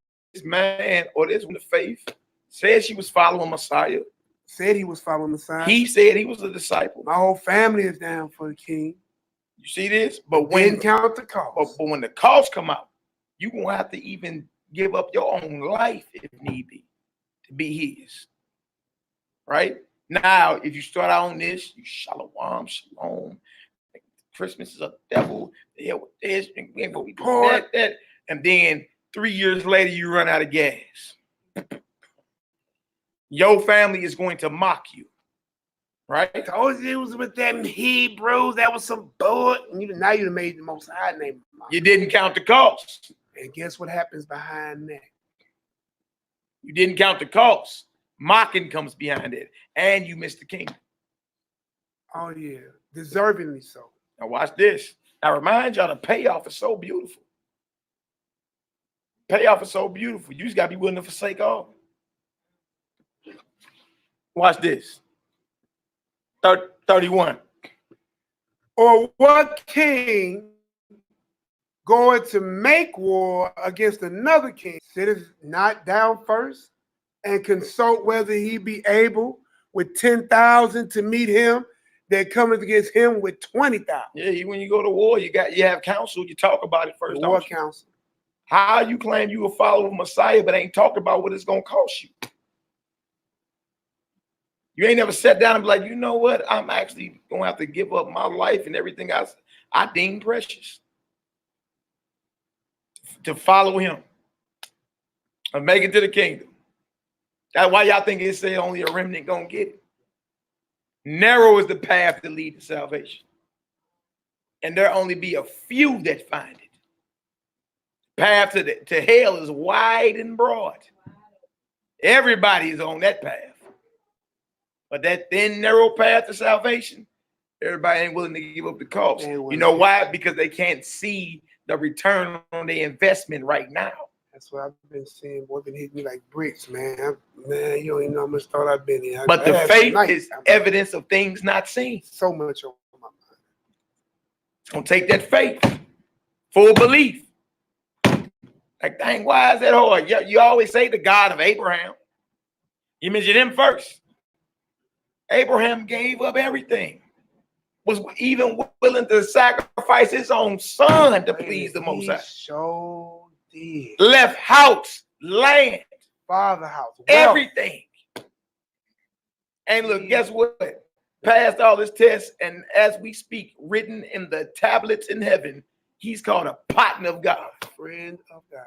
C: man or this one of faith said she was following Messiah.
B: Said he was following Messiah.
C: He said he was a disciple.
B: My whole family is down for the king.
C: You see this? But
B: Didn't count the
C: but
B: cost.
C: when the costs come out, you're going to have to even give up your own life if need be to be his. Right? Now, if you start out on this, you shalom, shalom. Christmas is a devil. Yeah, with this, and we ain't gonna be that. And then 3 years later, you run out of gas. Your family is going to mock you. Right?
B: I told you it was with them Hebrews. That was some bull. Now you made the Most High name.
C: You didn't count the cost.
B: And guess what happens behind that?
C: You didn't count the cost. Mocking comes behind it. And you missed the kingdom.
B: Oh, yeah. Deservingly so.
C: Now watch this. I remind y'all the payoff is so beautiful. Payoff is so beautiful. You just got to be willing to forsake all. Watch this. 31.
B: Or what king going to make war against another king sitteth not down first and consult whether he be able with 10,000 to meet him that cometh against him with 20,000?
C: Yeah, when you go to war, you have counsel. You talk about it first.
B: War counsel.
C: How you claim you a follower of Messiah, but ain't talked about what it's gonna cost you? You ain't never sat down and be like, you know what? I'm actually gonna have to give up my life and everything else I deem precious to follow him and make it to the kingdom. That's why y'all think it say only a remnant gonna get it. Narrow is the path to lead to salvation, and there only be a few that find it. Path to hell is wide and broad. Everybody is on that path. But that thin, narrow path to salvation, everybody ain't willing to give up the cost. You know why? Because they can't see the return on their investment right now.
B: That's what I've been seeing. Boy, been hitting me like bricks, man. Man, you don't even know how much thought I've been in.
C: But the faith is evidence of things not seen.
B: So much on my mind.
C: It's going to take that faith, full belief. Like, dang, why is that hard? You always say the God of Abraham. You mention him first. Abraham gave up everything, was even willing to sacrifice his own son to please the Most High.
B: So did.
C: Left house, land,
B: father house, wealth,
C: everything. And look, guess what? Passed all his tests, and as we speak, written in the tablets in heaven, he's called a partner of God.
B: Friend of God.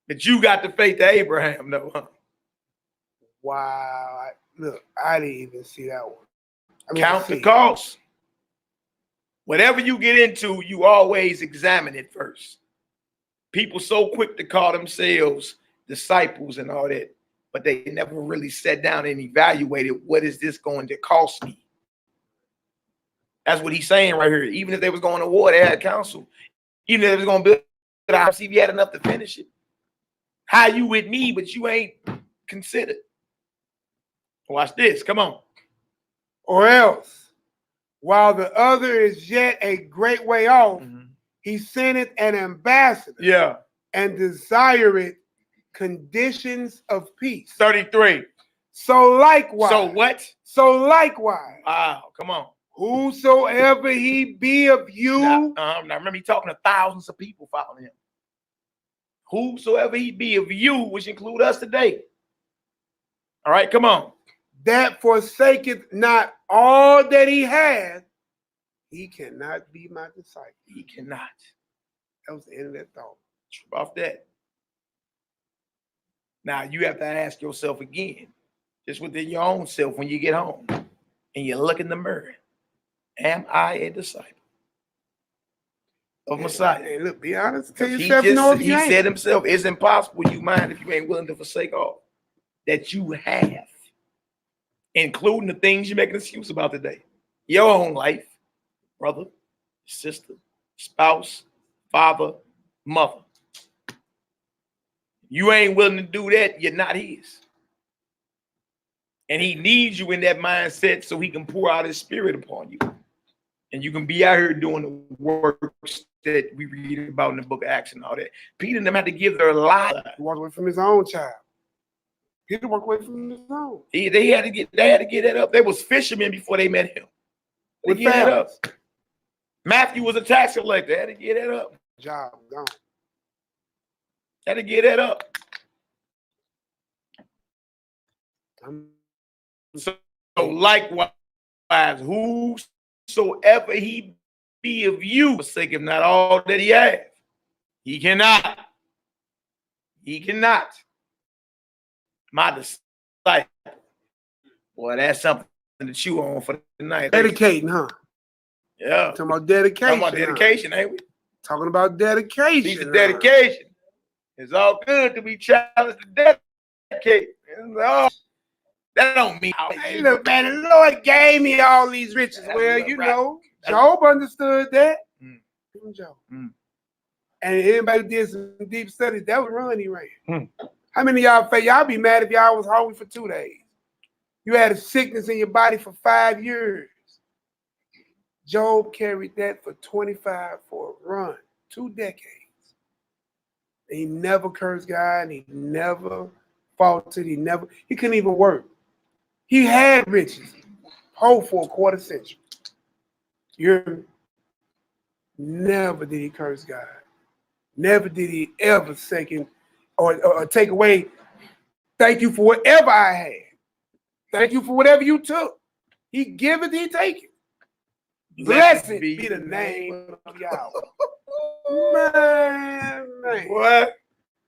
C: But you got the faith of Abraham, though, huh?
B: Wow. Look, I didn't even see that one.
C: Count the cost. Whatever you get into, you always examine it first. People so quick to call themselves disciples and all that, but they never really sat down and evaluated what is this going to cost me. That's what he's saying right here. Even if they was going to war, they had counsel. Even if they was going to build a house, see if you had enough to finish it. How you with me, but you ain't considered. Watch this. Come on.
B: Or else, while the other is yet a great way off, he sendeth an ambassador.
C: Yeah.
B: And desireth conditions of peace.
C: 33.
B: So likewise.
C: So what?
B: So likewise.
C: Wow. Come on.
B: Whosoever he be of you.
C: Now remember, he talking to thousands of people following him. Whosoever he be of you, which include us today. All right, come on.
B: That forsaketh not all that he hath, he cannot be my disciple.
C: He cannot.
B: That was the end of that thought.
C: Trip off that. Now you have to ask yourself again, just within your own self, when you get home and you look in the mirror, am I a disciple of Messiah?
B: Hey, look, be honest. Tell
C: He
B: yourself,
C: he said himself, it's impossible you mind if you ain't willing to forsake all that you have, including the things you make an excuse about today. Your own life, brother, sister, spouse, father, mother. You ain't willing to do that, you're not his. And he needs you in that mindset so he can pour out his spirit upon you. And you can be out here doing the works that we read about in the book of Acts and all that. Peter and them had to give their lives.
B: He walked away from his own child. Peter walked away from his own.
C: They had to get that up. They was fishermen before they met him.
B: With families.
C: Matthew was a tax collector. Had to get that up.
B: Job gone.
C: Had to get that up. So likewise, whosoever he be of you, forsake him not all that he has. He cannot. He cannot. My disciple. Boy, that's something to chew on for the night.
B: Dedicating, huh?
C: Yeah.
B: Talking about dedication.
C: Talking about dedication, ain't we?
B: Talking about dedication.
C: These are dedication. It's all good to be challenged to dedicate. That don't mean.
B: Hey, look, man, the Lord gave me all these riches. Well, you know, Job understood that. Job. And anybody who did some deep studies, that was run he ran. How many of y'all be mad if y'all was hungry for 2 days? You had a sickness in your body for 5 years. Job carried that for 25 for a run, 2 decades. He never cursed God, and he never faltered. He couldn't even work. He had riches, hold for a quarter century. Never did he curse God. Never did he ever second or take away, thank you for whatever I had. Thank you for whatever you took. He give it, he take it. Blessed be the name of Yahweh. Man.
C: What?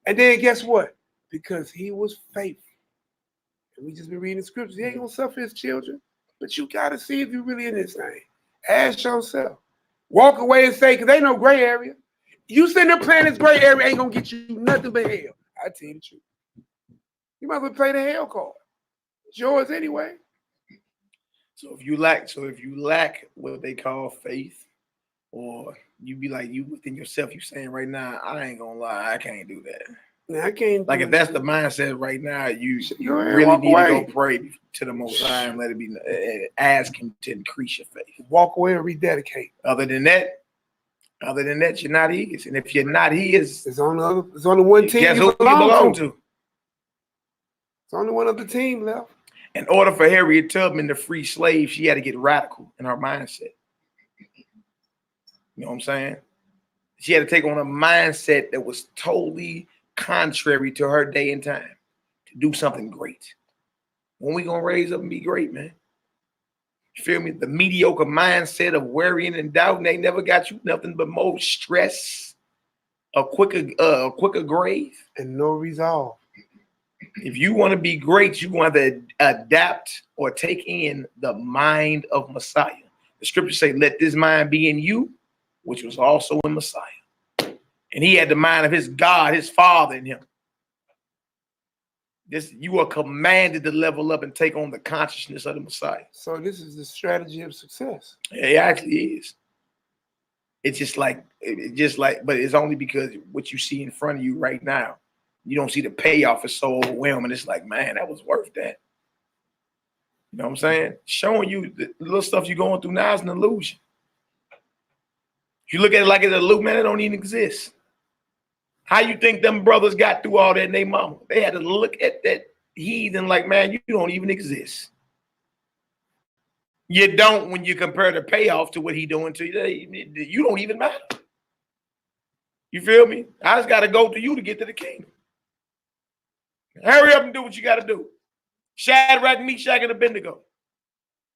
B: And then guess what? Because he was faithful. And we just been reading the scriptures. He ain't gonna suffer his children. But you gotta see if you're really in this thing. Ask yourself. Walk away and say, because ain't no gray area. You sitting there playing this gray area ain't gonna get you nothing but hell. I tell you the truth. You might as well play the hell card. It's yours anyway.
C: So if you lack what they call faith, or you be like you within yourself, you saying right now, I ain't gonna lie, I can't do that.
B: Now, I can't.
C: Like if that's the mindset right now, you
B: really
C: need to go pray to the Most High and let it be. Ask Him to increase your faith.
B: Walk away and rededicate.
C: Other than that, you're not His. And if you're not His,
B: it's on the one team.
C: Guess who you belong to?
B: It's only one other team left.
C: In order for Harriet Tubman to free slaves, she had to get radical in her mindset. You know what I'm saying? She had to take on a mindset that was totally contrary to her day and time to do something great. When we gonna raise up and be great, man? You feel me? The mediocre mindset of worrying and doubting, they never got you nothing but more stress, a quicker grave,
B: and no resolve.
C: If you want to be great, you want to adapt or take in the mind of Messiah. The scriptures say, let this mind be in you, which was also in Messiah. And he had the mind of his God, his Father in him. You are commanded to level up and take on the consciousness of the Messiah.
B: So this is the strategy of success.
C: It actually is. It's just like, but it's only because what you see in front of you right now, you don't see the payoff is so overwhelming. It's like, man, that was worth that. You know what I'm saying? Showing you the little stuff you're going through now is an illusion. If you look at it like it's an illusion, man, it don't even exist. How you think them brothers got through all that in their mama? They had to look at that heathen like, man, you don't even exist. You don't when you compare the payoff to what he doing to you. You don't even matter. You feel me? I just got to go to you to get to the kingdom. Hurry up and do what you got to do. Shadrach, Meshach, and Abednego.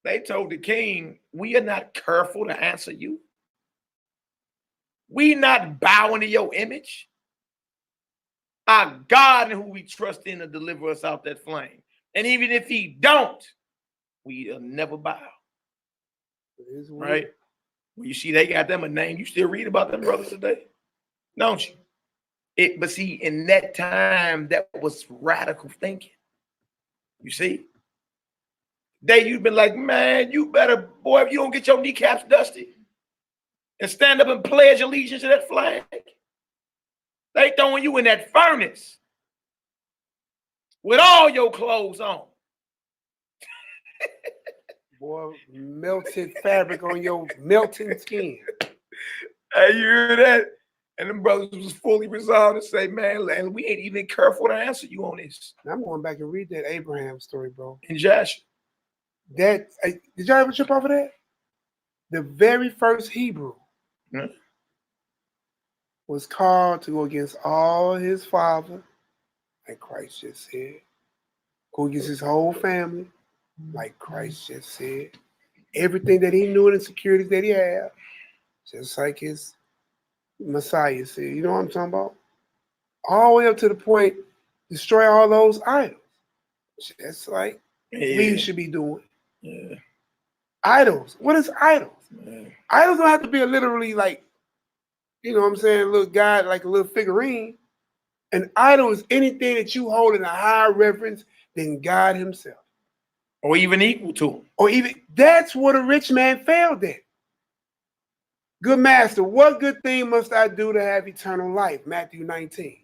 C: They told the king, we are not careful to answer you. We not bowing to your image. Our God who we trust in to deliver us out that flame. And even if he don't, we'll never bow. Right? Well, you see, they got them a name. You still read about them brothers today, don't you? But see, in that time, that was radical thinking. You see? You've been like, man, you better, boy, if you don't get your kneecaps dusty and stand up and pledge allegiance to that flag, they throwing you in that furnace with all your clothes on.
B: Boy, melted fabric on your melting skin.
C: Hey, you hear that? And them brothers was fully resolved to say, man, we ain't even careful to answer you on this.
B: Now I'm going back and read that Abraham story, bro.
C: In Joshua.
B: Did y'all ever trip off of that? The very first Hebrew
C: Yeah.
B: was called to go against all his father, like Christ just said. Go against his whole family, like Christ just said. Everything that he knew and the securities that he had, just like his Messiah said. You know what I'm talking about? All the way up to the point, destroy all those idols. Just like we should be doing.
C: Yeah.
B: Idols. What is idols?
C: Yeah.
B: Idols don't have to be literally like, you know what I'm saying, a little guy, like a little figurine. An idol is anything that you hold in a higher reverence than God himself.
C: Or even equal to him.
B: Or even, that's what a rich man failed at. Good master, what good thing must I do to have eternal life? Matthew 19.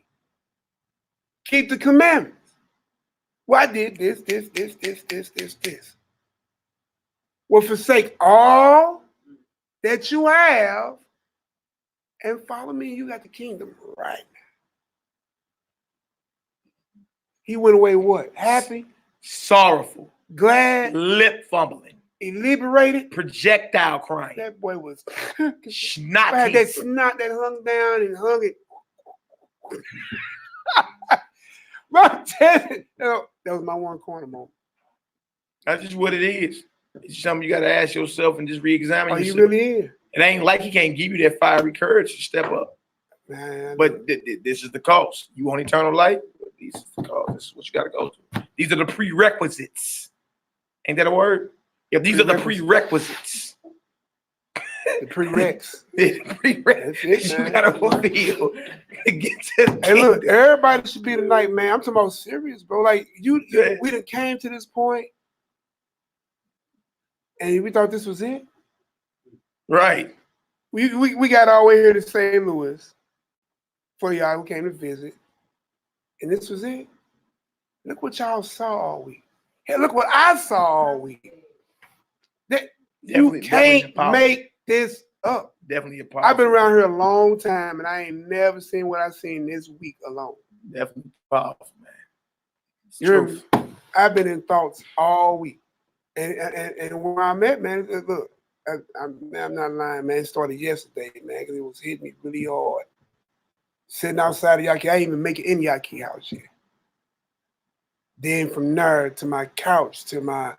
B: Keep the commandments. Well, I did this. Well, forsake all that you have and follow me. You got the kingdom right now. He went away what? Happy?
C: Sorrowful.
B: Glad?
C: Lip fumbling.
B: Liberated?
C: Projectile crying.
B: That boy was
C: Snot.
B: had that snot that hung down and hung it. That was my one corner moment.
C: That's just what it is. It's something you got to ask yourself and just re-examine yourself.
B: He really is.
C: It ain't like he can't give you that fiery courage to step up.
B: Man,
C: but this is the cost. You want eternal life? This is the cost. This is what you got to go through. These are the prerequisites. Ain't that a word? Yeah, these are the prerequisites.
B: The prereqs.
C: The prerequisites you got to fulfill to get to the
B: Hey, look, everybody should be tonight, man. I'm talking about serious, bro. Like, we done came to this point, and we thought this was it.
C: Right.
B: We got our way here to St. Louis for y'all who came to visit, and this was it. Look what y'all saw all week. Hey, look what I saw all week. You can't make this up.
C: Definitely a powerful.
B: I've been around here a long time, and I ain't never seen what I've seen this week alone.
C: Definitely powerful, man. It's
B: truth. I've been in thoughts all week, and where I'm at, man. Look, I'm not lying, man. It started yesterday, man, because it was hitting me really hard. Sitting outside of Yaki, I didn't even make it in Yaki house yet. Then from there to my couch, to my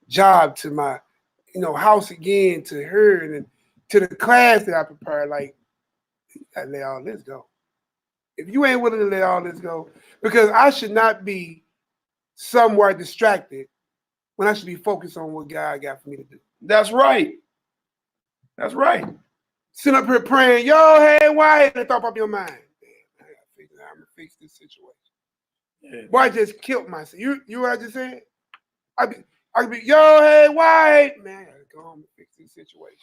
B: job, to my house again, to her, and then to the class that I prepared. Like, you gotta let all this go. If you ain't willing to let all this go, because I should not be somewhere distracted when I should be focused on what God got for me to do.
C: That's right. That's right.
B: Sitting up here praying, yo, hey, why? And the thought pop your mind. Damn, I gotta figure out how I'm gonna fix this situation. Yeah. Boy, I just killed myself. You what I just said? I could be, yo, hey, why? Man, I gotta go home and fix this situation.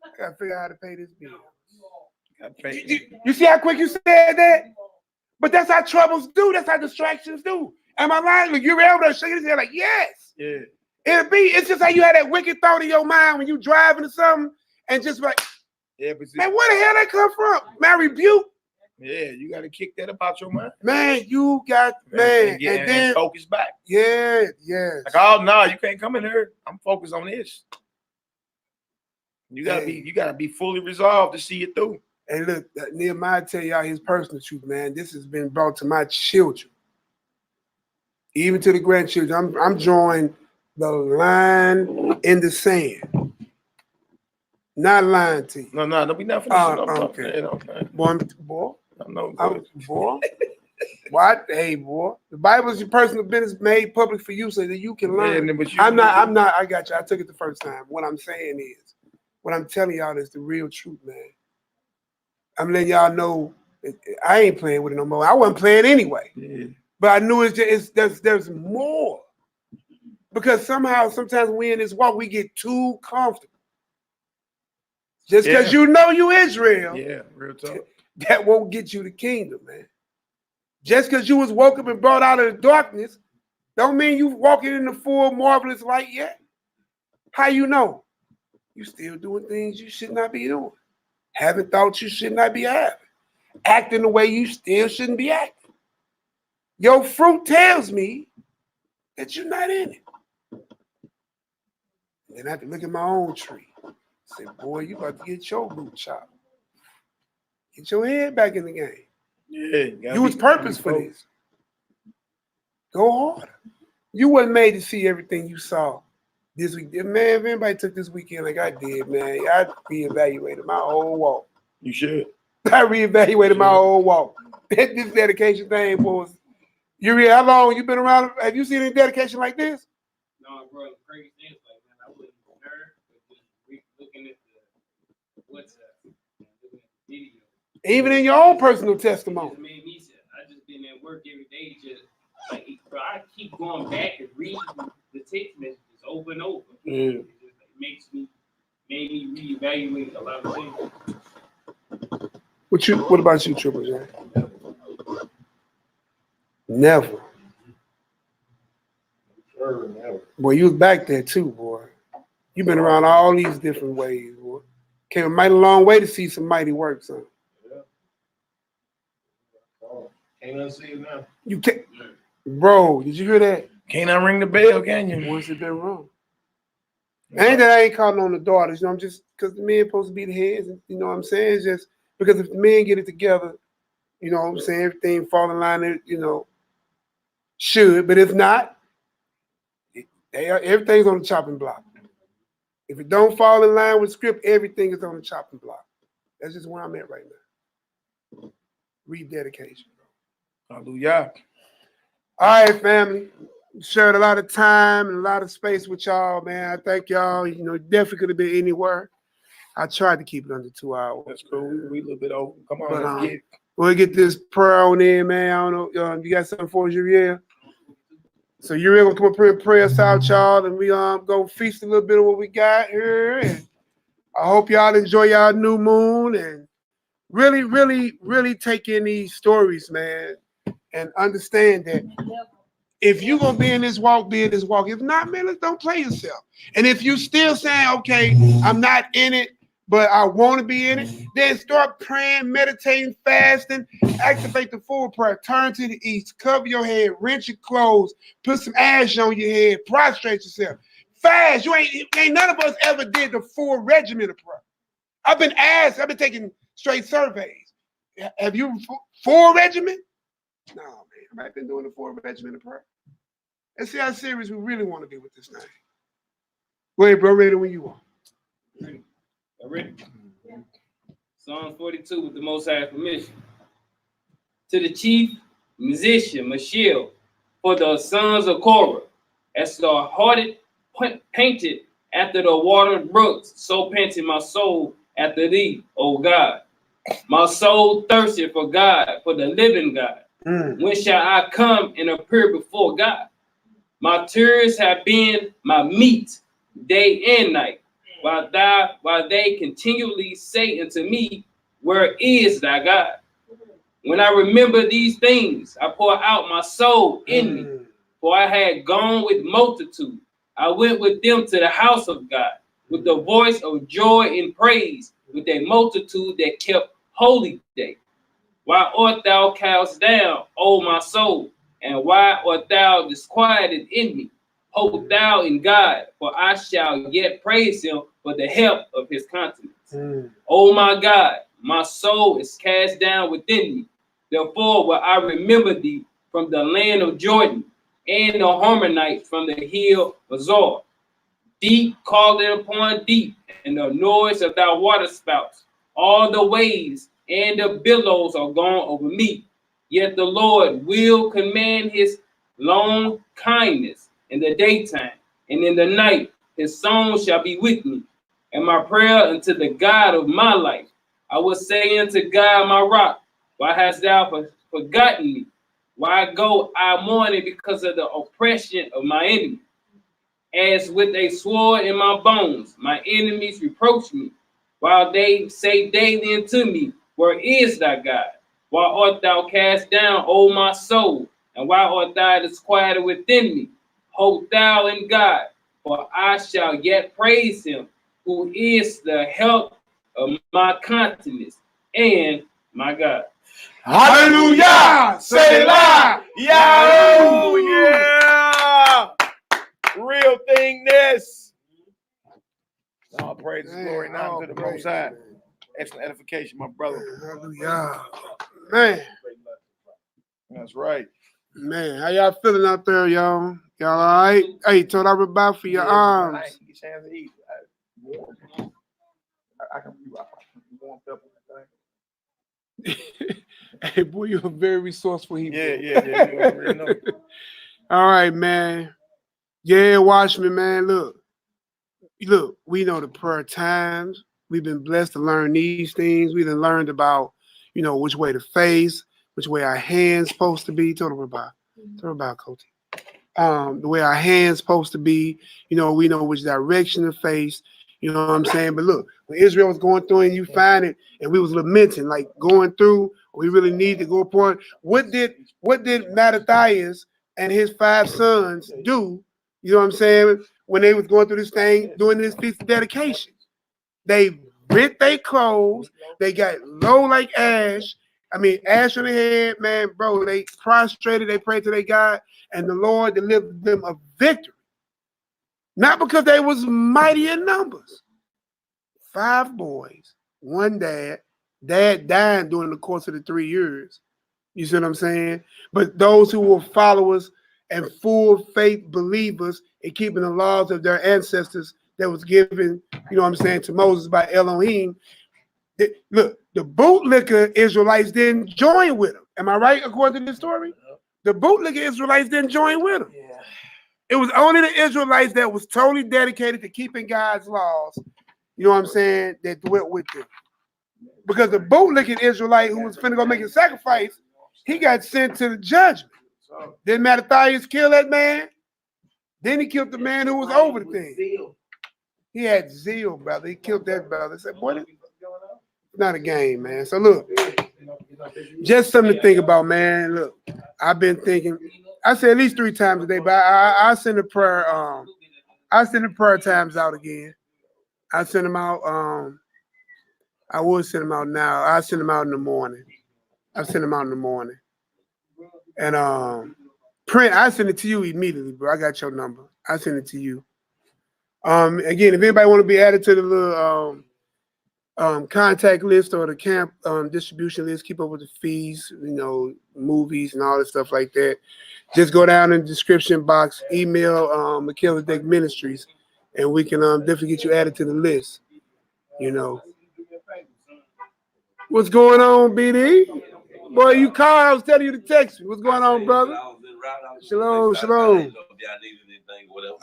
B: I gotta figure out how to pay this bill. You see how quick you said that? But that's how troubles do. That's how distractions do. Am I lying? Look, you're able to shake his head like, yes.
C: Yeah.
B: It's just like you had that wicked thought in your mind when you driving to something and just like,
C: yeah, but
B: man, where the hell that come from? Man, rebuke.
C: Yeah, you got to kick that up out your mind.
B: Man, you got, man.
C: And then focus back.
B: Yeah, yes.
C: Like, oh, no, you can't come in here. I'm focused on this. You gotta be fully resolved to see it through.
B: Hey, look, NehemiYAH tell y'all his personal truth, man. This has been brought to my children, even to the grandchildren. I'm drawing the line in the sand. Not lying to you.
C: No, we not finishing.
B: Okay.
C: Boy.
B: Boy. What? Hey, boy. The Bible is your personal business made public for you so that you can learn.
C: Yeah,
B: I'm not. I got you. I took it the first time. What I'm saying is, what I'm telling y'all is the real truth, man. I'm letting y'all know I ain't playing with it no more. I wasn't playing anyway. Yeah. But I knew there's more. Because sometimes we in this walk, we get too comfortable. Just because you know you Israel,
C: yeah, real talk.
B: That won't get you the kingdom, man. Just because you was woke up and brought out of the darkness, don't mean you walking in the full marvelous light yet. How you know? You still doing things you should not be doing. Having thoughts you should not be having. Acting the way you still shouldn't be acting. Your fruit tells me that you're not in it. Then I have to look at my own tree. Say, boy, you about to get your root chopped. Get your head back in the game.
C: Yeah,
B: You was purpose for this. Go harder. You wasn't made to see everything you saw this week. Man, if anybody took this weekend like I did, man, I'd reevaluated my whole walk.
C: You should.
B: I reevaluated my whole walk. This dedication thing was. How long you been around? Have you seen any dedication like this?
E: No, bro, crazy things like that. I wouldn't nerd, but just looking at the WhatsApp, looking at the video.
B: Even in your own personal testimony.
E: It just made me sad. I just been at work every day, just like, bro, I keep going back and reading the text messages over and over.
C: Yeah.
E: It just like, made me reevaluate a lot of things.
B: What about you, Triple J? Never.
A: Sure, never.
B: Boy, you was back there too, boy. You've been around all these different ways, boy. Came a mighty long way to see some mighty work, son.
A: Yeah. Oh, can't unsee it now.
B: You can't, bro. Did you hear that?
C: Can't I ring the bell, can you?
B: Once it been wrong. Ain't that I ain't calling on the daughters, you know. I'm just because the men supposed to be the heads, and you know what I'm saying. It's just because if the men get it together, you know what I'm saying. Everything fall in line, you know. Should, but if not, everything's on the chopping block. If it don't fall in line with script, everything is on the chopping block. That's just where I'm at right now. Rededication, bro.
C: Hallelujah.
B: All right, family. Shared a lot of time and a lot of space with y'all, man. I thank y'all. You know, definitely could have been anywhere. I tried to keep it under 2 hours.
C: That's cool. We a little bit over. Come on,
B: But,
C: let's get it.
B: We'll get this prayer on in, man. I don't know. You got something for us, Uriel? So Uriel gonna come up here and pray us out, y'all, and we go feast a little bit of what we got here. And I hope y'all enjoy y'all new moon and really, really, really take in these stories, man, and understand that if you're gonna be in this walk, be in this walk. If not, man, don't play yourself. And if you still saying, okay, I'm not in it, but I want to be in it, then start praying, meditating, fasting, activate the full prayer, turn to the east, cover your head, rinse your clothes, put some ash on your head, prostrate yourself. Fast. You ain't none of us ever did the full regimen of prayer. I've been asked, I've been taking straight surveys. Have you full regimen? No, man. I've been doing the full regimen of prayer. Let's see how serious we really want to be with this thing. Go ahead, bro. Ready when you are.
E: Ready? Ready? Psalms 42 with the Most High permission. To the chief musician, Michelle, for the sons of Korah, as the hearted painted after the watered brooks, so panted my soul after thee, O God. My soul thirsted for God, for the living God. When shall I come and appear before God? My tears have been my meat day and night, while they continually say unto me, where is thy God? When I remember these things, I pour out my soul in me, for I had gone with multitude. I went with them to the house of God, with the voice of joy and praise, with a multitude that kept holy day. Why art thou cast down, O my soul? And why art thou disquieted in me? Hope thou in God, for I shall yet praise him for the help of his countenance. O my God, my soul is cast down within me. Therefore will I remember thee from the land of Jordan, and the Harmonites from the hill of Zor. Deep calleth upon deep, and the noise of thy waterspouts. All the waves and the billows are gone over me. Yet the Lord will command his long kindness in the daytime, and in the night his song shall be with me, and my prayer unto the God of my life. I will say unto God my rock, why hast thou forgotten me? Why go I mourning because of the oppression of my enemy? As with a sword in my bones, my enemies reproach me, while they say daily unto me, where is thy God? Why art thou cast down, O my soul? And why art thou disquieted within me? Hope thou in God, for I shall yet praise him, who is the help of my countenance and my God.
C: Hallelujah! Say it loud! Yahoo! Yeah! Real thing this. All praise, glory, and honor to the Most High. excellent edification, my brother.
B: Hallelujah. Man,
C: That's right.
B: man, how y'all feeling out there, y'all? Y'all all right? Hey, told I about for your
C: I
B: arms.
C: ain't get a chance to eat. I can be warmed up with that.
B: Hey, boy, you're very resourceful.
C: Yeah. You already know.
B: All right, man. Yeah, Watchman, man. Look, we know the prayer times. We've been blessed to learn these things. We done learned about, which way to face, which way our hands supposed to be. Talk about Coach. The way our hands supposed to be. We know which direction to face. You know what I'm saying? But look, when Israel was going through and you find it, and we was lamenting, like going through, we really need to go upon. What did Mattathias and his 5 sons do? You know what I'm saying? When they was going through this thing, doing this feast of dedication, they rent their clothes. They got low like ash. I mean, ash on their head, man, bro. They prostrated. They prayed to their God, and the Lord delivered them a victory. Not because they was mighty in numbers. 5 boys, 1 dad. Dad died during the course of the 3 years. You see what I'm saying? But those who were followers and full faith believers in keeping the laws of their ancestors that was given, to Moses by Elohim. Look, the bootlicker Israelites didn't join with them. Am I right, according to this story? The bootlicker Israelites didn't join with them.
C: Yeah.
B: It was only the Israelites that was totally dedicated to keeping God's laws, that dwelt with them. Because the bootlicking Israelite who was finna go make a sacrifice, he got sent to the judgment. Then Mattathias kill that man. Then he killed the man who was over the thing. He had zeal, brother. He killed that brother. I said, boy, it's not a game, man. So look, just something to think about, man. Look, I've been thinking. I say at least 3 times a day, but I send a prayer. I send the prayer times out again. I send them out. I would send them out now. I send them out in the morning. And print. I send it to you immediately, bro. I got your number. I send it to you. Again, if anybody want to be added to the little contact list or the camp distribution list, keep up with the fees, movies and all that stuff like that, just go down in the description box, email Melchizedek Ministries, and we can definitely get you added to the list. What's going on, BD? Boy, you called. I was telling you to text me. What's going on, brother? Shalom.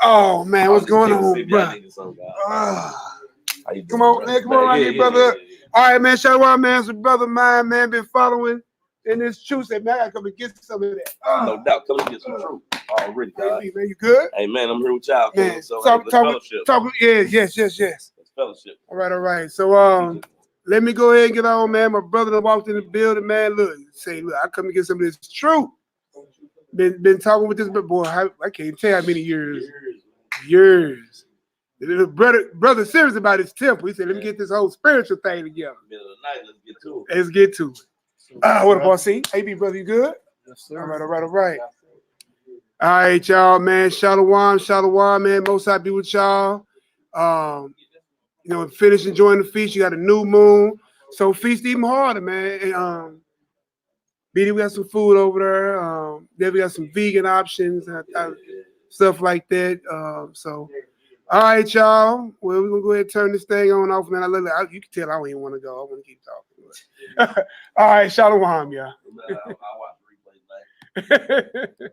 B: Oh man, what's going on, bro? Come on right here, brother. All right, man. Shalom, man. It's a brother of mine, man. Been following in this truth. Say, man, I gotta come and get some of that.
F: No doubt, come and get some truth already, God.
B: Hey, man, you good?
F: Hey, man, I'm here with y'all.
B: Man,
F: So
B: talk. Yeah, yes.
F: It's fellowship.
B: All right. So, let me go ahead and get on, man. My brother that walked in the building, man. Look, I come to get some of this truth. Been talking with this boy. I can't tell how many years. The brother serious about his temple. He said, let me get this whole spiritual thing together.
F: Middle of the night,
B: let's get to it. What about see? Hey, brother, you good?
C: Yes, sir.
B: All right. All right, y'all, man. Shalom, man. Most High be with y'all. Finish enjoying the feast. You got a new moon, so feast even harder, man. And BD, we got some food over there. Then we got some vegan options, stuff like that. So, all right, y'all. Well, we're gonna go ahead and turn this thing on off, man. You can tell I don't even want to go. I want to keep talking. All right, shalom, y'all.
F: I'll watch the replay back.